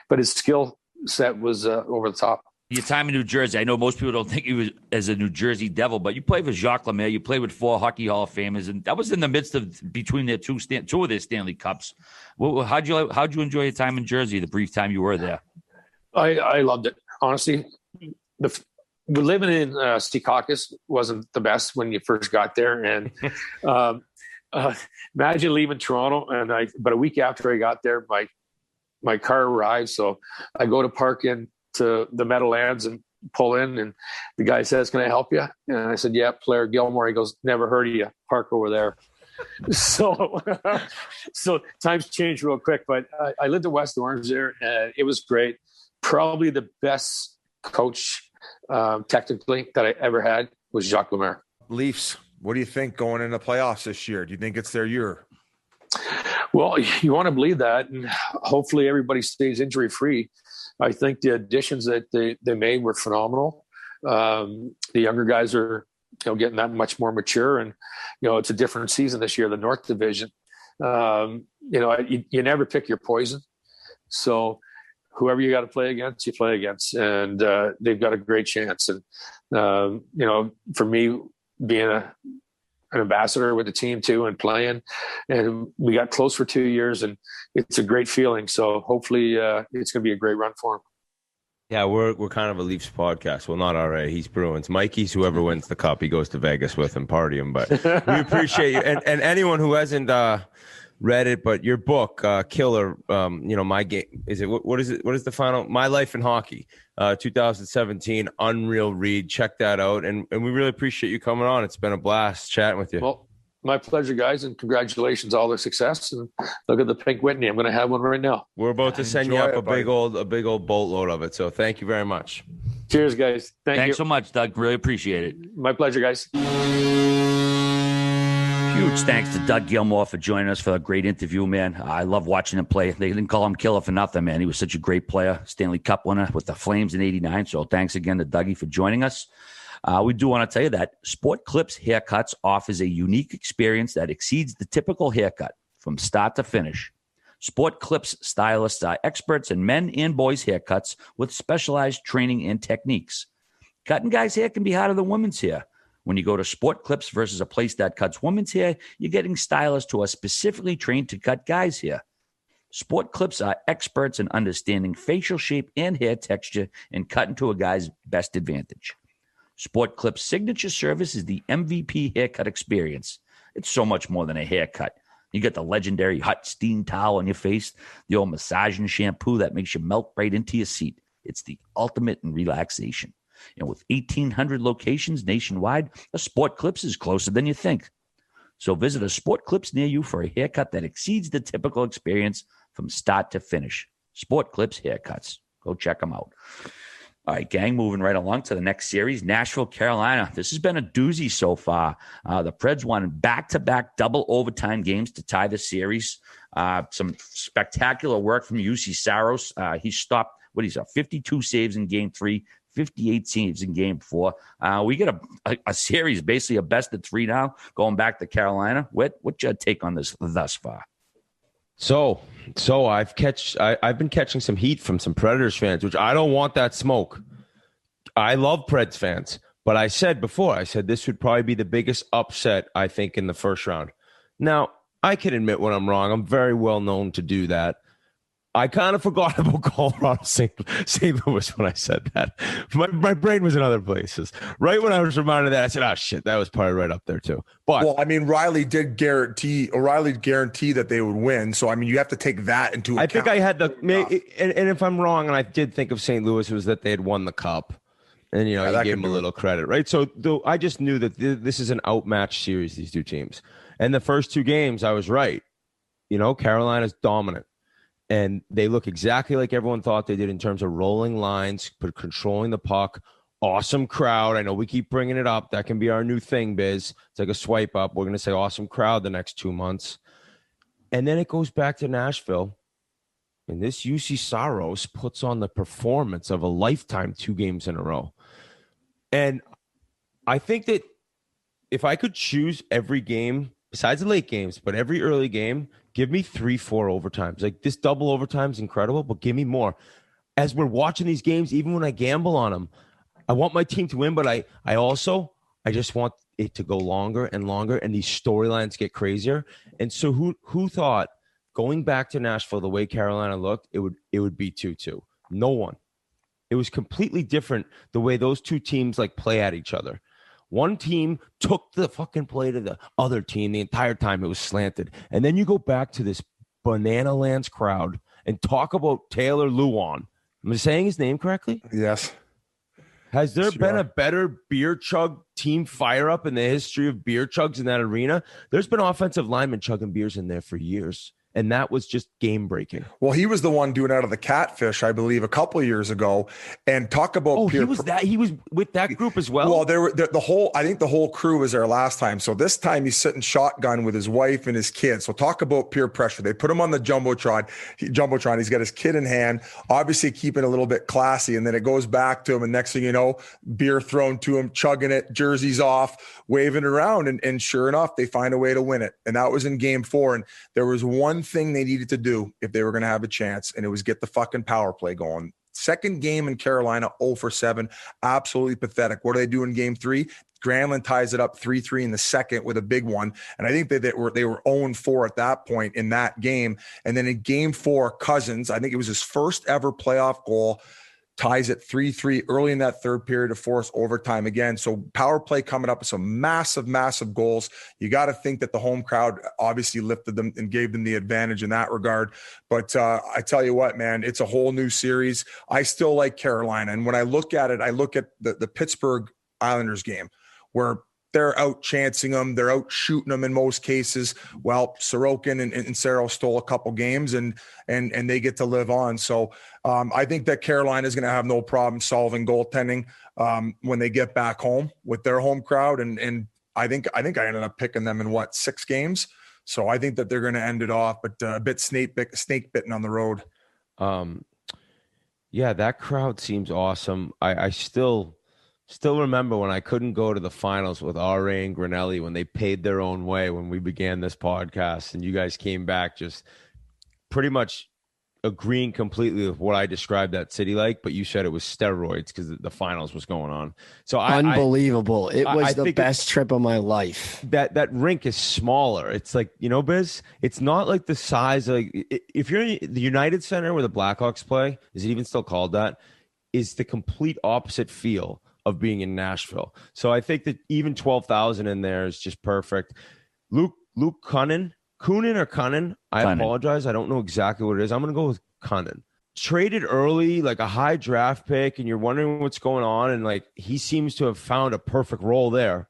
but his skill set was over the top. Your time in New Jersey, I know most people don't think you was as a New Jersey Devil, but you played with Jacques Lemaire, you played with 4 Hockey Hall of Famers, and that was in the midst of between their two of their Stanley Cups. How'd you enjoy your time in Jersey? The brief time you were there, I loved it. Honestly, living in Secaucus wasn't the best when you first got there, and imagine leaving Toronto, but a week after I got there, my car arrived. So I go to park into the Meadowlands and pull in, and the guy says, "Can I help you?" And I said, "Yeah, player Gilmour." He goes, "Never heard of you. Park over there." So times changed real quick, but I lived in West Orange there, and it was great. Probably the best coach technically that I ever had was Jacques Lemaire. Leafs, what do you think going into playoffs this year? Do you think it's their year? Well, you want to believe that, and hopefully everybody stays injury-free. I think the additions that they made were phenomenal. The younger guys are getting that much more mature, and it's a different season this year. The North Division, you never pick your poison, so whoever you got to play against, you play against, and they've got a great chance. And for me, being an ambassador with the team too and playing. And we got close for 2 years, and it's a great feeling. So hopefully it's going to be a great run for him. Yeah, we're kind of a Leafs podcast. Well, not RA. He's Bruins. Mikey's whoever wins the cup. He goes to Vegas with and party him. But we appreciate you. And anyone who hasn't read it, but your book, Killer, my game, is it, what is it? What is the final? My Life in Hockey, 2017, unreal read. Check that out. And we really appreciate you coming on. It's been a blast chatting with you. Well, my pleasure, guys, and congratulations, all the success. And look at the pink Whitney. I'm going to have one right now. We're about to send you up a big old boatload of it. So thank you very much. Cheers, guys. Thanks so much, Doug. Really appreciate it. My pleasure, guys. Huge thanks to Doug Gilmour for joining us for a great interview, man. I love watching him play. They didn't call him Killer for nothing, man. He was such a great player. Stanley Cup winner with the Flames in '89. So thanks again to Dougie for joining us. We do want to tell you that Sport Clips Haircuts offers a unique experience that exceeds the typical haircut from start to finish. Sport Clips stylists are experts in men and boys' haircuts with specialized training and techniques. Cutting guys' hair can be harder than women's hair. When you go to Sport Clips versus a place that cuts women's hair, you're getting stylists who are specifically trained to cut guys' hair. Sport Clips are experts in understanding facial shape and hair texture and cutting to a guy's best advantage. Sport Clips' signature service is the MVP haircut experience. It's so much more than a haircut. You get the legendary hot steam towel on your face, the old massaging shampoo that makes you melt right into your seat. It's the ultimate in relaxation. And with 1,800 locations nationwide, a Sport Clips is closer than you think. So visit a Sport Clips near you for a haircut that exceeds the typical experience from start to finish. Sport Clips Haircuts. Go check them out. All right, gang, moving right along to the next series, Nashville, Carolina. This has been a doozy so far. The Preds won back-to-back double overtime games to tie the series. Some spectacular work from UC Saros. He stopped, 52 saves in Game 3, 58 saves in Game 4. We get a series, basically a best of 3 now, going back to Carolina. What's your take on this thus far? So I've been catching some heat from some Predators fans, which I don't want that smoke. I love Preds fans, but I said this would probably be the biggest upset, I think, in the first round. Now, I can admit when I'm wrong. I'm very well known to do that. I kind of forgot about Colorado St. Louis when I said that. My brain was in other places. Right when I was reminded of that, I said, oh, shit, that was probably right up there too. But well, I mean, Riley did guarantee that they would win. So, I mean, you have to take that into account. I think I had and if I'm wrong, and I did think of St. Louis, it was that they had won the Cup. And, you gave them a little credit, right? So I just knew that this is an outmatched series, these two teams. And the first 2 games, I was right. Carolina's dominant. And they look exactly like everyone thought they did in terms of rolling lines, but controlling the puck. Awesome crowd. I know we keep bringing it up. That can be our new thing, Biz. It's like a swipe up. We're going to say awesome crowd the next 2 months. And then it goes back to Nashville. And this UC Saros puts on the performance of a lifetime 2 games in a row. And I think that if I could choose every game, besides the late games, but every early game, give me 3-4 overtimes. Like this double overtime is incredible, but give me more. As we're watching these games, even when I gamble on them, I want my team to win, but I just want it to go longer and longer, and these storylines get crazier. And so who thought going back to Nashville the way Carolina looked, it would be 2-2? No one. It was completely different the way those two teams play at each other. One team took the fucking play to the other team the entire time it was slanted. And then you go back to this Banana Lands crowd and talk about Taylor Luan. Am I saying his name correctly? Yes. Has there been a better beer chug team fire up in the history of beer chugs in that arena? There's been offensive linemen chugging beers in there for years. And that was just game breaking. Well, he was the one doing out of the Catfish, I believe, a couple of years ago. And talk about he was with that group as well. Well, I think the whole crew was there last time. So this time he's sitting shotgun with his wife and his kids. So talk about peer pressure. They put him on the Jumbotron. He's got his kid in hand, obviously keeping a little bit classy. And then it goes back to him. And next thing you know, beer thrown to him, chugging it, jerseys off, waving around. And sure enough, they find a way to win it. And that was in Game 4. And there was one thing they needed to do if they were going to have a chance, and it was get the fucking power play going. second game in Carolina, 0 for 7. Absolutely pathetic. What do they do in game 3? Granlund ties it up 3-3 in the second with a big one. And I think they were 0-4 at that point in that game. And then in game 4, Cousins, I think it was his first ever playoff goal, ties it 3-3 early in that third period to force overtime again. So power play coming up with some massive, massive goals. You got to think that the home crowd obviously lifted them and gave them the advantage in that regard. But I tell you what, man, it's a whole new series. I still like Carolina. And when I look at it, I look at the Pittsburgh Islanders game, where they're out chancing them, they're out shooting them in most cases. Well, Sorokin and Saros stole a couple games, and they get to live on. So I think that Carolina is going to have no problem solving goaltending when they get back home with their home crowd. And I think I ended up picking them in 6 games. So I think that they're going to end it off, but a bit snake bitten on the road. Yeah, that crowd seems awesome. I still remember when I couldn't go to the finals with RA and Granelli when they paid their own way when we began this podcast, and you guys came back just pretty much agreeing completely with what I described that city like, but you said it was steroids because the finals was going on. So unbelievable. It was the best trip of my life. That rink is smaller. It's like, Biz, it's not like the size of, if you're in the United Center where the Blackhawks play, is it even still called that? Is the complete opposite feel of being in Nashville. So I think that even 12,000 in there is just perfect. Luke Kunin or Cunnin? Apologize. I don't know exactly what it is. I'm going to go with Cunnin. Traded early, like a high draft pick, and you're wondering what's going on. And like, he seems to have found a perfect role there.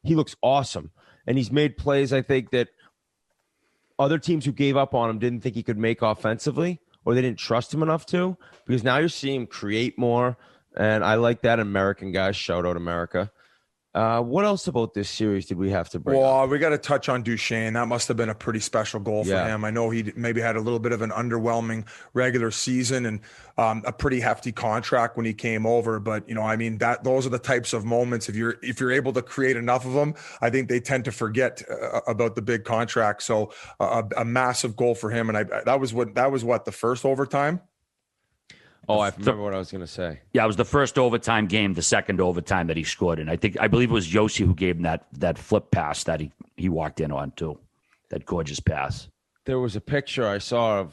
He looks awesome. And he's made plays, I think, that other teams who gave up on him didn't think he could make offensively, or they didn't trust him enough to, because now you're seeing him create more. And I like that American guy. Shout out America. What else about this series did we have to bring up? We got to touch on Duchesne. That must have been a pretty special goal for him. I know he maybe had a little bit of an underwhelming regular season and a pretty hefty contract when he came over. But, those are the types of moments. If you're able to create enough of them, I think they tend to forget about the big contract. So a massive goal for him. And that was the first overtime. Oh, I remember what I was going to say. Yeah, it was the first overtime game, the second overtime that he scored. And I believe it was Yossi who gave him that flip pass that he walked in on too. That gorgeous pass. There was a picture I saw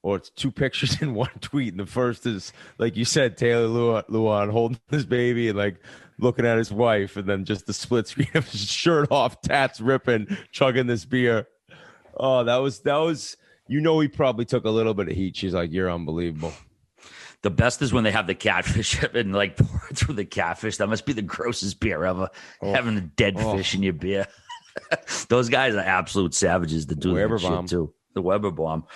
it's 2 pictures in one tweet. And the first is, like you said, Taylor Luan holding his baby and like looking at his wife. And then just the split screen of his shirt off, tats ripping, chugging this beer. Oh, that was, he probably took a little bit of heat. She's like, you're unbelievable. The best is when they have the catfish and like pour it through the catfish. That must be the grossest beer ever. Having a dead fish in your beer. Those guys are absolute savages to do that shit too. The Weber bomb.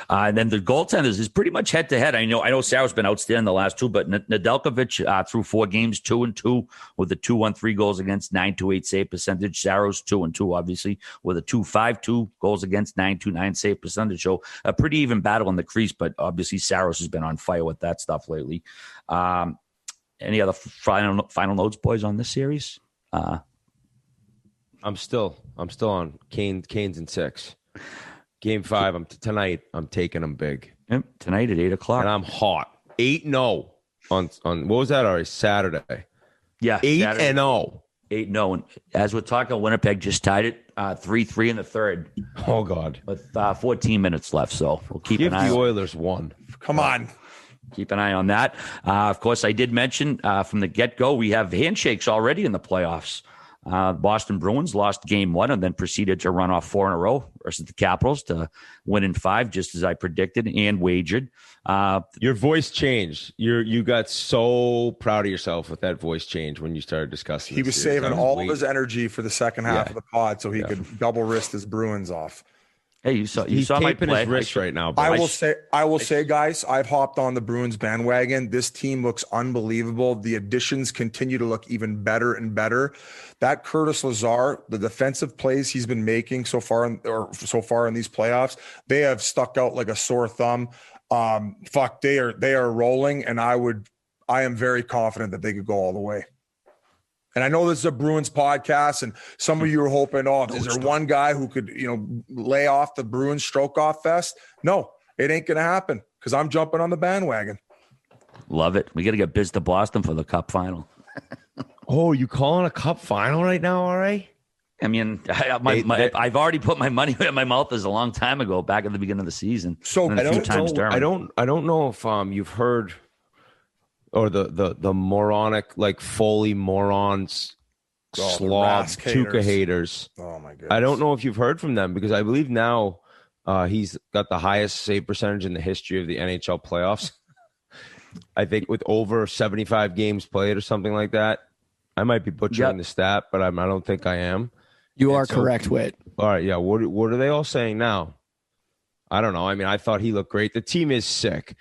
And then the goaltenders is pretty much head to head. I know Sarah's been outstanding the last 2, but Nedeljkovic through 4 games, 2-2 with the 2-1-3 goals against, 9.28 save percentage. Saros 2-2, obviously, with a 2.52 goals against, 9.29 save percentage. So a pretty even battle in the crease, but obviously Saros has been on fire with that stuff lately. Any other final notes, boys, on this series? I'm still on Canes in 6. Game 5, tonight, I'm taking them big. Yep, tonight at 8:00. And I'm hot. 8-0 on what was that, Ari? Saturday. Yeah. 8-0. 8-0. And as we're talking, Winnipeg just tied it 3-3 in the third. Oh, God. With 14 minutes left, so we'll keep an eye on it. Give the Oilers 1. Come on. Keep an eye on that. Of course, I did mention from the get-go, we have handshakes already in the playoffs. Boston Bruins lost game 1 and then proceeded to run off 4 in a row versus the Capitals to win in 5, just as I predicted and wagered. Your voice changed. You got so proud of yourself with that voice change when you started discussing. He was saving all of his energy for the second half of the pod so he could double wrist his Bruins off. Hey, you saw my play. His wrist right now. I will say, guys, I've hopped on the Bruins bandwagon. This team looks unbelievable. The additions continue to look even better and better. That Curtis Lazar, the defensive plays he's been making so far in these playoffs, they have stuck out like a sore thumb. They are rolling, and I am very confident that they could go all the way. And I know this is a Bruins podcast, and some of you are hoping, is there one guy who could, lay off the Bruins stroke-off fest? No, it ain't going to happen because I'm jumping on the bandwagon. Love it. We got to get Biz to Boston for the Cup final. Oh, you calling a Cup final right now? All right. I mean, I've already put my money where my mouth is a long time ago, back at the beginning of the season. So I don't know if you've heard, or the moronic, like Foley morons, slob Tuca haters. Oh my goodness! I don't know if you've heard from them, because I believe now he's got the highest save percentage in the history of the NHL playoffs. I think with over 75 games played or something like that. I might be butchering the stat, but I don't think I am. You are correct, Whit. All right, yeah. What are they all saying now? I don't know. I mean, I thought he looked great. The team is sick.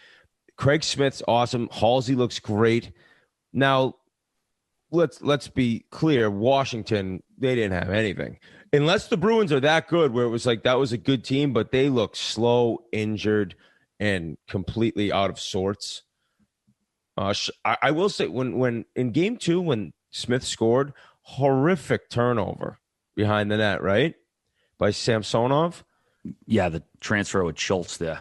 Craig Smith's awesome. Halsey looks great. Now, let's be clear. Washington, they didn't have anything. Unless the Bruins are that good, where it was like that was a good team, but they look slow, injured, and completely out of sorts. I will say, when in game 2, when Smith scored, horrific turnover behind the net, right? By Samsonov. Yeah, the transfer with Schultz there.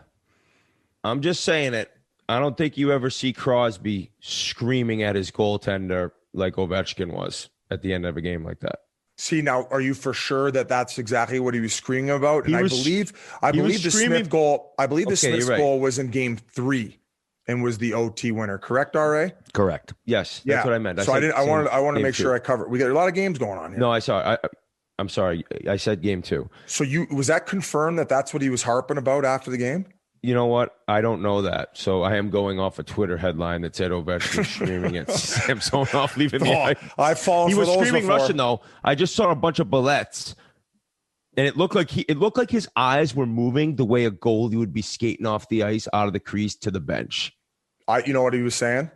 I'm just saying it. I don't think you ever see Crosby screaming at his goaltender like Ovechkin was at the end of a game like that. See, now, are you for sure that that's exactly what he was screaming about? And I believe the Smith goal. I believe the Smith goal was in game 3 and was the OT winner. Correct, RA? Correct. Yes, that's what I meant. So I wanted to make sure I covered. We got a lot of games going on here. No, I'm sorry. I said game 2. So was that confirmed that that's what he was harping about after the game? You know what? I don't know that. So I am going off a Twitter headline that said Ovechkin screaming at Samsonov leaving the ice. I've fallen for those. He was screaming before. Russian, though. I just saw a bunch of bullets, and it looked like his eyes were moving the way a goalie would be skating off the ice out of the crease to the bench. You know what he was saying?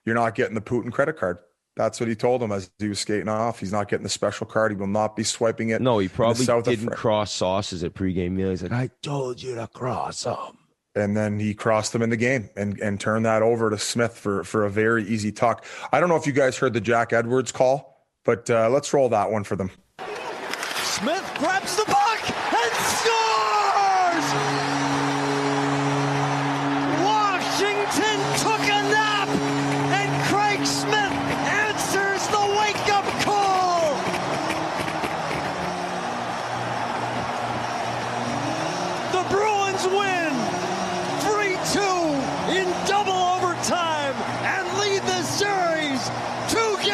You're not getting the Putin credit card. That's what he told him as he was skating off. He's not getting the special card. He will not be swiping it. No, he probably didn't cross sauces at pregame meal. He's like, I told you to cross them. And then he crossed them in the game and turned that over to Smith for a very easy tuck. I don't know if you guys heard the Jack Edwards call, but let's roll that one for them. Smith grabs the puck and scores! Washington took a nap, and Craig Smith answers the wake-up call. The Bruins win 3-2 in double overtime and lead the series 2-1.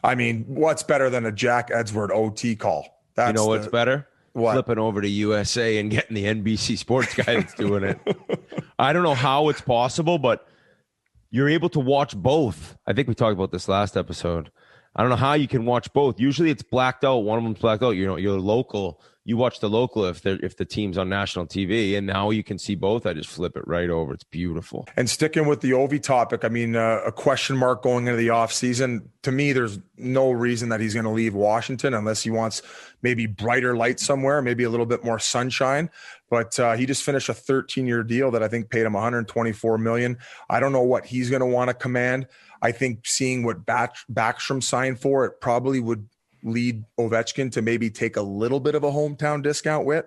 I mean, what's better than a Jack Edwards OT call? You know what's better? What? Flipping over to USA and getting the NBC Sports guy that's doing it. I don't know how it's possible, but you're able to watch both. I think we talked about this last episode. I don't know how you can watch both. Usually it's blacked out. One of them's blacked out. You know, you're local. You watch the local if the team's on national TV, and now you can see both. I just flip it right over. It's beautiful. And sticking with the Ovi topic, I mean, a question mark going into the offseason. To me, there's no reason that he's going to leave Washington unless he wants maybe brighter light somewhere, maybe a little bit more sunshine. But he just finished a 13-year deal that I think paid him $124 million. I don't know what he's going to want to command. I think seeing what Backstrom signed for, it probably would lead Ovechkin to maybe take a little bit of a hometown discount with.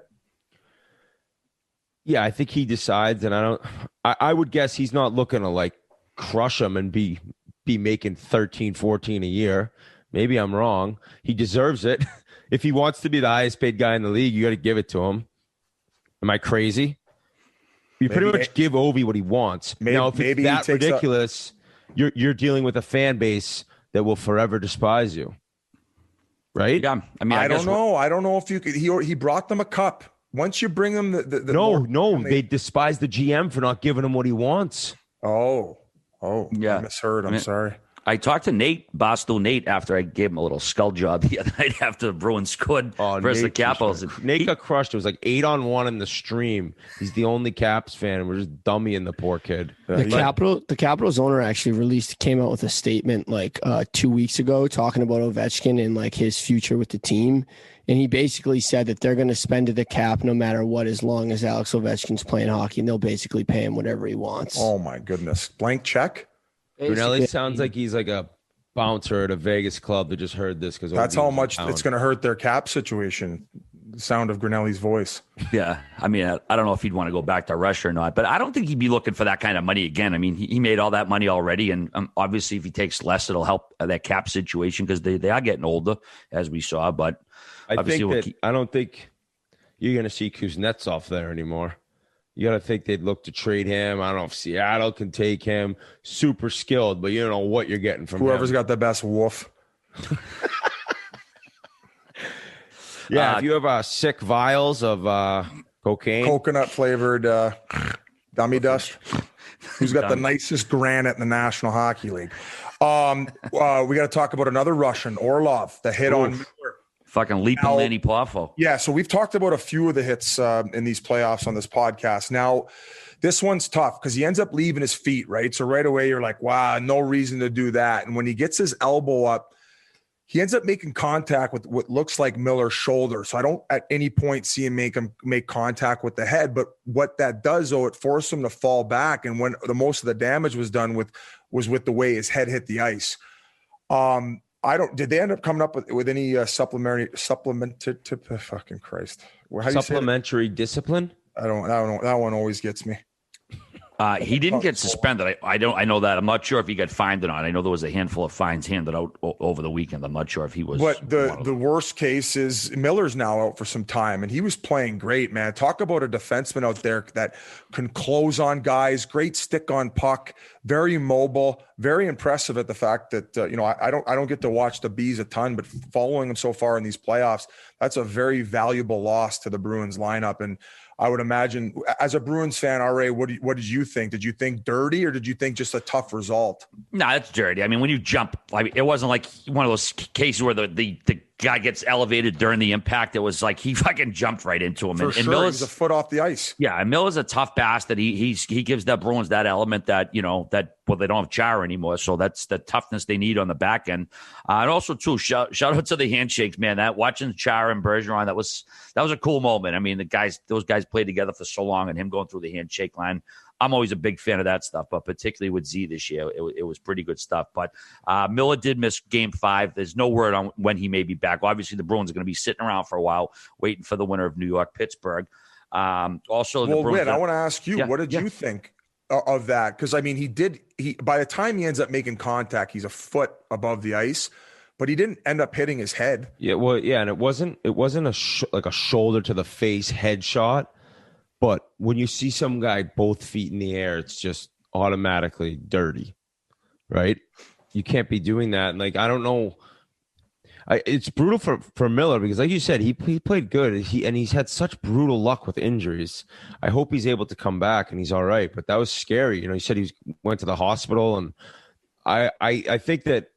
Yeah, I think he decides, and I would guess he's not looking to like crush him and be making 13, 14 a year. Maybe I'm wrong. He deserves it. If he wants to be the highest paid guy in the league, you got to give it to him. Am I crazy? You pretty much give Ovi what he wants. Now, if it's that ridiculous, you're dealing with a fan base that will forever despise you. Right? Yeah. I mean, I don't know. I don't know if you could. He brought them a cup. Once you bring them they despise the GM for not giving him what he wants. Oh, yeah. I misheard. I'm sorry. I talked to Barstool Nate, after I gave him a little skull job the other night after the Bruins scored versus the Capitals. Nate got crushed. It was like 8-on-1 in the stream. He's the only Caps fan, and we're just dummying the poor kid. The Capitals owner actually came out with a statement like 2 weeks ago talking about Ovechkin and like his future with the team. And he basically said that they're going to spend to the cap no matter what, as long as Alex Ovechkin's playing hockey, and they'll basically pay him whatever he wants. Oh my goodness. Blank check? Granelli sounds like he's like a bouncer at a Vegas club that just heard this because that's how much it's going to hurt their cap situation. sound of Granelli's voice. Yeah. I mean, I don't know if he'd want to go back to Russia or not, but I don't think he'd be looking for that kind of money again. I mean, he made all that money already. And obviously, if he takes less, it'll help that cap situation because they are getting older, as we saw. But I don't think you're going to see Kuznetsov there anymore. You got to think they'd look to trade him. I don't know if Seattle can take him. Super skilled, but you don't know what you're getting from whoever's him. got the best wolf. Yeah, if you have sick vials of cocaine. Coconut flavored dummy dust. Who's got the nicest granite in the National Hockey League? We got to talk about another Russian, Orlov, the hit on Miller. Fucking leaping Lanny Poffo. Yeah, so we've talked about a few of the hits in these playoffs on this podcast. Now, this one's tough because he ends up leaving his feet, right? So right away, you're like, wow, no reason to do that. And when he gets his elbow up, he ends up making contact with what looks like Miller's shoulder. So I don't at any point see him make contact with the head. But what that does, though, it forced him to fall back. And when the most of the damage was done was with the way his head hit the ice. Did they end up coming up with any supplementary fucking Christ? Supplementary discipline? I don't know. That one always gets me. He didn't get suspended. I know that. I'm not sure if he got fined or not. I know there was a handful of fines handed out over the weekend. I'm not sure if he was. But the worst case is Miller's now out for some time, and he was playing great, man. Talk about a defenseman out there that can close on guys, great stick on puck, very mobile, very impressive at the fact that I don't get to watch the Bees a ton, but following them so far in these playoffs, that's a very valuable loss to the Bruins lineup. And I would imagine, as a Bruins fan, RA, what did you think? Did you think dirty, or did you think just a tough result? No, it's dirty. I mean, when you jump, it wasn't like one of those cases where the guy gets elevated during the impact. It was like he fucking jumped right into him. And Miller's a foot off the ice. Yeah, and Miller's a tough bastard. He gives that Bruins that element that they don't have Chara anymore, so that's the toughness they need on the back end. And also too, shout out to the handshakes, man. That watching Chara and Bergeron, that was a cool moment. I mean, those guys played together for so long, and him going through the handshake line. I'm always a big fan of that stuff, but particularly with Z this year, it was pretty good stuff. But Miller did miss Game 5. There's no word on when he may be back. Obviously, the Bruins are going to be sitting around for a while, waiting for the winner of New York, Pittsburgh. Also, the Bruins. I want to ask you, what did you think of that? Because I mean, he by the time he ends up making contact, he's a foot above the ice, but he didn't end up hitting his head. Yeah, well, yeah, and it wasn't like a shoulder to the face head shot. But when you see some guy both feet in the air, it's just automatically dirty, right? You can't be doing that. And I don't know. It's brutal for Miller because, like you said, he played good. He's had such brutal luck with injuries. I hope he's able to come back and he's all right. But that was scary. He said he went to the hospital, and I think that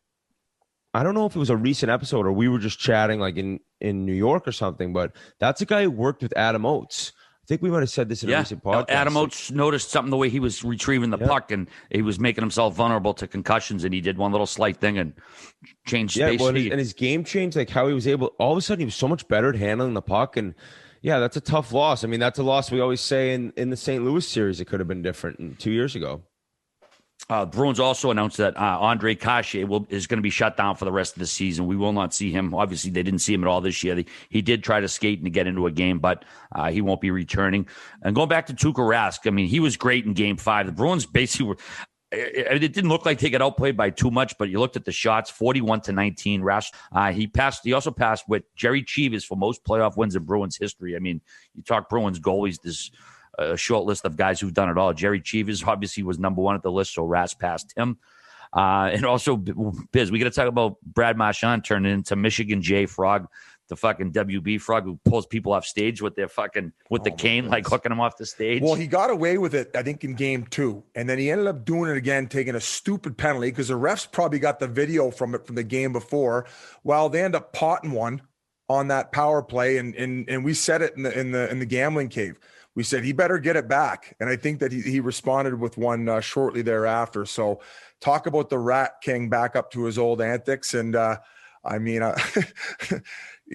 I don't know if it was a recent episode or we were just chatting in New York or something. But that's a guy who worked with Adam Oates. I think we might have said this in a recent podcast. Adam Oates noticed something the way he was retrieving the puck, and he was making himself vulnerable to concussions, and he did one little slight thing and changed space. And his game changed, how he was able – all of a sudden he was so much better at handling the puck, and, yeah, that's a tough loss. I mean, that's a loss we always say in the St. Louis series. It could have been different 2 years ago. Bruins also announced that Andre Kashe is going to be shut down for the rest of the season. We will not see him. Obviously, they didn't see him at all this year. He did try to skate and to get into a game, but he won't be returning. And going back to Tuukka Rask, I mean, he was great in Game 5. The Bruins basically were – it didn't look like they got outplayed by too much, but you looked at the shots, 41-19. Rask, he also passed with Jerry Cheevers for most playoff wins in Bruins history. I mean, you talk Bruins goalies, there's – a short list of guys who've done it all. Jerry Cheevers obviously was number one at the list, so Rask passed him. And also, Biz, we got to talk about Brad Marchand turning into Michigan J Frog, the fucking WB Frog who pulls people off stage with their fucking the cane, hooking them off the stage. Well, he got away with it, I think, in Game 2, and then he ended up doing it again, taking a stupid penalty because the refs probably got the video from the game before. Well, they end up potting one on that power play, and we said it in the gambling cave. We said he better get it back. And I think that he responded with one shortly thereafter. So talk about the Rat King back up to his old antics. And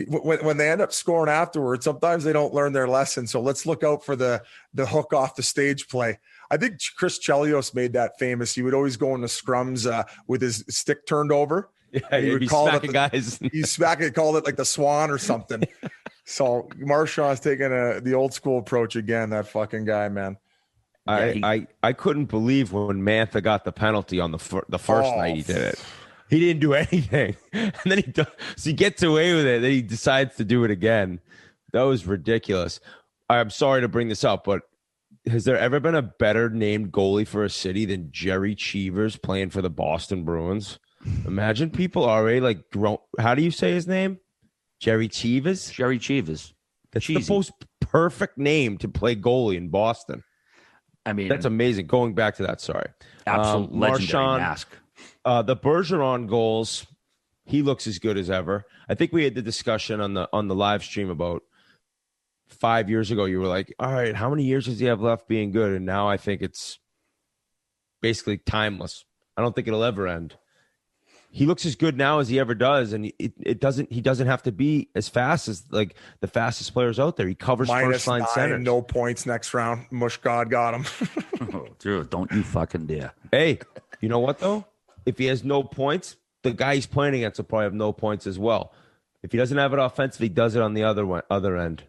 when they end up scoring afterwards, sometimes they don't learn their lesson. So let's look out for the hook off the stage play. I think Chris Chelios made that famous. He would always go into scrums with his stick turned over. Yeah, he would call it guys. He called it like the Swan or something. So Marchand's taking the old school approach again. That fucking guy, man. I couldn't believe when Mantha got the penalty on the first night he did it. He didn't do anything, and then he gets away with it. Then he decides to do it again. That was ridiculous. I'm sorry to bring this up, but has there ever been a better named goalie for a city than Jerry Cheevers playing for the Boston Bruins? Imagine people already like grown. How do you say his name? Jerry Cheevers? Jerry Cheevers. That's the most perfect name to play goalie in Boston. I mean, that's amazing. Going back to that, sorry. Absolute legendary mask. The Bergeron goals, he looks as good as ever. I think we had the discussion on the live stream about 5 years ago. You were like, all right, how many years does he have left being good? And now I think it's basically timeless. I don't think it'll ever end. He looks as good now as he ever does, and he doesn't have to be as fast as like the fastest players out there. He covers first line center. No points next round. Mush God got him. Oh, dude, don't you fucking dare. Hey, you know what though? If he has no points, the guy he's playing against will probably have no points as well. If he doesn't have it offensively, he does it on the other end.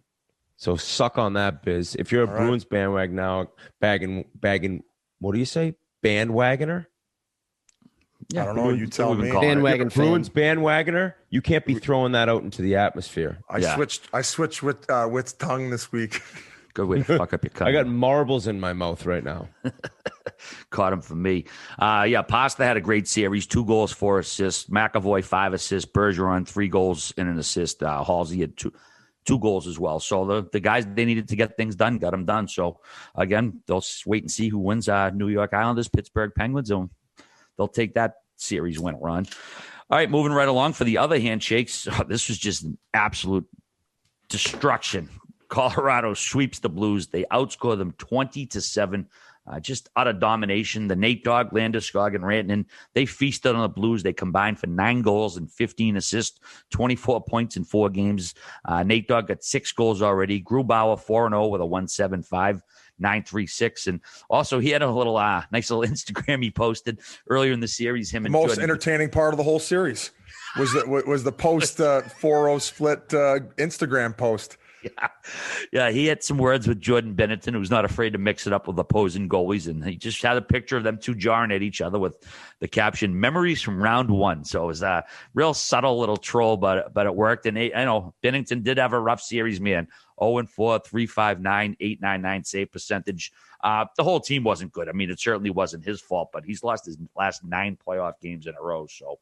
So suck on that, Biz. If you're a Bruins bandwagon now, bagging, what do you say? Bandwagoner? Yeah, I don't know. You tell me. Bandwagon Bruins bandwagoner. You can't be throwing that out into the atmosphere. I switched with tongue this week. Good way to fuck up your cut. I got marbles in my mouth right now. Caught him for me. Pasta had a great series. 2 goals, 4 assists. McAvoy, 5 assists. Bergeron, 3 goals and an assist. Halsey had two goals as well. So the guys they needed to get things done got them done. So again, they'll wait and see who wins. New York Islanders, Pittsburgh Penguins. They'll take that series win run. All right, moving right along for the other handshakes. This was just an absolute destruction. Colorado sweeps the Blues. They outscore them 20-7. Just utter domination. The Nate Dogg, Landeskog, and Rantanen, they feasted on the Blues. They combined for 9 goals and 15 assists, 24 points in 4 games. Nate Dogg got 6 goals already. Grubauer 4-0 with a 1.75. 936, and also he had a little nice little Instagram he posted earlier in the series. Him and most Jordan. Entertaining part of the whole series was the post 4-0 split Instagram post. Yeah, he had some words with Jordan Binnington, who's not afraid to mix it up with opposing goalies, and he just had a picture of them two jarring at each other with the caption "Memories from Round 1." So it was a real subtle little troll, but it worked. And I know Binnington did have a rough series, man. 0-4, 3.59, 8.99 save percentage. The whole team wasn't good. I mean, it certainly wasn't his fault, but he's lost his last 9 playoff games in a row. So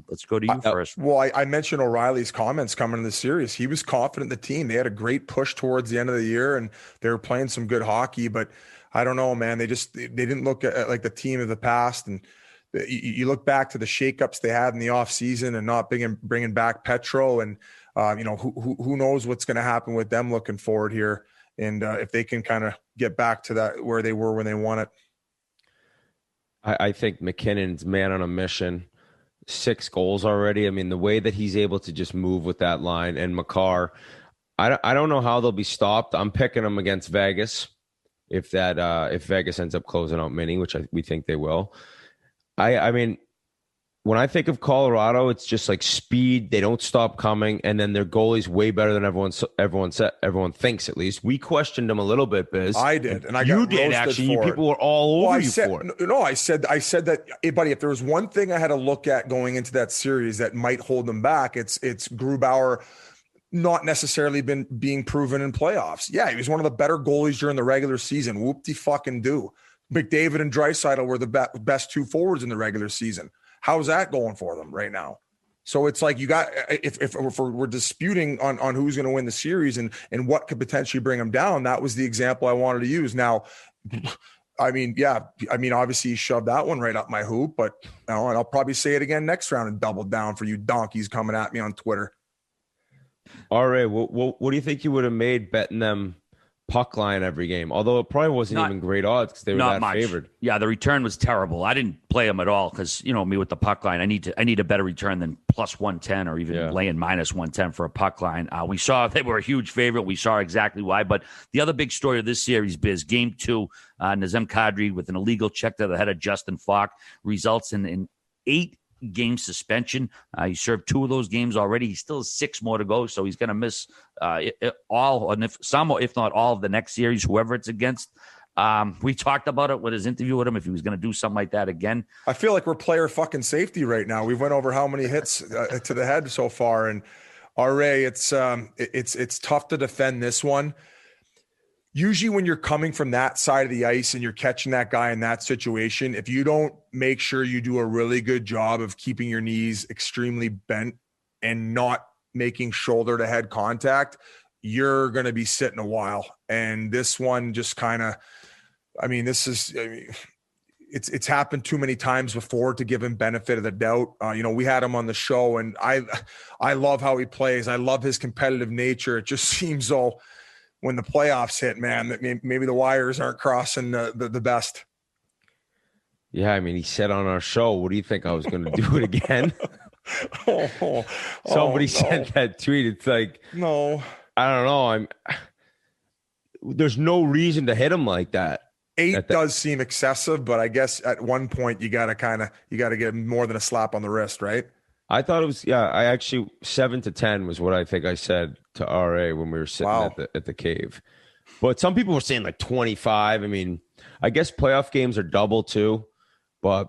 let's go to you first. Well, I mentioned O'Reilly's comments coming in the series. He was confident in the team. They had a great push towards the end of the year, and they were playing some good hockey. But I don't know, man. They didn't look at like the team of the past. And you look back to the shakeups they had in the offseason and not bringing back Petro, and who knows what's going to happen with them looking forward here, and if they can kind of get back to that where they were when they won it. I think McKinnon's man on a mission. 6 goals already. I mean, the way that he's able to just move with that line, and Makar, I don't know how they'll be stopped. I'm picking them against Vegas if Vegas ends up closing out Mini, which we think they will. I mean, when I think of Colorado, it's just like speed. They don't stop coming, and then their goalie's way better than everyone thinks. At least we questioned them a little bit, Biz. I did, and you did actually. People were all over you for it. No, I said that, hey, buddy. If there was one thing I had to look at going into that series that might hold them back, it's Grubauer not necessarily being proven in playoffs. Yeah, he was one of the better goalies during the regular season. Whoop-de-fucking-do. McDavid and Draisaitl were the best 2 forwards in the regular season. How's that going for them right now? So it's like you got if we're disputing on who's going to win the series and what could potentially bring them down, that was the example I wanted to use. Now, obviously he shoved that one right up my hoop, but and I'll probably say it again next round and double down for you donkeys coming at me on Twitter. All right, what do you think you would have made betting them puck line every game? Although it probably wasn't even great odds because they were that favored. Yeah, the return was terrible. I didn't play them at all because me with the puck line. I need a better return than plus 110 or even laying minus 110 for a puck line. We saw they were a huge favorite. We saw exactly why. But the other big story of this series, Biz, Game 2, Nazem Kadri with an illegal check to the head of Justin Falk results in an 8 8-game suspension. He served 2 of those games already. He still has 6 more to go, so he's going to miss all, and if not all, of the next series, whoever it's against. We talked about it with his interview with him, if he was going to do something like that again. I feel like we're player fucking safety right now. We've went over how many hits to the head so far, and RA, it's tough to defend this one. Usually when you're coming from that side of the ice and you're catching that guy in that situation, if you don't make sure you do a really good job of keeping your knees extremely bent and not making shoulder to head contact, you're going to be sitting a while. And this one just kind of, it's happened too many times before to give him benefit of the doubt. We had him on the show, and I love how he plays. I love his competitive nature. It just seems though, when the playoffs hit, man, that maybe the wires aren't crossing the best. Yeah, I mean, he said on our show, what do you think, I was going to do it again? Somebody sent that tweet. It's like, no, I don't know. There's no reason to hit him like that. 8 does seem excessive, but I guess at one point you got to get more than a slap on the wrist, right? I thought it was, I actually 7 to 10 was what I think I said to RA when we were sitting at the cave. But some people were saying like 25. I mean, I guess playoff games are double too, but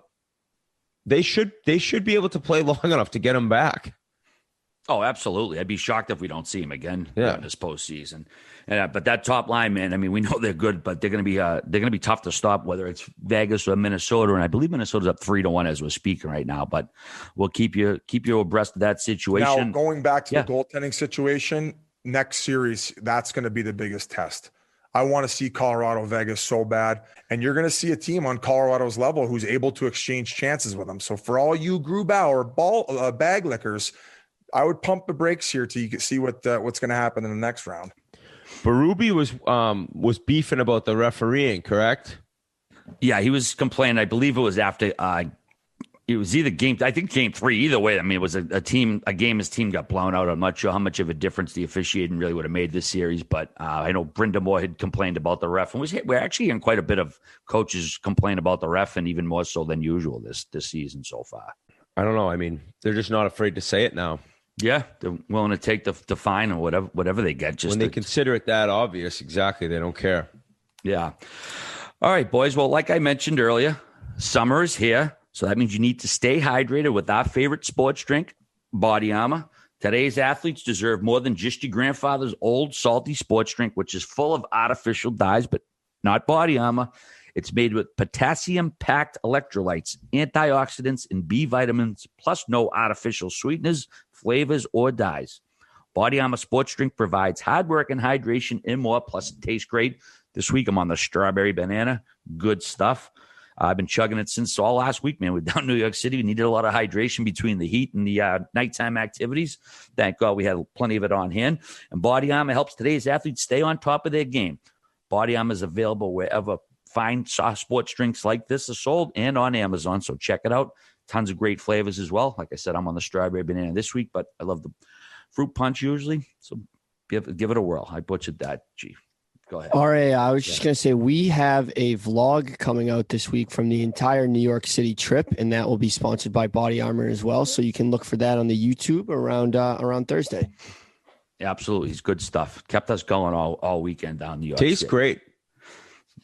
they should be able to play long enough to get him back. Oh, absolutely. I'd be shocked if we don't see him again in this postseason. But that top line, man, I mean, we know they're good, but they're going to be tough to stop, whether it's Vegas or Minnesota. And I believe Minnesota's up 3-1 as we're speaking right now. But we'll keep you abreast of that situation. Now, going back to the goaltending situation, next series, that's going to be the biggest test. I want to see Colorado Vegas so bad, and you're going to see a team on Colorado's level who's able to exchange chances with them. So for all you Grubauer bag lickers, I would pump the brakes here till you can see what's going to happen in the next round. Berube was beefing about the refereeing, correct? Yeah, he was complaining. I believe it was after it was either game 3. Either way, I mean, it was a game his team got blown out. I'm not sure how much of a difference the officiating really would have made this series, but I know Brenda Moore had complained about the ref, and we're actually hearing quite a bit of coaches complain about the ref, and even more so than usual this season so far. I don't know. I mean, they're just not afraid to say it now. Yeah, they're willing to take the fine or whatever they get. Just when they consider it that obvious, exactly, they don't care. Yeah. All right, boys. Well, like I mentioned earlier, summer is here, so that means you need to stay hydrated with our favorite sports drink, Body Armor. Today's athletes deserve more than just your grandfather's old salty sports drink, which is full of artificial dyes, but not Body Armor. It's made with potassium-packed electrolytes, antioxidants, and B vitamins, plus no artificial sweeteners, flavors, or dyes. Body Armor Sports Drink provides hard work and hydration and more, plus it tastes great. This week, I'm on the strawberry banana. Good stuff. I've been chugging it since all last week, man. We're down in New York City. We needed a lot of hydration between the heat and the nighttime activities. Thank God we had plenty of it on hand. And Body Armor helps today's athletes stay on top of their game. Body Armor is available wherever fine soft sports drinks like this are sold and on Amazon. So check it out. Tons of great flavors as well. Like I said, I'm on the strawberry banana this week, but I love the fruit punch usually. So give it a whirl. I butchered that. Gee, go ahead. RA, I was just going to say, we have a vlog coming out this week from the entire New York City trip, and that will be sponsored by Body Armor as well. So you can look for that on the YouTube around Thursday. Yeah, absolutely. It's good stuff. Kept us going all weekend down in New York Tastes City. Great.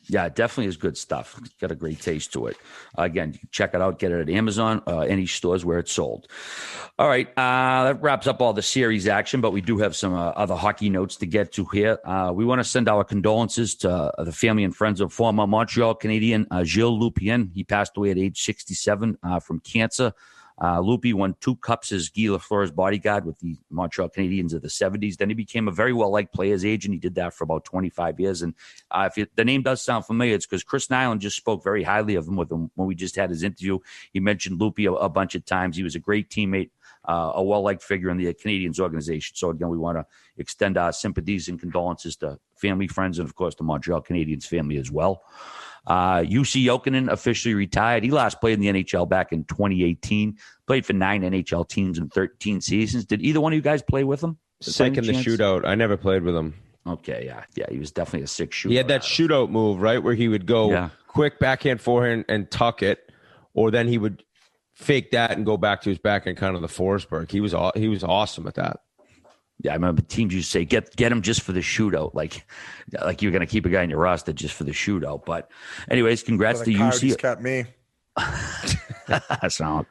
Yeah, it definitely is good stuff. It's got a great taste to it. Again, you can check it out. Get it at Amazon, any stores where it's sold. All right, that wraps up all the series action, but we do have some other hockey notes to get to here. We want to send our condolences to the family and friends of former Montreal Canadian Gilles Lupien. He passed away at age 67 from cancer. Loopy won 2 cups as Guy Lafleur's bodyguard with the Montreal Canadiens of the 70s. Then he became a very well-liked player's agent. He did that for about 25 years. And the name does sound familiar, it's because Chris Nyland just spoke very highly of him when we just had his interview. He mentioned Loopy a bunch of times. He was a great teammate, a well-liked figure in the Canadiens organization. So, again, we want to extend our sympathies and condolences to family, friends, and, of course, the Montreal Canadiens family as well. UC Jokinen officially retired. He last played in the NHL back in 2018. Played for 9 NHL teams in 13 seasons. Did either one of you guys play with him? Sick in the shootout. I never played with him. Okay, yeah. He was definitely a sick shooter. He had that shootout move, right, where he would go quick backhand, forehand, and tuck it, or then he would fake that and go back to his back in kind of the Forsberg. He was awesome at that. Yeah, I remember teams used to say, get him just for the shootout. Like you're going to keep a guy in your roster just for the shootout. But anyways, congrats to UC. Kept me. So,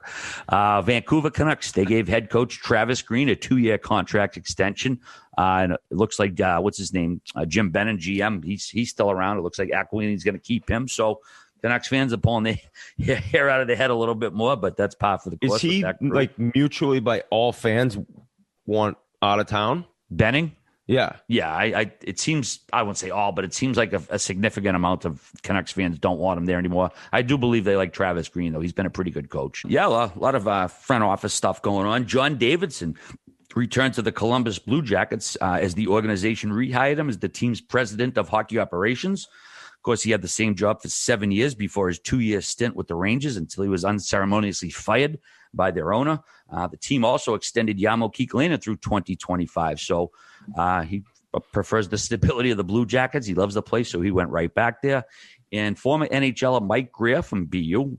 Vancouver Canucks, they gave head coach Travis Green a 2-year contract extension. And it looks like, what's his name? Jim Bennon, GM. He's still around. It looks like Aquilini's going to keep him. So Canucks fans are pulling their hair out of their head a little bit more, but that's par for the course. Is he like mutually by all fans want out of town? Benning? Yeah. It seems, I wouldn't say all, but it seems like a significant amount of Canucks fans don't want him there anymore. I do believe they like Travis Green, though. He's been a pretty good coach. Yeah, a lot of front office stuff going on. John Davidson returned to the Columbus Blue Jackets as the organization rehired him as the team's president of hockey operations. Of course, he had the same job for 7 years before his 2-year stint with the Rangers until he was unceremoniously fired by their owner. The team also extended Jarmo Kekalainen through 2025. So he prefers the stability of the Blue Jackets. He loves the place, so he went right back there. And former NHLer Mike Greer from BU,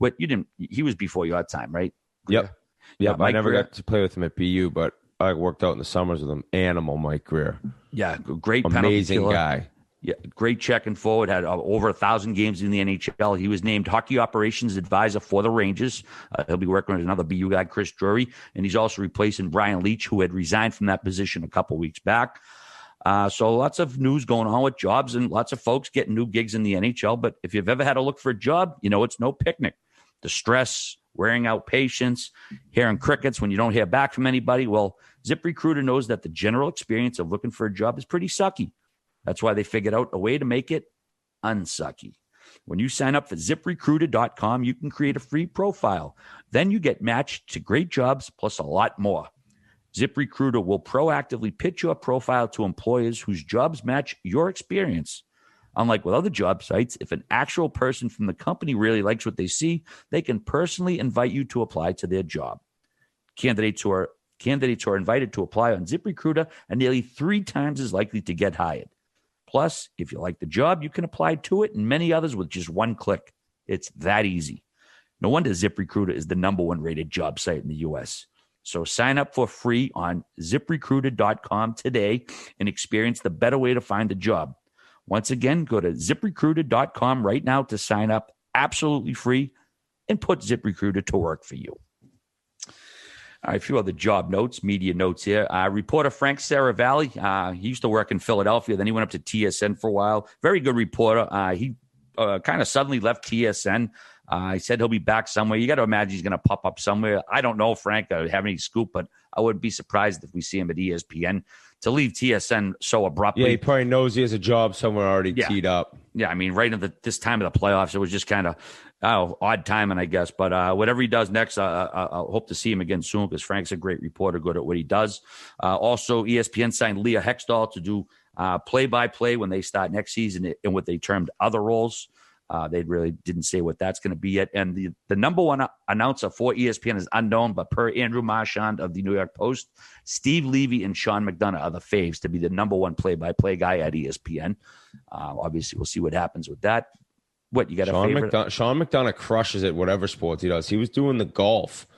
he was before your time, right? Yep. I never got to play with him at BU, but I worked out in the summers with him. Animal Mike Greer. Yeah, great amazing penalty guy. Yeah, great checking forward. Had over 1,000 games in the NHL. He was named hockey operations advisor for the Rangers. He'll be working with another BU guy, Chris Drury, and he's also replacing Brian Leach, who had resigned from that position a couple weeks back. So lots of news going on with jobs and lots of folks getting new gigs in the NHL. But if you've ever had to look for a job, it's no picnic. The stress, wearing out patience, hearing crickets when you don't hear back from anybody. Well, ZipRecruiter knows that the general experience of looking for a job is pretty sucky. That's why they figured out a way to make it unsucky. When you sign up for ZipRecruiter.com, you can create a free profile. Then you get matched to great jobs plus a lot more. ZipRecruiter will proactively pitch your profile to employers whose jobs match your experience. Unlike with other job sites, if an actual person from the company really likes what they see, they can personally invite you to apply to their job. Candidates who are invited to apply on ZipRecruiter are nearly 3 times as likely to get hired. Plus, if you like the job, you can apply to it and many others with just one click. It's that easy. No wonder ZipRecruiter is the #1 rated job site in the U.S. So sign up for free on ZipRecruiter.com today and experience the better way to find a job. Once again, go to ZipRecruiter.com right now to sign up absolutely free and put ZipRecruiter to work for you. All right, a few other job notes, media notes here. Reporter Frank Saravalli, he used to work in Philadelphia. Then he went up to TSN for a while. Very good reporter. He kind of suddenly left TSN. He said he'll be back somewhere. You got to imagine he's going to pop up somewhere. I don't know, Frank. I don't have any scoop, but I would be surprised if we see him at ESPN. To leave TSN so abruptly. Yeah, he probably knows he has a job somewhere already teed up. Yeah, I mean, right at this time of the playoffs, it was just kind of odd timing, I guess. But whatever he does next, I hope to see him again soon because Frank's a great reporter, good at what he does. Also, ESPN signed Leah Hextall to do play-by-play when they start next season in what they termed other roles. They really didn't say what that's going to be yet. And the #1 announcer for ESPN is unknown, but per Andrew Marchand of the New York Post, Steve Levy and Sean McDonough are the faves to be the #1 play-by-play guy at ESPN. Obviously, we'll see what happens with that. What, you got a favorite? Sean McDonough crushes at whatever sports he does. He was doing the golf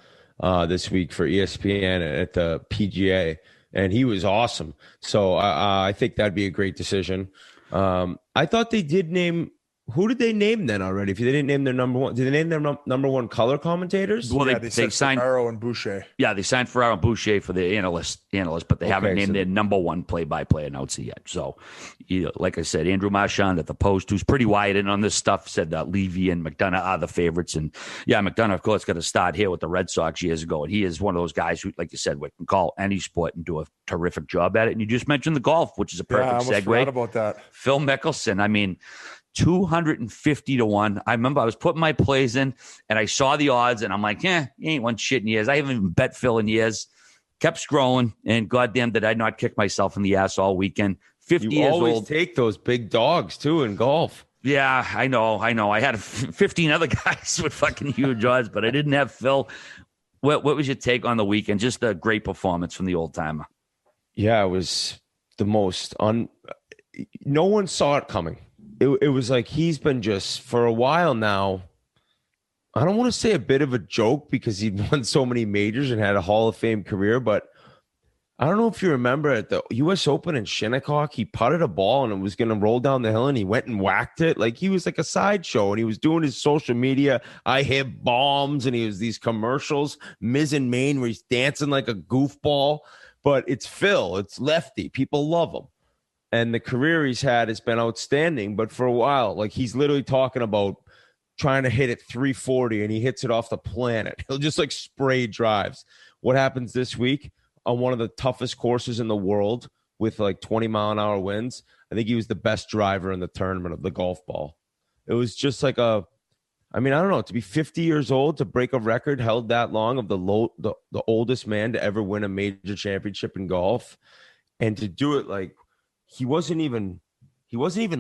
this week for ESPN at the PGA, and he was awesome. So I think that'd be a great decision. I thought they did name – who did they name then already? If they didn't name their #1, did they name their #1 color commentators? Well, they signed Ferraro and Boucher. Yeah, they signed Ferraro and Boucher for the analyst, but they haven't named their #1 play-by-play announcer yet. So, like I said, Andrew Marchand at the Post, who's pretty wide in on this stuff, said Levy and McDonough are the favorites. And yeah, McDonough, of course, got to start here with the Red Sox years ago. And he is one of those guys who, like you said, can call any sport and do a terrific job at it. And you just mentioned the golf, which is a perfect segue. Forgot about that. Phil Mickelson, I mean, 250 to 1. I remember I was putting my plays in and I saw the odds and I'm like, he ain't won shit in years. I haven't even bet Phil in years. Kept scrolling and goddamn did I not kick myself in the ass all weekend. 50 years old. You always take those big dogs too in golf. Yeah, I know. I had 15 other guys with fucking huge odds, but I didn't have Phil. What was your take on the weekend? Just a great performance from the old timer. Yeah, it was the most no one saw it coming. It was like he's been just for a while now I don't want to say a bit of a joke because he'd won so many majors and had a Hall of Fame career, but I don't know if you remember at the U.S. Open in Shinnecock, he putted a ball and it was going to roll down the hill and he went and whacked it. Like he was like a sideshow and he was doing his social media. I hit bombs and he was these commercials, Miz and Maine, where he's dancing like a goofball. But it's Phil. It's lefty. People love him. And the career he's had has been outstanding. But for a while, like he's literally talking about trying to hit it 340 and he hits it off the planet. He'll just like spray drives. What happens this week? On one of the toughest courses in the world with like 20-mile-an-hour winds, I think he was the best driver in the tournament of the golf ball. It was just like I don't know, to be 50 years old, to break a record held that long of the oldest man to ever win a major championship in golf, and to do it like he wasn't even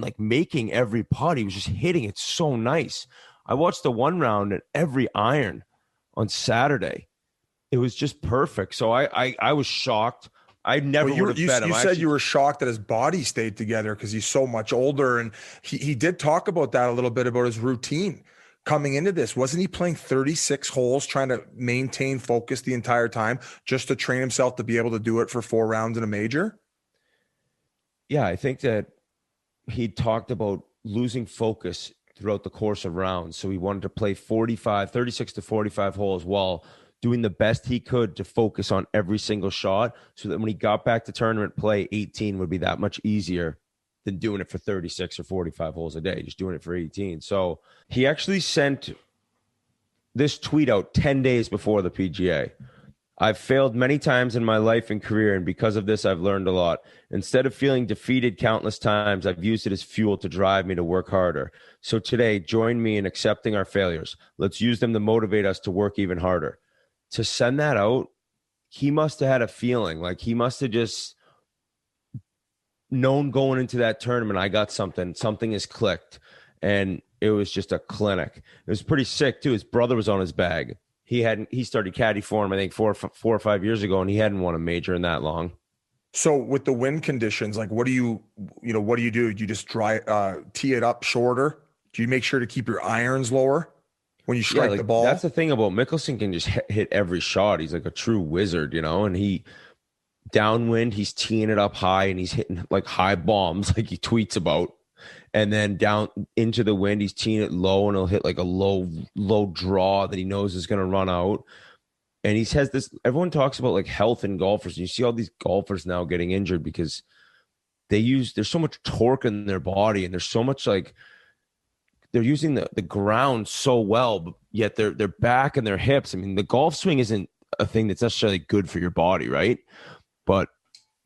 like making every putt. He was just hitting it so nice. I watched the one round at every iron on Saturday. It was just perfect. So I was shocked. I never would have bet him. You said you were shocked that his body stayed together because he's so much older. And he did talk about that a little bit, about his routine coming into this. Wasn't he playing 36 holes, trying to maintain focus the entire time just to train himself to be able to do it for 4 rounds in a major? Yeah, I think that he talked about losing focus throughout the course of rounds. So he wanted to play 36 to 45 holes while doing the best he could to focus on every single shot, so that when he got back to tournament play, 18 would be that much easier than doing it for 36 or 45 holes a day, just doing it for 18. So he actually sent this tweet out 10 days before the PGA. I've failed many times in my life and career, and because of this, I've learned a lot. Instead of feeling defeated countless times, I've used it as fuel to drive me to work harder. So today, join me in accepting our failures. Let's use them to motivate us to work even harder. To send that out, he must have had a feeling. Like he must have just known going into that tournament, I got something has clicked. And it was just a clinic. It was pretty sick too. His brother was on his bag. He started caddy for him, I think 4 or 5 years ago, and he hadn't won a major in that long. So with the wind conditions, like what do you do? Do you just tee it up shorter? Do you make sure to keep your irons lower when you strike the ball? That's the thing about Mickelson, can just hit every shot. He's like a true wizard, and he downwind, he's teeing it up high and he's hitting like high bombs like he tweets about. And then down into the wind, he's teeing it low and he'll hit like a low draw that he knows is going to run out. And he has this, everyone talks about like health in golfers. And you see all these golfers now getting injured because there's so much torque in their body and there's so much like, they're using the ground so well, but yet their back and their hips. I mean, the golf swing isn't a thing that's necessarily good for your body, right? But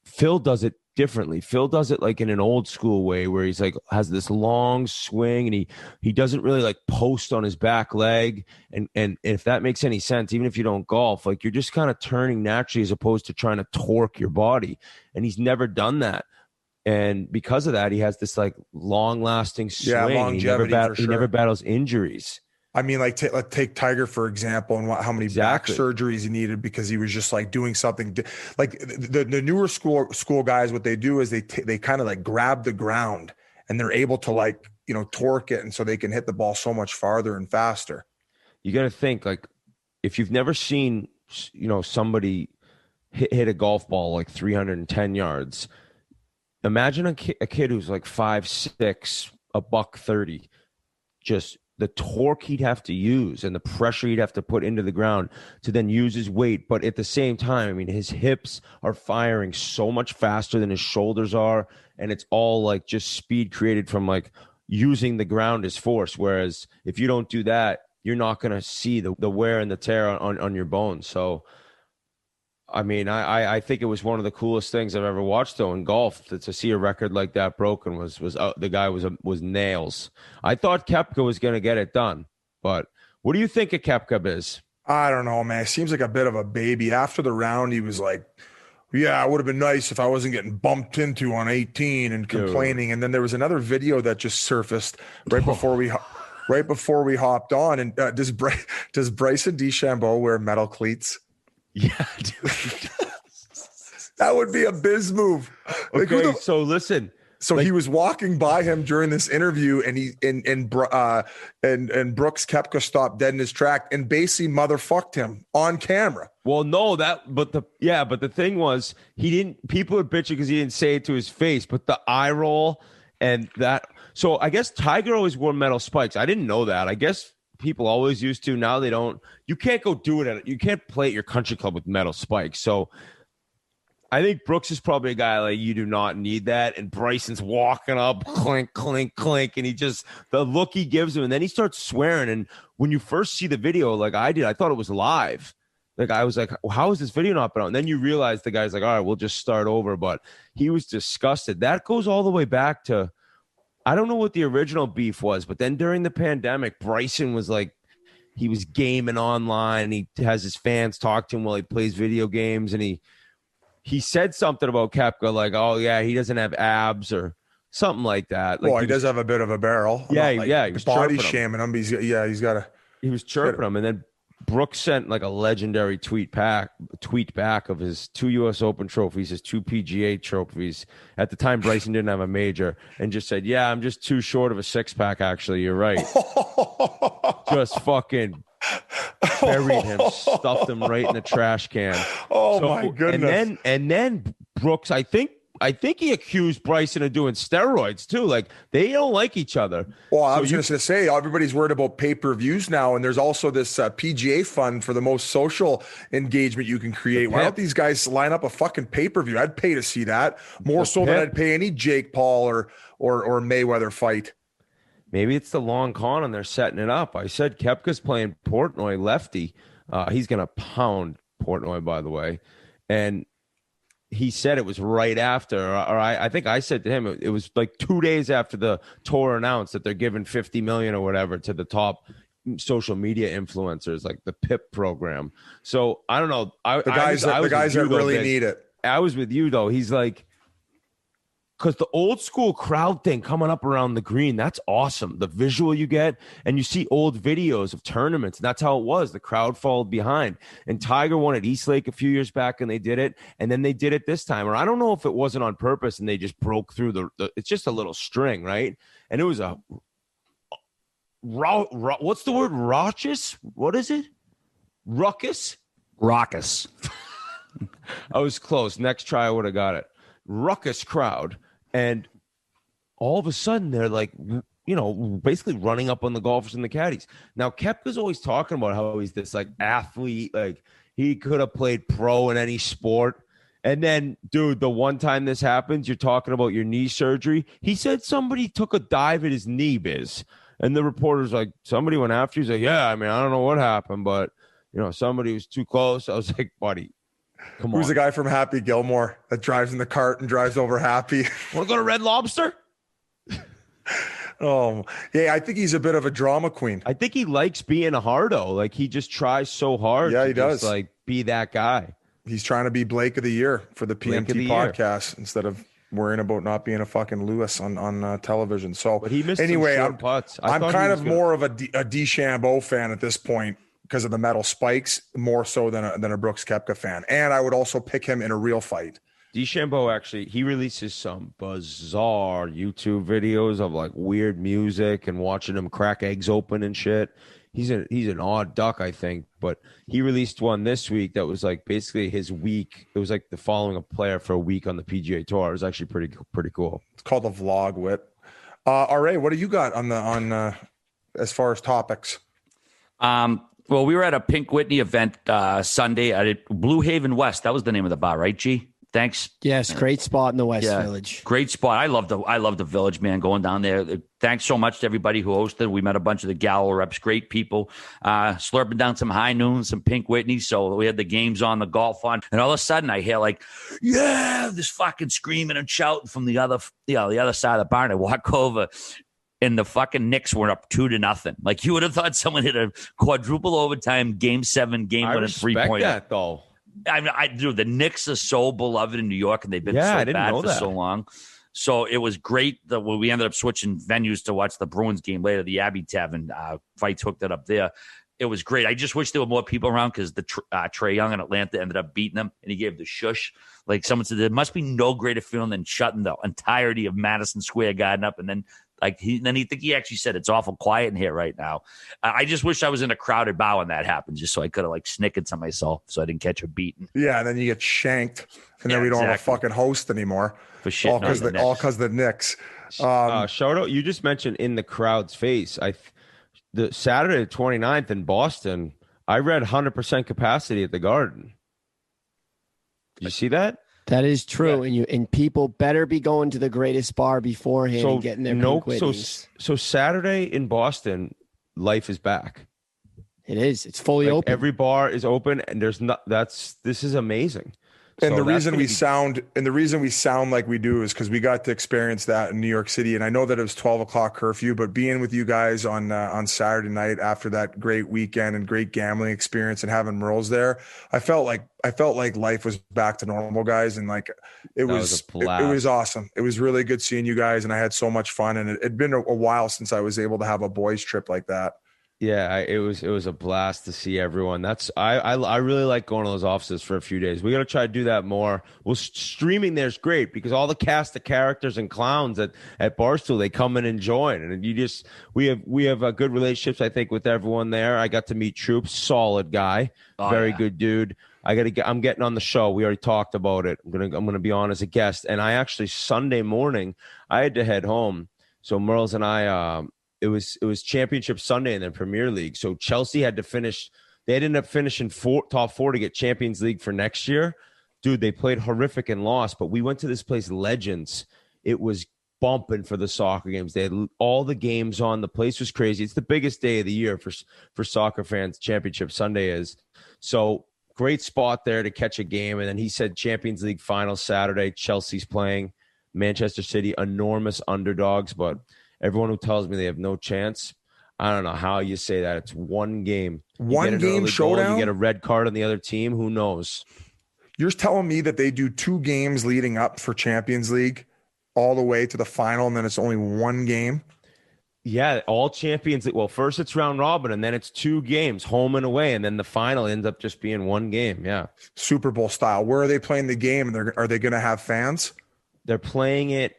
Phil does it differently. Phil does it like in an old school way where he's like has this long swing and he doesn't really like post on his back leg. And if that makes any sense, even if you don't golf, like you're just kind of turning naturally as opposed to trying to torque your body. And he's never done that. And because of that, he has this like long lasting swing. Yeah, longevity. He never battles injuries. I mean, like let's take Tiger, for example, and how many back surgeries he needed because he was just like doing something like the newer school guys. What they do is they kind of like grab the ground and they're able to like, torque it. And so they can hit the ball so much farther and faster. You got to think like if you've never seen, somebody hit a golf ball like 310 yards, imagine a kid who's like 5'6", $130, just the torque he'd have to use and the pressure he'd have to put into the ground to then use his weight. But at the same time, I mean, his hips are firing so much faster than his shoulders are. And it's all like just speed created from like using the ground as force. Whereas if you don't do that, you're not going to see the wear and the tear on your bones. So, I mean, I think it was one of the coolest things I've ever watched though in golf to see a record like that broken was the guy was nails. I thought Koepka was going to get it done, but what do you think of Koepka, Biz? I don't know, man. He seems like a bit of a baby. After the round, he was like, yeah, it would have been nice if I wasn't getting bumped into on 18 and complaining. Dude. And then there was another video that just surfaced right before we hopped on. And does Bryson DeChambeau wear metal cleats? Yeah, dude. That would be a biz move. Okay, so listen. So he was walking by him during this interview, and Brooks Koepka stopped dead in his track and basically motherfucked him on camera. Well, no, but the thing was, people are bitching because he didn't say it to his face, but the eye roll and that. So I guess Tiger always wore metal spikes. I didn't know that. I guess people always used to. Now they don't. You can't go do it you can't play at your country club with metal spikes. So I think Brooks is probably a guy like, you do not need that. And Bryson's walking up, clink, clink, clink. And the look he gives him. And then he starts swearing. And when you first see the video, like I did, I thought it was live. Like, I was like, well, how is this video not been on? And then you realize the guy's like, all right, we'll just start over. But he was disgusted. That goes all the way back to, I don't know what the original beef was, but then during the pandemic, Bryson was like, he was gaming online. And he has his fans talk to him while he plays video games. And he said something about Koepka, like, oh, yeah, he doesn't have abs or something like that. Like, well, he does have a bit of a barrel. Yeah, he was body shaming him. He's got a. He was chirping him, and then Brooks sent like a legendary tweet back of his 2 U.S. Open trophies, his 2 PGA trophies. At the time, Bryson didn't have a major, and just said, yeah, I'm just too short of a six-pack, actually. You're right. Just fucking buried him, stuffed him right in the trash can. My goodness. And then Brooks, I think he accused Bryson of doing steroids too. Like, they don't like each other. Well, I was just going to say, everybody's worried about pay-per-views now, and there's also this PGA fund for the most social engagement you can create. Why don't these guys line up a fucking pay-per-view? I'd pay to see that more so than I'd pay any Jake Paul or Mayweather fight. Maybe it's the long con and they're setting it up. I said Koepka's playing Portnoy lefty. He's going to pound Portnoy, by the way. And he said it was right after, or I think I said to him, it was like 2 days after the tour announced that they're giving $50 million or whatever to the top social media influencers, like the PIP program. So I don't know. The guys that really need it. I was with you though. He's like, because the old school crowd thing coming up around the green, that's awesome. The visual you get, and you see old videos of tournaments, and that's how it was. The crowd followed behind. And Tiger won at Eastlake a few years back, and they did it, and then they did it this time. Or I don't know if it wasn't on purpose, and they just broke through the it's just a little string, right? And it was a what's the word? Raucous? What is it? Ruckus? Raucous. I was close. Next try, I would have got it. Ruckus crowd. And all of a sudden, they're like, basically running up on the golfers and the caddies. Now, Koepka's always talking about how he's this like athlete, like he could have played pro in any sport. And then, dude, the one time this happens, you're talking about your knee surgery. He said somebody took a dive at his knee, Biz. And the reporter's like, somebody went after you. He's like, yeah, I mean, I don't know what happened, but, somebody was too close. I was like, buddy. Come on. Who's the guy from Happy Gilmore that drives in the cart and drives over Happy? Want to go to Red Lobster? Oh, yeah. I think he's a bit of a drama queen. I think he likes being a hardo. Like, he just tries so hard. Yeah, he does. Just, like, be that guy. He's trying to be Blake of the Year for the PMT podcast instead of worrying about not being a fucking Lewis on television. So, but he missed anyway, some short putts. I'm kind of more of a DeChambeau fan at this point, because of the metal spikes, more so than a Brooks Koepka fan. And I would also pick him in a real fight. DeChambeau, actually, he releases some bizarre YouTube videos of like weird music and watching him crack eggs open and shit. He's an odd duck, I think, but he released one this week that was like basically his week. It was like the following a player for a week on the PGA Tour. It was actually pretty cool. It's called the Vlog Wit. RA, what do you got on as far as topics? Well, we were at a Pink Whitney event Sunday at Blue Haven West. That was the name of the bar, right, G? Thanks. Yes, great spot in the West Village. Great spot. I love the Village, man, going down there. Thanks so much to everybody who hosted. We met a bunch of the Gallo reps, great people, slurping down some High Noon, some Pink Whitney. So we had the games on, the golf on, and all of a sudden I hear like, yeah, this fucking screaming and shouting from the other side of the barn. I walk over, and the fucking Knicks were up 2-0. Like, you would have thought someone hit a quadruple overtime Game 7 game-winning three-pointer. I respect that, though. I do. The Knicks are so beloved in New York, and they've been so bad for so long. So it was great that we ended up switching venues to watch the Bruins game later. The Abbey Tavern fights hooked it up there. It was great. I just wish there were more people around because the Trae Young in Atlanta ended up beating them, and he gave the shush. Like someone said, there must be no greater feeling than shutting the entirety of Madison Square Garden up, and then he actually said it's awful quiet in here right now. I just wish I was in a crowded bar when that happened, just so I could have like snickered to myself, so I didn't catch a beating. Yeah, and then you get shanked, and then we don't have a fucking host anymore. For shit, all because the Knicks. Shout out! You just mentioned in the crowd's face. The Saturday the 29th in Boston, I read 100% capacity at the Garden. Did you see that? That is true, and people better be going to the greatest bar beforehand and getting their pink Whitneys. So Saturday in Boston, life is back. It is. It's fully open. Every bar is open, and this is amazing. And the reason we sound like we do is because we got to experience that in New York City. And I know that it was 12 o'clock curfew, but being with you guys on Saturday night after that great weekend and great gambling experience and having Merles there, I felt like life was back to normal, guys. And like it was awesome. It was really good seeing you guys, and I had so much fun. And it'd been a while since I was able to have a boys trip like that. Yeah, it was a blast to see everyone. I really like going to those offices for a few days. We got to try to do that more. Well, streaming there's great because all the cast of characters and clowns at Barstool, they come in and join, and we have good relationships, I think, with everyone there. I got to meet Troops, solid guy, very good dude. I'm getting on the show. We already talked about it. I'm gonna be on as a guest, and I actually Sunday morning I had to head home. So Merles and I. It was Championship Sunday and then Premier League. So Chelsea had to finish. They ended up finishing top four to get Champions League for next year. Dude, they played horrific and lost. But we went to this place, Legends. It was bumping for the soccer games. They had all the games on. The place was crazy. It's the biggest day of the year for soccer fans. Championship Sunday is. So great spot there to catch a game. And then he said Champions League final Saturday. Chelsea's playing Manchester City, enormous underdogs, but everyone who tells me they have no chance, I don't know how you say that. It's one game. One game showdown? You get a red card on the other team. Who knows? You're telling me that they do 2 games leading up for Champions League all the way to the final, and then it's only 1 game? Yeah, all Champions League. Well, first it's round robin, and then it's 2 games, home and away, and then the final ends up just being 1 game. Yeah. Super Bowl style. Where are they playing the game? And are they going to have fans? They're playing it.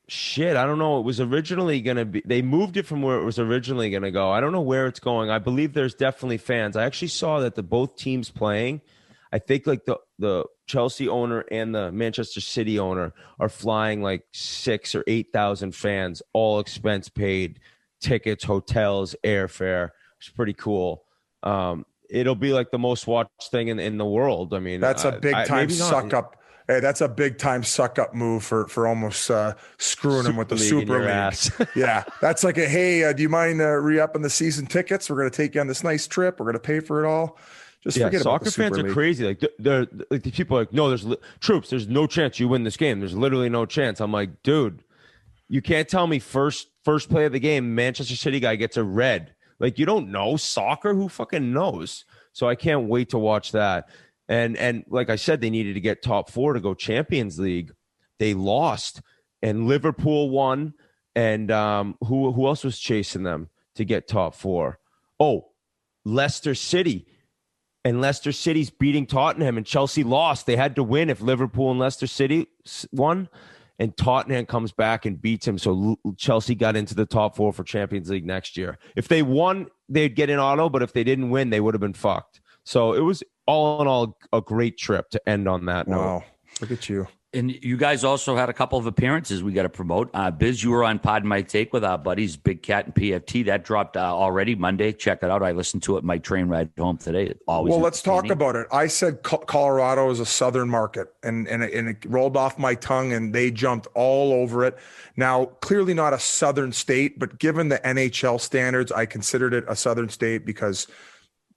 Shit, I don't know. It was originally going to be, they moved it from where it was originally going to go. I don't know where it's going. I believe there's definitely fans. I actually saw that both teams playing, I think like the Chelsea owner and the Manchester City owner are flying like 6,000 or 8,000 fans, all expense paid, tickets, hotels, airfare. It's pretty cool. It'll be like the most watched thing in the world. I mean, that's a big time suck up. Hey, that's a big time suck up move for almost screwing them with the Super League. Yeah, that's like hey, do you mind re-upping the season tickets? We're going to take you on this nice trip. We're going to pay for it all. Just forget about the Super League. Soccer fans are crazy. Like they're like the people are like, no, Troops. There's no chance you win this game. There's literally no chance. I'm like, dude, you can't tell me first play of the game, Manchester City guy gets a red. Like you don't know soccer. Who fucking knows? So I can't wait to watch that. And like I said, they needed to get top 4 to go Champions League. They lost, and Liverpool won. And who else was chasing them to get top 4? Oh, Leicester City. And Leicester City's beating Tottenham, and Chelsea lost. They had to win if Liverpool and Leicester City won. And Tottenham comes back and beats him. So Chelsea got into the top 4 for Champions League next year. If they won, they'd get in auto. But if they didn't win, they would have been fucked. So it was all in all a great trip to end on that note. Wow. Look at you. And you guys also had a couple of appearances we got to promote. Biz, you were on Pod My Take with our buddies, Big Cat and PFT. That dropped already Monday. Check it out. I listened to it my train ride home today. Well, let's talk about it. I said Colorado is a southern market, and it rolled off my tongue, and they jumped all over it. Now, clearly not a southern state, but given the NHL standards, I considered it a southern state because –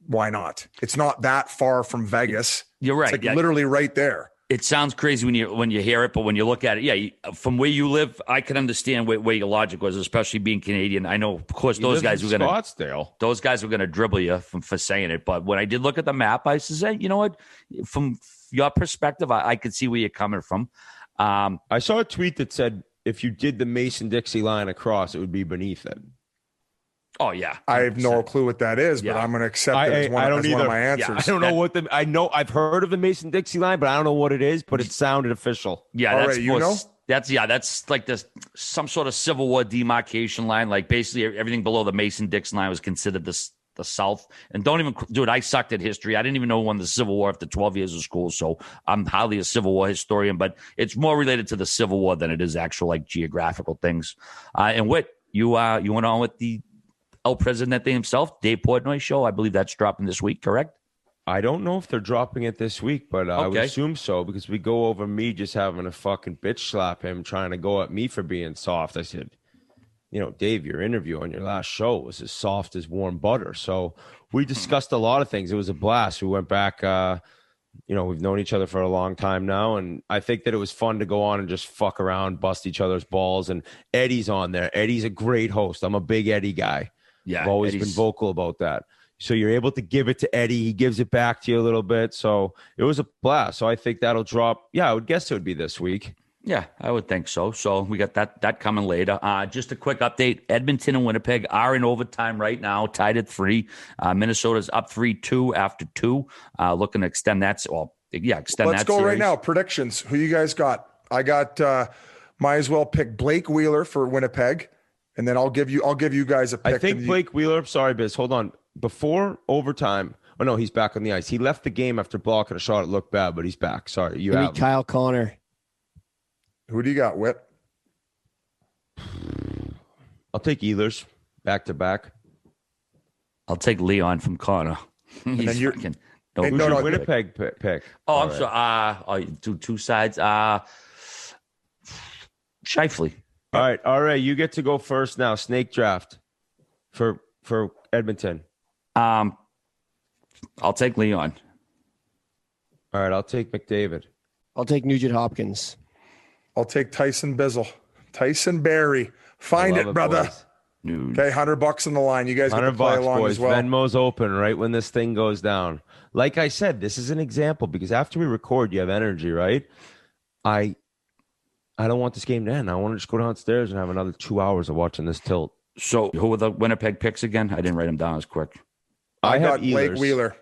why not? It's not that far from Vegas. You're right. It's like literally right there. It sounds crazy when you hear it, but when you look at it, from where you live, I can understand where your logic was, especially being Canadian. I know, of course, those guys were going to dribble you for saying it. But when I did look at the map, I said, you know what? From your perspective, I could see where you're coming from. I saw a tweet that said if you did the Mason-Dixie line across, it would be beneath it. Oh yeah, 100%. I have no clue what that is, but I'm going to accept it as one of my answers. Yeah, I don't know what I know. I've heard of the Mason-Dixie line, but I don't know what it is. But it sounded official. Yeah, all that's right, you know. That's like some sort of Civil War demarcation line. Like basically everything below the Mason-Dixon line was considered the South. And don't even do it. I sucked at history. I didn't even know when the Civil War after 12 years of school. So I'm hardly a Civil War historian, but it's more related to the Civil War than it is actual like geographical things. And Whit, you went on with the El Presidente himself, Dave Portnoy show. I believe that's dropping this week, correct? I don't know if they're dropping it this week, but I would assume so because we go over me just having to fucking bitch slap him, trying to go at me for being soft. I said, Dave, your interview on your last show was as soft as warm butter. So we discussed a lot of things. It was a blast. We went back, we've known each other for a long time now. And I think that it was fun to go on and just fuck around, bust each other's balls. And Eddie's on there. Eddie's a great host. I'm a big Eddie guy. Yeah, I've always been vocal about that. So you're able to give it to Eddie. He gives it back to you a little bit. So it was a blast. So I think that'll drop. Yeah, I would guess it would be this week. Yeah, I would think so. So we got that coming later. Just a quick update. Edmonton and Winnipeg are in overtime right now, tied at 3. Minnesota's up 3-2 after 2. Looking to extend that. Extend Let's that go series. right now. Predictions. Who you guys got? I got might as well pick Blake Wheeler for Winnipeg. And then I'll give you guys a pick. I think Blake Wheeler, sorry, Biz, hold on. Before overtime, oh no, he's back on the ice. He left the game after blocking a shot. It looked bad, but he's back. Sorry, you have Kyle Connor. Who do you got, Whit? I'll take Ehlers back to back. I'll take Leon from Connor. And then you're who's your Winnipeg pick? Oh, I'm sorry. Do two sides. Scheifele. All right. You get to go first now. Snake draft for Edmonton. I'll take Leon. All right, I'll take McDavid. I'll take Nugent Hopkins. I'll take Tyson Bizzle. Tyson Barrie. Find it, brother. Boys. Okay, $100 on the line. You guys get to play along boys. as well. Venmo's open right when this thing goes down. Like I said, this is an example because after we record, you have energy, right? I don't want this game to end. I want to just go downstairs and have another 2 hours of watching this tilt. So who were the Winnipeg picks again? I didn't write them down as quick. I got Blake Wheeler.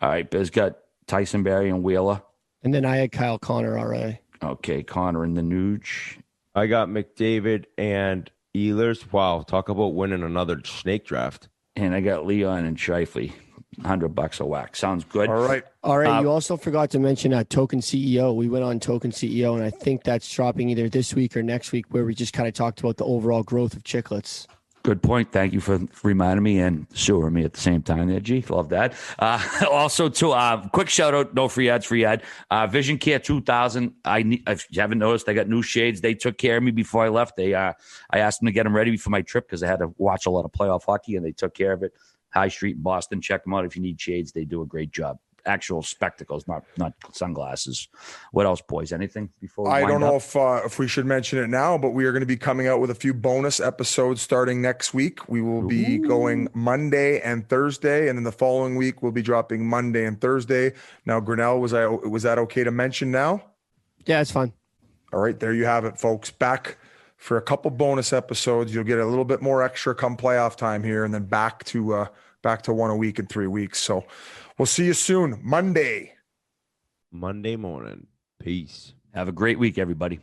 All right, Biz got Tyson Barrie and Wheeler. And then I had Kyle Connor already. Okay, Connor and the Nuge. I got McDavid and Ehlers. Wow, talk about winning another snake draft. And I got Leon and Scheifele. $100 a whack. Sounds good. All right. You also forgot to mention Token CEO. We went on Token CEO, and I think that's dropping either this week or next week, where we just kind of talked about the overall growth of Chiclets. Good point. Thank you for reminding me and sewering me at the same time there, G. Love that. Also, too, quick shout out, no free ads, Vision Care 2000. If you haven't noticed, I got new shades. They took care of me before I left. I asked them to get them ready for my trip because I had to watch a lot of playoff hockey, and they took care of it. High Street in Boston. Check them out if you need shades. They do a great job. Actual spectacles, not sunglasses. What else, boys? Anything before we I don't know up? if we should mention it now, but we are going to be coming out with a few bonus episodes starting next week. We will be going Monday and Thursday, and then the following week we'll be dropping Monday and Thursday. Now, Granell, was that okay to mention now? Yeah, it's fine. All right, there you have it, folks. Back for a couple bonus episodes. You'll get a little bit more extra come playoff time here, and then back to one a week in 3 weeks. So we'll see you soon. Monday morning. Peace. Have a great week, everybody.